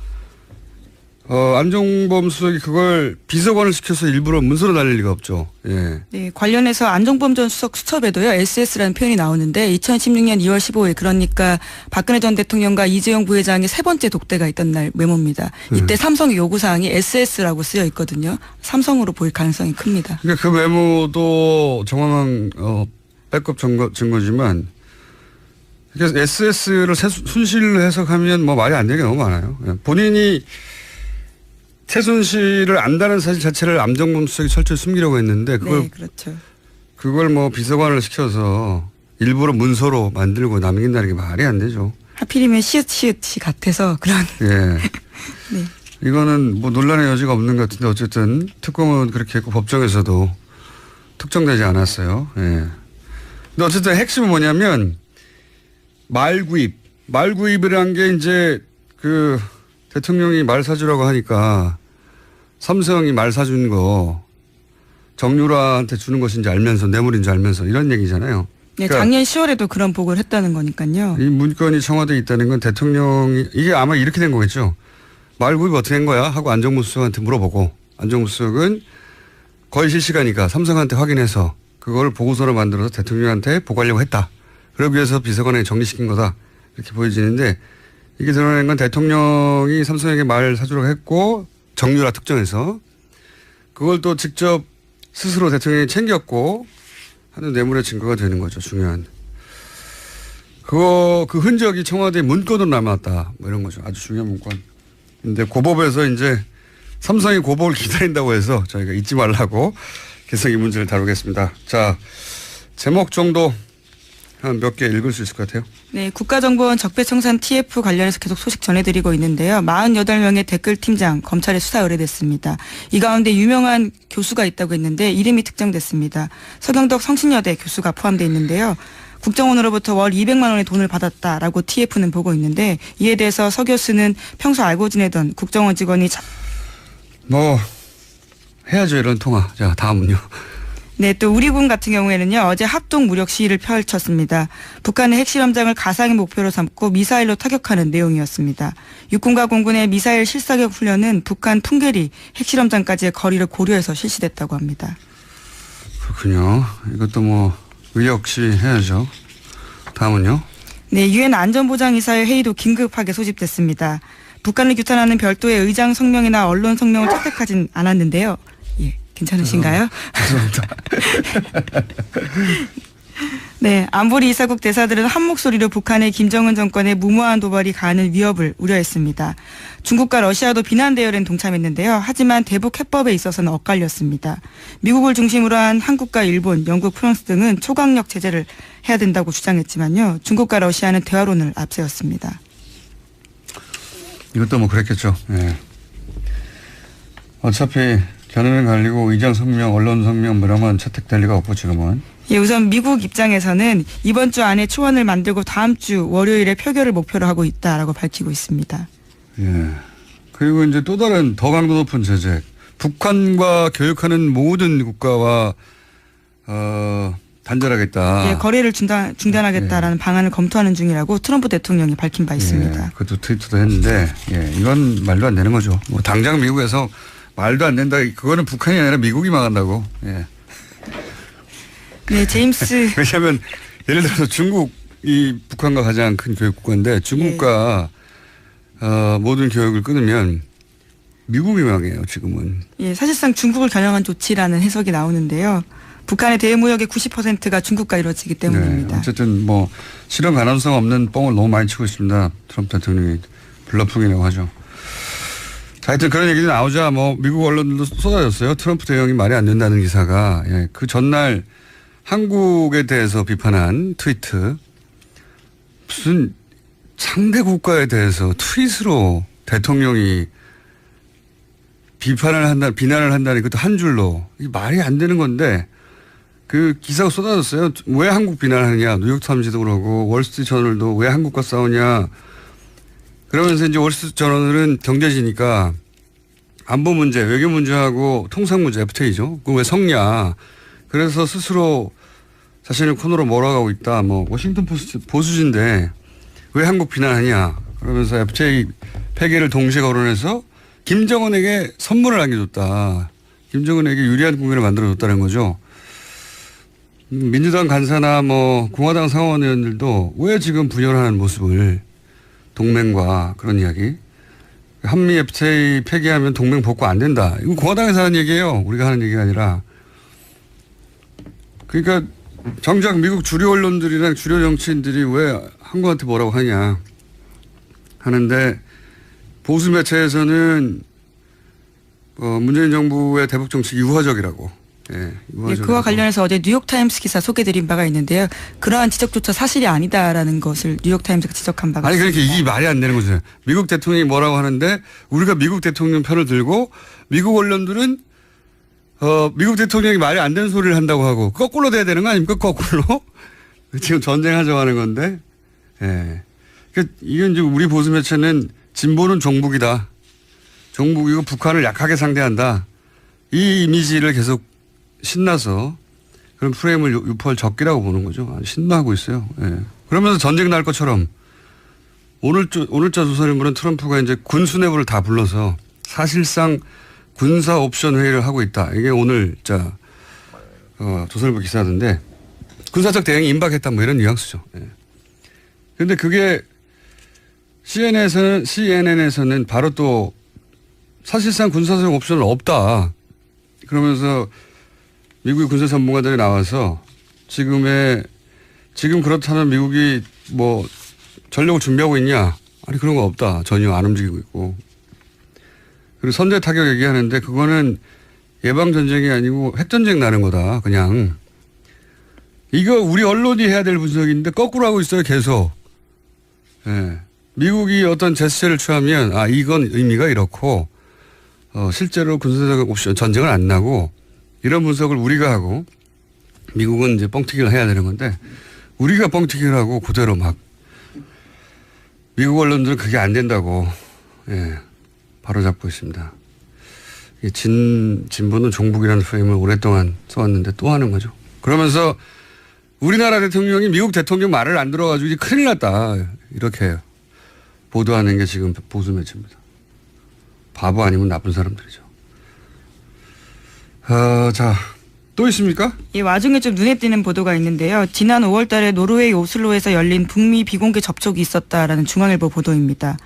안종범 수석이 그걸 비서관을 시켜서 일부러 문서로 날릴 리가 없죠. 예. 네, 관련해서 안종범 전 수석 수첩에도요, SS라는 표현이 나오는데 2016년 2월 15일 그러니까 박근혜 전 대통령과 이재용 부회장의 세 번째 독대가 있던 날 메모입니다. 이때 삼성의 요구사항이 SS라고 쓰여 있거든요. 삼성으로 보일 가능성이 큽니다. 그러니까 그 메모도 정황한 백업 증거지만 그래서 SS를 순실로 해석하면 뭐 말이 안 되는 게 너무 많아요. 본인이 최순실을 안다는 사실 자체를 안종범 수석이 철저히 숨기려고 했는데 그걸 네, 그렇죠. 그걸 뭐 비서관을 시켜서 일부러 문서로 만들고 남긴다는 게 말이 안 되죠. 하필이면 시읒이 같아서 그런. 예. 네. 이거는 뭐 논란의 여지가 없는 것 같은데 어쨌든 특검은 그렇게 했고 법정에서도 특정되지 않았어요. 예. 근데 어쨌든 핵심은 뭐냐면 말구입이라는 게 이제 그 대통령이 말 사주라고 하니까 삼성이 말 사준 거 정유라한테 주는 것인지 알면서 뇌물인 줄 알면서 이런 얘기잖아요. 네, 그러니까 작년 10월에도 그런 보고를 했다는 거니까요. 이 문건이 청와대에 있다는 건 대통령이 이게 아마 이렇게 된 거겠죠. 말구입 어떻게 된 거야 하고 안종범 수석한테 물어보고 안종범 수석은 거의 실시간이니까 삼성한테 확인해서 그걸 보고서를 만들어서 대통령한테 보고하려고 했다. 그러기 위해서 비서관에 정리시킨 거다. 이렇게 보여지는데 이게 드러낸 건 대통령이 삼성에게 말 사주라고 했고 정유라 특정해서 그걸 또 직접 스스로 대통령이 챙겼고 하는 뇌물의 증거가 되는 거죠. 중요한. 그 흔적이 청와대 문건으로 남았다. 뭐 이런 거죠. 아주 중요한 문건. 근데 고법에서 이제 삼성이 고법을 기다린다고 해서 저희가 잊지 말라고 계속 이 문제를 다루겠습니다. 자, 제목 정도 한 몇 개 읽을 수 있을 것 같아요. 네, 국가정보원 적폐청산 TF 관련해서 계속 소식 전해드리고 있는데요. 48명의 댓글팀장 검찰에 수사 의뢰됐습니다. 이 가운데 유명한 교수가 있다고 했는데 이름이 특정됐습니다. 서경덕 성신여대 교수가 포함되어 있는데요. 국정원으로부터 월 200만 원의 돈을 받았다라고 TF는 보고 있는데 이에 대해서 서 교수는 평소 알고 지내던 국정원 직원이 뭐 해야죠 이런 통화. 자, 다음은요. 네, 또 우리군 같은 경우에는요, 어제 합동 무력 시위를 펼쳤습니다. 북한의 핵실험장을 가상의 목표로 삼고 미사일로 타격하는 내용이었습니다. 육군과 공군의 미사일 실사격 훈련은 북한 풍계리 핵실험장까지의 거리를 고려해서 실시됐다고 합니다. 그렇군요. 이것도 뭐 의역 시위 해야죠. 다음은요. 네, 유엔 안전보장이사회 회의도 긴급하게 소집됐습니다. 북한을 규탄하는 별도의 의장 성명이나 언론 성명을 채택하진 않았는데요. 예. 괜찮으신가요? 죄송합니다. 네, 안보리 이사국 대사들은 한 목소리로 북한의 김정은 정권의 무모한 도발이 가하는 위협을 우려했습니다. 중국과 러시아도 비난 대열엔 동참했는데요. 하지만 대북 해법에 있어서는 엇갈렸습니다. 미국을 중심으로 한 한국과 일본, 영국, 프랑스 등은 초강력 제재를 해야 된다고 주장했지만요. 중국과 러시아는 대화론을 앞세웠습니다. 이것도 뭐 그랬겠죠. 예. 어차피 견해는 갈리고 의장 성명, 언론 성명 뭐 이런 건 채택될 리가 없고 지금은. 예, 우선 미국 입장에서는 이번 주 안에 초안을 만들고 다음 주 월요일에 표결을 목표로 하고 있다라고 밝히고 있습니다. 예. 그리고 이제 또 다른 더 강도 높은 제재. 북한과 교역하는 모든 국가와 단절하겠다. 예, 거래를 중단하겠다라는 방안을 검토하는 중이라고 트럼프 대통령이 밝힌 바 있습니다. 예, 그것도 트위터도 했는데, 예, 이건 말도 안 되는 거죠. 뭐 당장 미국에서 말도 안 된다. 그거는 북한이 아니라 미국이 망한다고. 예. 네, 제임스. 왜냐하면 예를 들어서 중국이 북한과 가장 큰 교육 국가인데 중국과 모든 교역을 끊으면 미국이 망해요. 지금은. 예, 사실상 중국을 겨냥한 조치라는 해석이 나오는데요. 북한의 대무역의 90%가 중국과 이루어지기 때문입니다. 네, 어쨌든 뭐 실현 가능성 없는 뻥을 너무 많이 치고 있습니다. 트럼프 대통령이 블러핑이라고 하죠. 하여튼 그런 얘기도 나오자 뭐 미국 언론들도 쏟아졌어요. 트럼프 대통령이 말이 안 된다는 기사가. 예, 그 전날 한국에 대해서 비판한 트위트. 무슨 상대 국가에 대해서 트윗으로 대통령이 비난을 한다니 그것도 한 줄로. 이게 말이 안 되는 건데 그 기사가 쏟아졌어요. 왜 한국 비난하느냐. 뉴욕타임즈도 그러고 월스트리트저널도 왜 한국과 싸우냐. 그러면서 이제 월스트리트저널은 경제지니까 안보 문제, 외교 문제하고 통상 문제 FTA죠. 그거 왜 섞냐. 그래서 스스로 자신을 코너로 몰아가고 있다. 뭐 워싱턴 포스트 보수지인데 왜 한국 비난하냐. 그러면서 FTA 폐기를 동시에 거론해서 김정은에게 선물을 안겨줬다. 김정은에게 유리한 국면을 만들어줬다는 거죠. 민주당 간사나 뭐 공화당 상원 의원들도 왜 지금 분열하는 모습을 동맹과 그런 이야기. 한미 FTA 폐기하면 동맹 복구 안 된다. 이거 공화당에서 하는 얘기예요. 우리가 하는 얘기가 아니라. 그러니까 정작 미국 주류 언론들이랑 주류 정치인들이 왜 한국한테 뭐라고 하냐 하는데 보수 매체에서는 문재인 정부의 대북 정책 유화적이라고. 예, 네, 그와 관련해서 어제 뉴욕타임스 기사 소개드린 바가 있는데요. 그러한 지적조차 사실이 아니다라는 것을 뉴욕타임스가 지적한 바가 아니, 있습니다. 그러니까 이게 말이 안 되는 거죠. 미국 대통령이 뭐라고 하는데 우리가 미국 대통령 편을 들고 미국 언론들은 미국 대통령이 말이 안 되는 소리를 한다고 하고 거꾸로 돼야 되는 거 아닙니까? 거꾸로. 지금 전쟁하자고 하는 건데. 예. 그러니까 이건 이제 우리 보수 매체는 진보는 종북이다. 종북이고 북한을 약하게 상대한다. 이 이미지를 계속 신나서 그런 프레임을 유포할 적기라고 보는 거죠. 신나하고 있어요. 예. 그러면서 전쟁 날 것처럼 오늘자 조선일보는 트럼프가 이제 군 수뇌부를 다 불러서 사실상 군사 옵션 회의를 하고 있다. 이게 오늘 조선일보 기사인데 군사적 대응이 임박했다 뭐 이런 뉘앙스죠. 그런데 예. 그게 CNN에서는 바로 또 사실상 군사적 옵션은 없다. 그러면서 미국의 군사 전문가들이 나와서 지금 그렇다면 미국이 뭐 전력을 준비하고 있냐? 아니 그런 거 없다. 전혀 안 움직이고 있고. 그리고 선제 타격 얘기하는데 그거는 예방전쟁이 아니고 핵전쟁 나는 거다. 그냥. 이거 우리 언론이 해야 될 분석인데 거꾸로 하고 있어요. 계속. 예. 미국이 어떤 제스처를 취하면 이건 의미가 이렇고 실제로 군사적 옵션 전쟁은 안 나고 이런 분석을 우리가 하고 미국은 이제 뻥튀기를 해야 되는 건데 우리가 뻥튀기를 하고 그대로 막 미국 언론들은 그게 안 된다고 바로잡고 있습니다. 진보는 종북이라는 프레임을 오랫동안 써왔는데 또 하는 거죠. 그러면서 우리나라 대통령이 미국 대통령 말을 안 들어가지고 이제 큰일 났다 이렇게 보도하는 게 지금 보수 매체입니다. 바보 아니면 나쁜 사람들이죠. 또 있습니까? 이 와중에 좀 눈에 띄는 보도가 있는데요. 지난 5월 달에 노르웨이 오슬로에서 열린 북미 비공개 접촉이 있었다라는 중앙일보 보도입니다.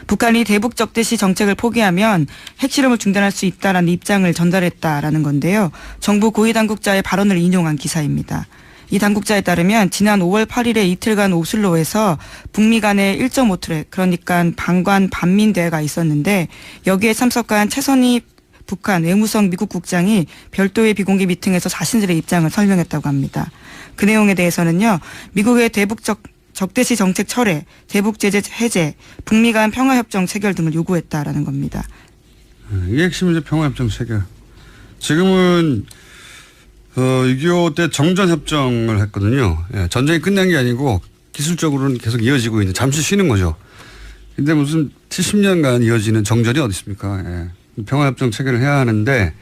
북한이 대북 적대시 정책을 포기하면 핵실험을 중단할 수 있다라는 입장을 전달했다라는 건데요. 정부 고위 당국자의 발언을 인용한 기사입니다. 이 당국자에 따르면 지난 5월 8일에 이틀간 오슬로에서 북미 간의 1.5트랙 그러니까 방관 반민 대회가 있었는데 여기에 참석한 최선희 북한 외무성 미국 국장이 별도의 비공개 미팅에서 자신들의 입장을 설명했다고 합니다. 그 내용에 대해서는요. 미국의 대북 적대시 정책 철회, 대북 제재 해제, 북미 간 평화협정 체결 등을 요구했다라는 겁니다. 이게 핵심이죠. 평화협정 체결. 지금은 6.25 때 정전협정을 했거든요. 예, 전쟁이 끝난 게 아니고 기술적으로는 계속 이어지고 있는 잠시 쉬는 거죠. 근데 무슨 70년간 이어지는 정전이 어디 있습니까? 예. 평화협정 체결을 해야 하는데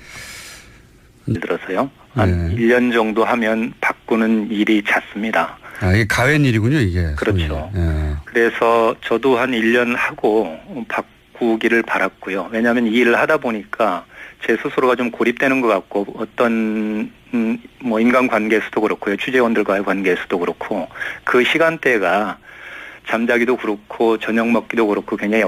들어서요. 한 1년 정도 하면 바꾸는 일이 잦습니다. 이게 가외 일이군요, 이게. 그렇죠. 예. 그래서 저도 한 1년 하고 바꾸기를 바랐고요. 왜냐하면 이 일을 하다 보니까 제 스스로가 좀 고립되는 것 같고 어떤 뭐 인간관계에서도 그렇고요. 취재원들과의 관계에서도 그렇고 그 시간대가 잠자기도 그렇고 저녁 먹기도 그렇고 굉장히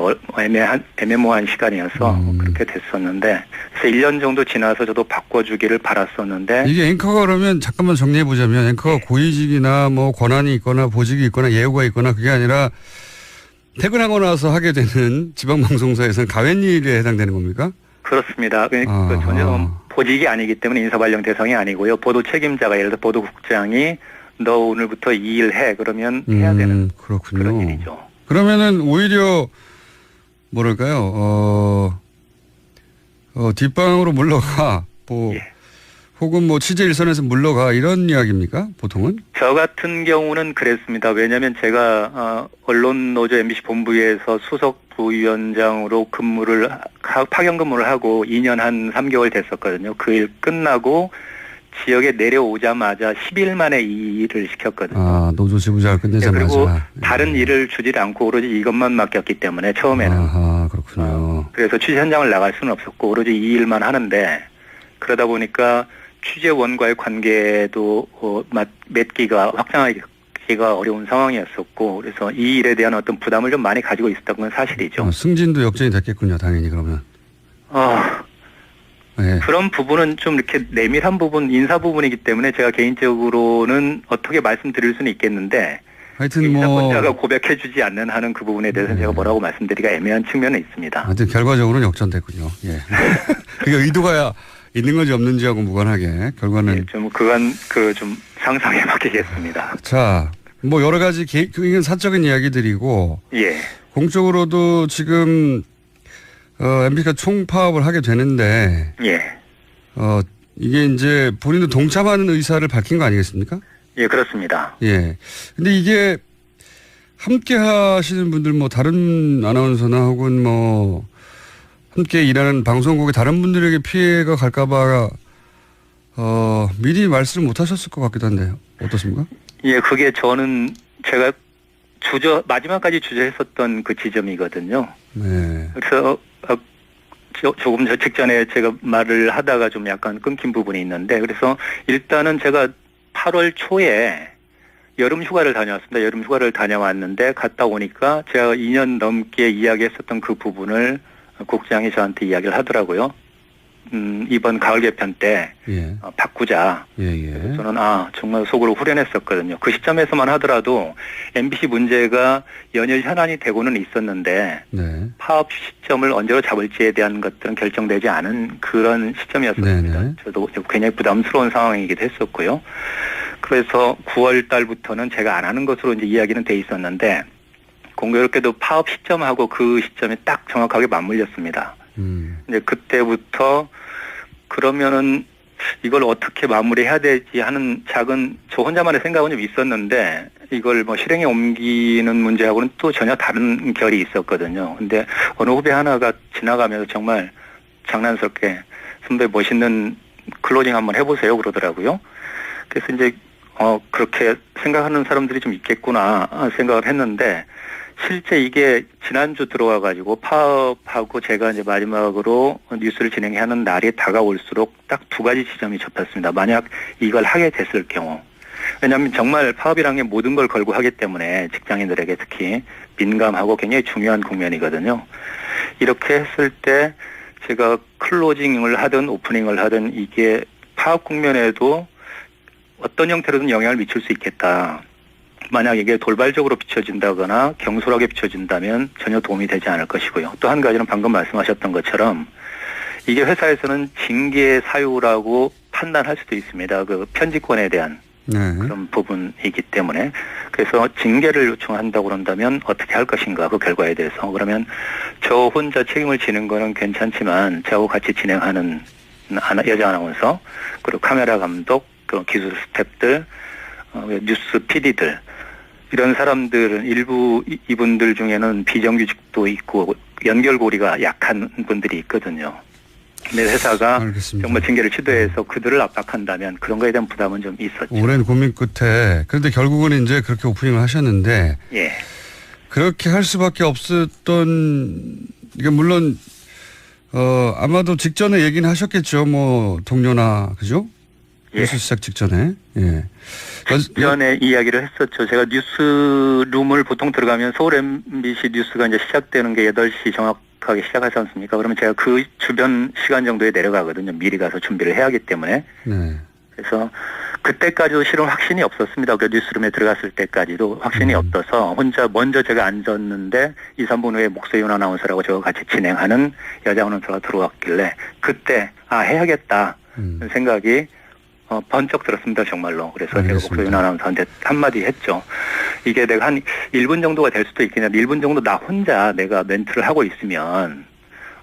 애매모호한 시간이어서 그렇게 됐었는데 그래서 1년 정도 지나서 저도 바꿔주기를 바랐었는데 이게 앵커가 그러면 잠깐만 정리해보자면 앵커가 고위직이나 뭐 권한이 있거나 보직이 있거나 예우가 있거나 그게 아니라 퇴근하고 나서 하게 되는 지방방송사에서는 가외일에 해당되는 겁니까? 그렇습니다. 그러니까 전혀 보직이 아니기 때문에 인사발령 대상이 아니고요. 보도 책임자가 예를 들어 보도국장이 너 오늘부터 이 일 해 그러면 해야 되는 그렇군요. 그런 일이죠. 그러면은 오히려 뭐랄까요? 뒷방으로 물러가 혹은 뭐 취재 일선에서 물러가 이런 이야기입니까? 보통은? 저 같은 경우는 그랬습니다. 왜냐하면 제가 언론노조 MBC 본부에서 수석 부위원장으로 파견 근무를 하고 2년 한 3개월 됐었거든요. 그 일 끝나고 지역에 내려오자마자 10일 만에 이 일을 시켰거든요. 노조 지부장을 끝내자마자. 그리고 다른 일을 주지 않고 오로지 이것만 맡겼기 때문에 처음에는. 그렇군요. 그래서 취재 현장을 나갈 수는 없었고 오로지 이 일만 하는데 그러다 보니까 취재원과의 관계도 맺기가 확장하기가 어려운 상황이었었고 그래서 이 일에 대한 어떤 부담을 좀 많이 가지고 있었던 건 사실이죠. 승진도 역전이 됐겠군요. 당연히 그러면. 네. 그런 부분은 좀 이렇게 내밀한 부분, 인사 부분이기 때문에 제가 개인적으로는 어떻게 말씀드릴 수는 있겠는데 하여튼 인사권자가 고백해주지 않는 하는 그 부분에 대해서는 제가 뭐라고 말씀드리기가 애매한 측면은 있습니다. 하여튼 결과적으로는 역전됐군요. 예. 그게 의도가 있는 건지 없는지하고 무관하게 결과는 좀 좀 상상에 맡기겠습니다. 자, 뭐 여러 가지 이건 사적인 이야기들이고 공적으로도 지금 MBC가 총파업을 하게 되는데 이게 이제 본인도 동참하는 의사를 밝힌 거 아니겠습니까? 예, 그렇습니다. 예. 근데 이게 함께 하시는 분들 뭐 다른 아나운서나 혹은 뭐 함께 일하는 방송국의 다른 분들에게 피해가 갈까봐 미리 말씀을 못 하셨을 것 같기도 한데요. 어떻습니까? 예, 그게 저는 제가 마지막까지 주저했었던 그 지점이거든요. 네. 그래서 조금 저 직전에 제가 말을 하다가 좀 약간 끊긴 부분이 있는데, 그래서 일단은 제가 8월 초에 여름 휴가를 다녀왔습니다. 여름 휴가를 다녀왔는데 갔다 오니까 제가 2년 넘게 이야기했었던 그 부분을 국장이 저한테 이야기를 하더라고요. 이번 가을 개편 때 바꾸자. 그래서 저는 정말 속으로 후련했었거든요. 그 시점에서만 하더라도 MBC 문제가 연일 현안이 되고는 있었는데 파업 시점을 언제로 잡을지에 대한 것들은 결정되지 않은 그런 시점이었습니다. 저도 굉장히 부담스러운 상황이기도 했었고요. 그래서 9월 달부터는 제가 안 하는 것으로 이제 이야기는 돼 있었는데, 공교롭게도 파업 시점하고 그 시점이 딱 정확하게 맞물렸습니다. 이제 그때부터 그러면은 이걸 어떻게 마무리해야 되지 하는 작은 저 혼자만의 생각은 좀 있었는데, 이걸 뭐 실행에 옮기는 문제하고는 또 전혀 다른 결이 있었거든요. 근데 어느 후배 하나가 지나가면서 정말 장난스럽게 선배 멋있는 클로징 한번 해보세요 그러더라고요. 그래서 이제 그렇게 생각하는 사람들이 좀 있겠구나 생각을 했는데, 실제 이게 지난주 들어와가지고 파업하고 제가 이제 마지막으로 뉴스를 진행하는 날이 다가올수록 딱 두 가지 지점이 접혔습니다. 만약 이걸 하게 됐을 경우. 왜냐하면 정말 파업이라는 게 모든 걸 걸고 하기 때문에 직장인들에게 특히 민감하고 굉장히 중요한 국면이거든요. 이렇게 했을 때 제가 클로징을 하든 오프닝을 하든 이게 파업 국면에도 어떤 형태로든 영향을 미칠 수 있겠다. 만약 이게 돌발적으로 비춰진다거나 경솔하게 비춰진다면 전혀 도움이 되지 않을 것이고요. 또 한 가지는 방금 말씀하셨던 것처럼 이게 회사에서는 징계 사유라고 판단할 수도 있습니다. 그 편집권에 대한 그런 부분이기 때문에. 그래서 징계를 요청한다고 그런다면 어떻게 할 것인가, 그 결과에 대해서. 그러면 저 혼자 책임을 지는 거는 괜찮지만 저하고 같이 진행하는 여자 아나운서, 그리고 카메라 감독, 그런 기술 스태프들, 뉴스 PD들, 이런 사람들은 일부 이분들 중에는 비정규직도 있고 연결고리가 약한 분들이 있거든요. 근데 회사가 정말 징계를 시도해서 그들을 압박한다면 그런 거에 대한 부담은 좀 있었죠. 오랜 고민 끝에 그런데 결국은 이제 그렇게 오프닝을 하셨는데, 그렇게 할 수밖에 없었던, 이게 물론 아마도 직전에 얘기는 하셨겠죠. 뭐 동료나 그죠? 뉴스 시작 직전에. 직전에 이야기를 했었죠. 제가 뉴스룸을 보통 들어가면 서울 MBC 뉴스가 이제 시작되는 게 8시 정확하게 시작하지 않습니까? 그러면 제가 그 주변 시간 정도에 내려가거든요. 미리 가서 준비를 해야 하기 때문에. 그래서 그때까지도 실은 확신이 없었습니다. 그 뉴스룸에 들어갔을 때까지도 확신이 없어서 혼자 먼저 제가 앉았는데 2, 3분 후에 목소윤 아나운서라고 저와 같이 진행하는 여자 아나운서가 들어왔길래 그때 해야겠다 생각이 번쩍 들었습니다, 정말로. 그래서 제가 목소윤 아나운서한테 한마디 했죠. 이게 내가 한 1분 정도가 될 수도 있겠냐. 1분 정도 나 혼자 내가 멘트를 하고 있으면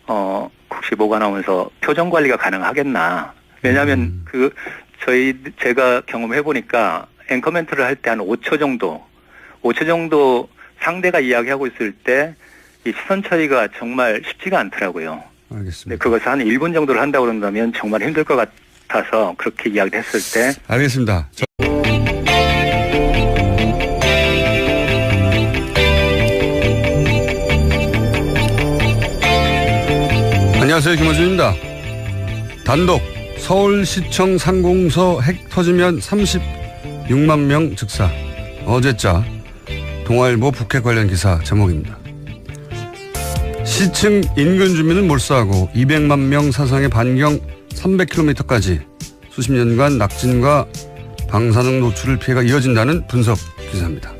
혹시 목 아나운서 표정 관리가 가능하겠나. 왜냐하면 제가 경험해 보니까 앵커 멘트를 할 때 한 5초 정도 상대가 이야기하고 있을 때 이 시선 처리가 정말 쉽지가 않더라고요. 알겠습니다. 그것을 한 1분 정도를 한다고 그런다면 정말 힘들 것 같아서 그렇게 이야기를 했을 때. 알겠습니다. 안녕하세요. 김어준입니다. 단독 서울시청 상공서 핵 터지면 36만 명 즉사. 어제자 동아일보 북핵 관련 기사 제목입니다. 시층 인근 주민은 몰수하고 200만 명 사상의 반경 300km까지 수십 년간 낙진과 방사능 노출을 피해가 이어진다는 분석 기사입니다.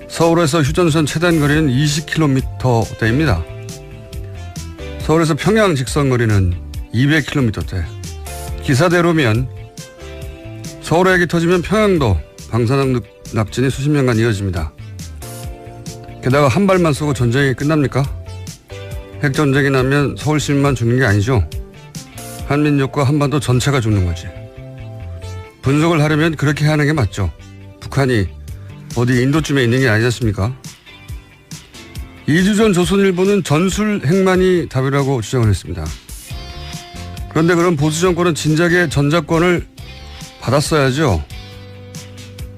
서울에서 휴전선 최단 거리는 20km대입니다. 서울에서 평양 직선 거리는 200km대. 기사대로면 서울에 핵이 터지면 평양도 방사능 낙진이 수십 년간 이어집니다. 게다가 한 발만 쏘고 전쟁이 끝납니까? 핵전쟁이 나면 서울 시민만 죽는 게 아니죠. 한민족과 한반도 전체가 죽는 거지. 분석을 하려면 그렇게 하는 게 맞죠. 북한이 어디 인도쯤에 있는 게 아니지 않습니까? 2주 전 조선일보는 전술 핵만이 답이라고 주장을 했습니다. 그런데 그런 보수 정권은 진작에 전작권을 받았어야죠.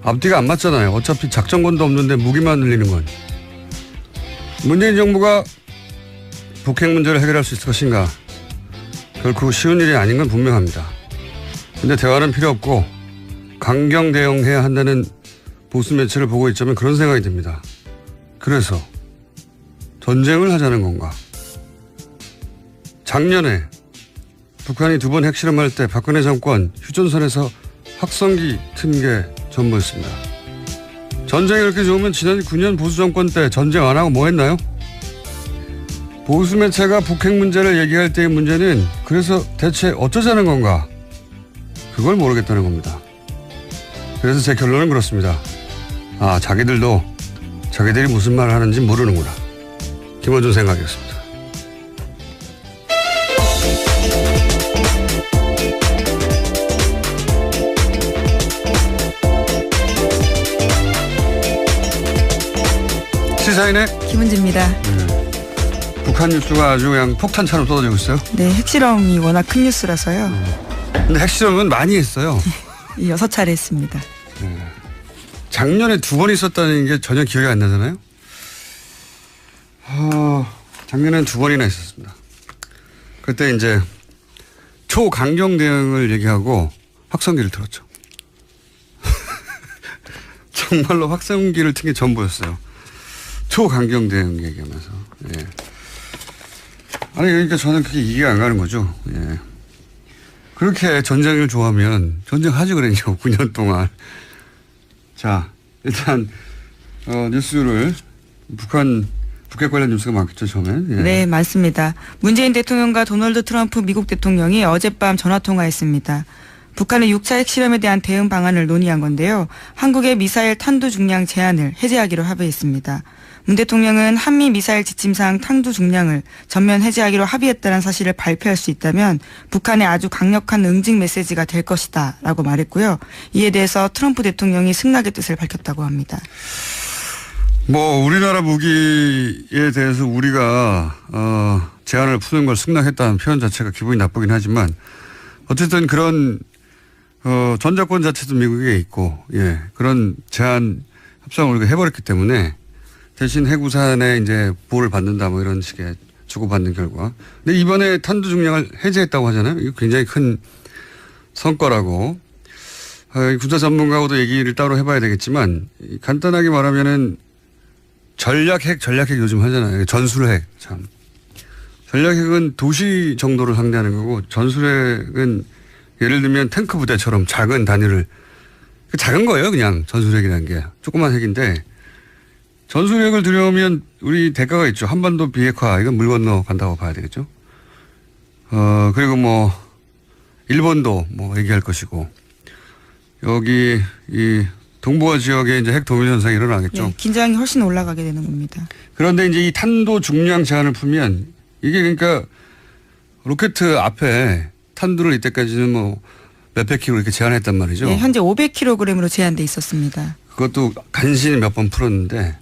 앞뒤가 안 맞잖아요. 어차피 작전권도 없는데 무기만 늘리는 건. 문재인 정부가 북핵 문제를 해결할 수 있을 것인가? 결코 쉬운 일이 아닌 건 분명합니다. 근데 대화는 필요 없고 강경 대응해야 한다는 보수 매체를 보고 있자면 그런 생각이 듭니다. 그래서 전쟁을 하자는 건가? 작년에 북한이 2번 핵실험할 때 박근혜 정권 휴전선에서 확성기 튼 게 전부였습니다. 전쟁이 그렇게 좋으면 지난 9년 보수 정권 때 전쟁 안 하고 뭐 했나요? 보수 매체가 북핵 문제를 얘기할 때의 문제는 그래서 대체 어쩌자는 건가? 그걸 모르겠다는 겁니다. 그래서 제 결론은 그렇습니다. 아, 자기들도 자기들이 무슨 말을 하는지 모르는구나. 김원준 생각이었습니다. 시사인의 김은지입니다. 북한 뉴스가 아주 그냥 폭탄처럼 쏟아지고 있어요. 네, 핵실험이 워낙 큰 뉴스라서요. 근데 핵실험은 많이 했어요. 6차례 했습니다. 작년에 2번 있었다는 게 전혀 기억이 안 나잖아요. 작년엔 2번이나 있었습니다. 그때 이제 초강경 대응을 얘기하고 확성기를 틀었죠. 정말로 확성기를 튼 게 전부였어요. 초강경 대응 얘기하면서. 예. 아니, 그러니까 저는 그게 이해가 안 가는 거죠. 예. 그렇게 전쟁을 좋아하면 전쟁하지 그랬냐고, 9년 동안. 자, 일단, 뉴스를, 북핵 관련 뉴스가 많겠죠, 처음엔. 예. 네, 많습니다. 문재인 대통령과 도널드 트럼프 미국 대통령이 어젯밤 전화통화했습니다. 북한의 6차 핵실험에 대한 대응 방안을 논의한 건데요. 한국의 미사일 탄두 중량 제한을 해제하기로 합의했습니다. 문 대통령은 한미 미사일 지침상 탄두 중량을 전면 해제하기로 합의했다는 사실을 발표할 수 있다면 북한의 아주 강력한 응징 메시지가 될 것이다 라고 말했고요. 이에 대해서 트럼프 대통령이 승낙의 뜻을 밝혔다고 합니다. 뭐 우리나라 무기에 대해서 우리가 제한을 푸는 걸 승낙했다는 표현 자체가 기분이 나쁘긴 하지만 어쨌든 그런 전자권 자체도 미국에 있고, 예, 그런 제한 협상을 우리가 해버렸기 때문에 대신 해구산에 이제 보호를 받는다 뭐 이런 식의 주고받는 결과. 근데 이번에 탄두 중량을 해제했다고 하잖아요. 이거 굉장히 큰 성과라고. 군사 전문가하고도 얘기를 따로 해봐야 되겠지만 간단하게 말하면은 전략핵 요즘 하잖아요. 전술핵 참. 전략핵은 도시 정도를 상대하는 거고 전술핵은 예를 들면 탱크 부대처럼 작은 단위를 작은 거예요. 그냥 전술핵이라는 게 조그만 핵인데 전술핵을 들여오면 우리 대가가 있죠. 한반도 비핵화 이건 물 건너 간다고 봐야 되겠죠. 그리고 뭐 일본도 뭐 얘기할 것이고 여기 이 동북아 지역에 이제 핵 도민 현상이 일어나겠죠. 네, 긴장이 훨씬 올라가게 되는 겁니다. 그런데 이제 이 탄도 중량 제한을 풀면 이게 그러니까 로켓 앞에 탄두를 이때까지는 뭐 몇백 킬로 이렇게 제한했단 말이죠. 네, 현재 500kg으로 제한돼 있었습니다. 그것도 간신히 몇 번 풀었는데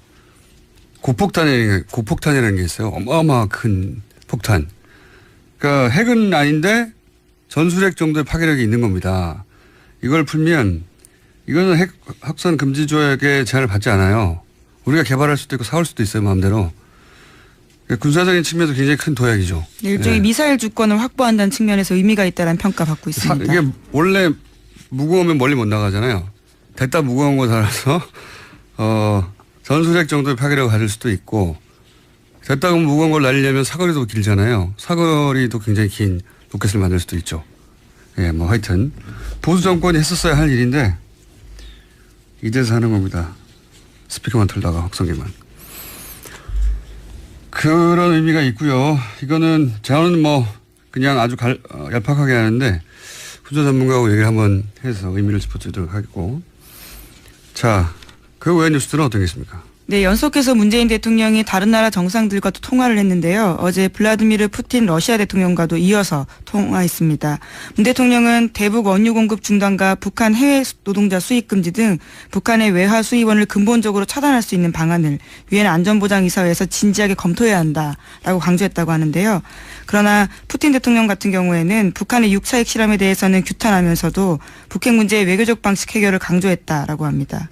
고폭탄이라는 게 있어요. 어마어마한 큰 폭탄. 그러니까 핵은 아닌데 전술핵 정도의 파괴력이 있는 겁니다. 이걸 풀면 이거는 핵 확산 금지 조약에 제한을 받지 않아요. 우리가 개발할 수도 있고 사올 수도 있어요, 마음대로. 그러니까 군사적인 측면에서 굉장히 큰 도약이죠. 일종의 미사일 주권을 확보한다는 측면에서 의미가 있다는 평가받고 있습니다. 이게 원래 무거우면 멀리 못 나가잖아요. 됐다 무거운 거 달아서 전술핵 정도의 파괴력을 가질 수도 있고 됐다고 무거운 걸 날리려면 사거리도 길잖아요. 사거리도 굉장히 긴 로켓을 만들 수도 있죠. 예, 뭐 하여튼 보수 정권이 했었어야 할 일인데 이제서 하는 겁니다. 스피커만 틀다가 확성기만. 그런 의미가 있고요. 이거는 저는 뭐 그냥 아주 얄팍하게 하는데 군사 전문가하고 얘기를 한번 해서 의미를 짚어주도록 하겠고. 자, 그 외의 뉴스들은 어떤 게 있습니까? 네, 연속해서 문재인 대통령이 다른 나라 정상들과도 통화를 했는데요. 어제 블라디미르 푸틴 러시아 대통령과도 이어서 통화했습니다. 문 대통령은 대북 원유 공급 중단과 북한 해외 노동자 수입 금지 등 북한의 외화 수입원을 근본적으로 차단할 수 있는 방안을 유엔 안전보장이사회에서 진지하게 검토해야 한다라고 강조했다고 하는데요. 그러나 푸틴 대통령 같은 경우에는 북한의 6차 핵실험에 대해서는 규탄하면서도 북핵 문제의 외교적 방식 해결을 강조했다라고 합니다.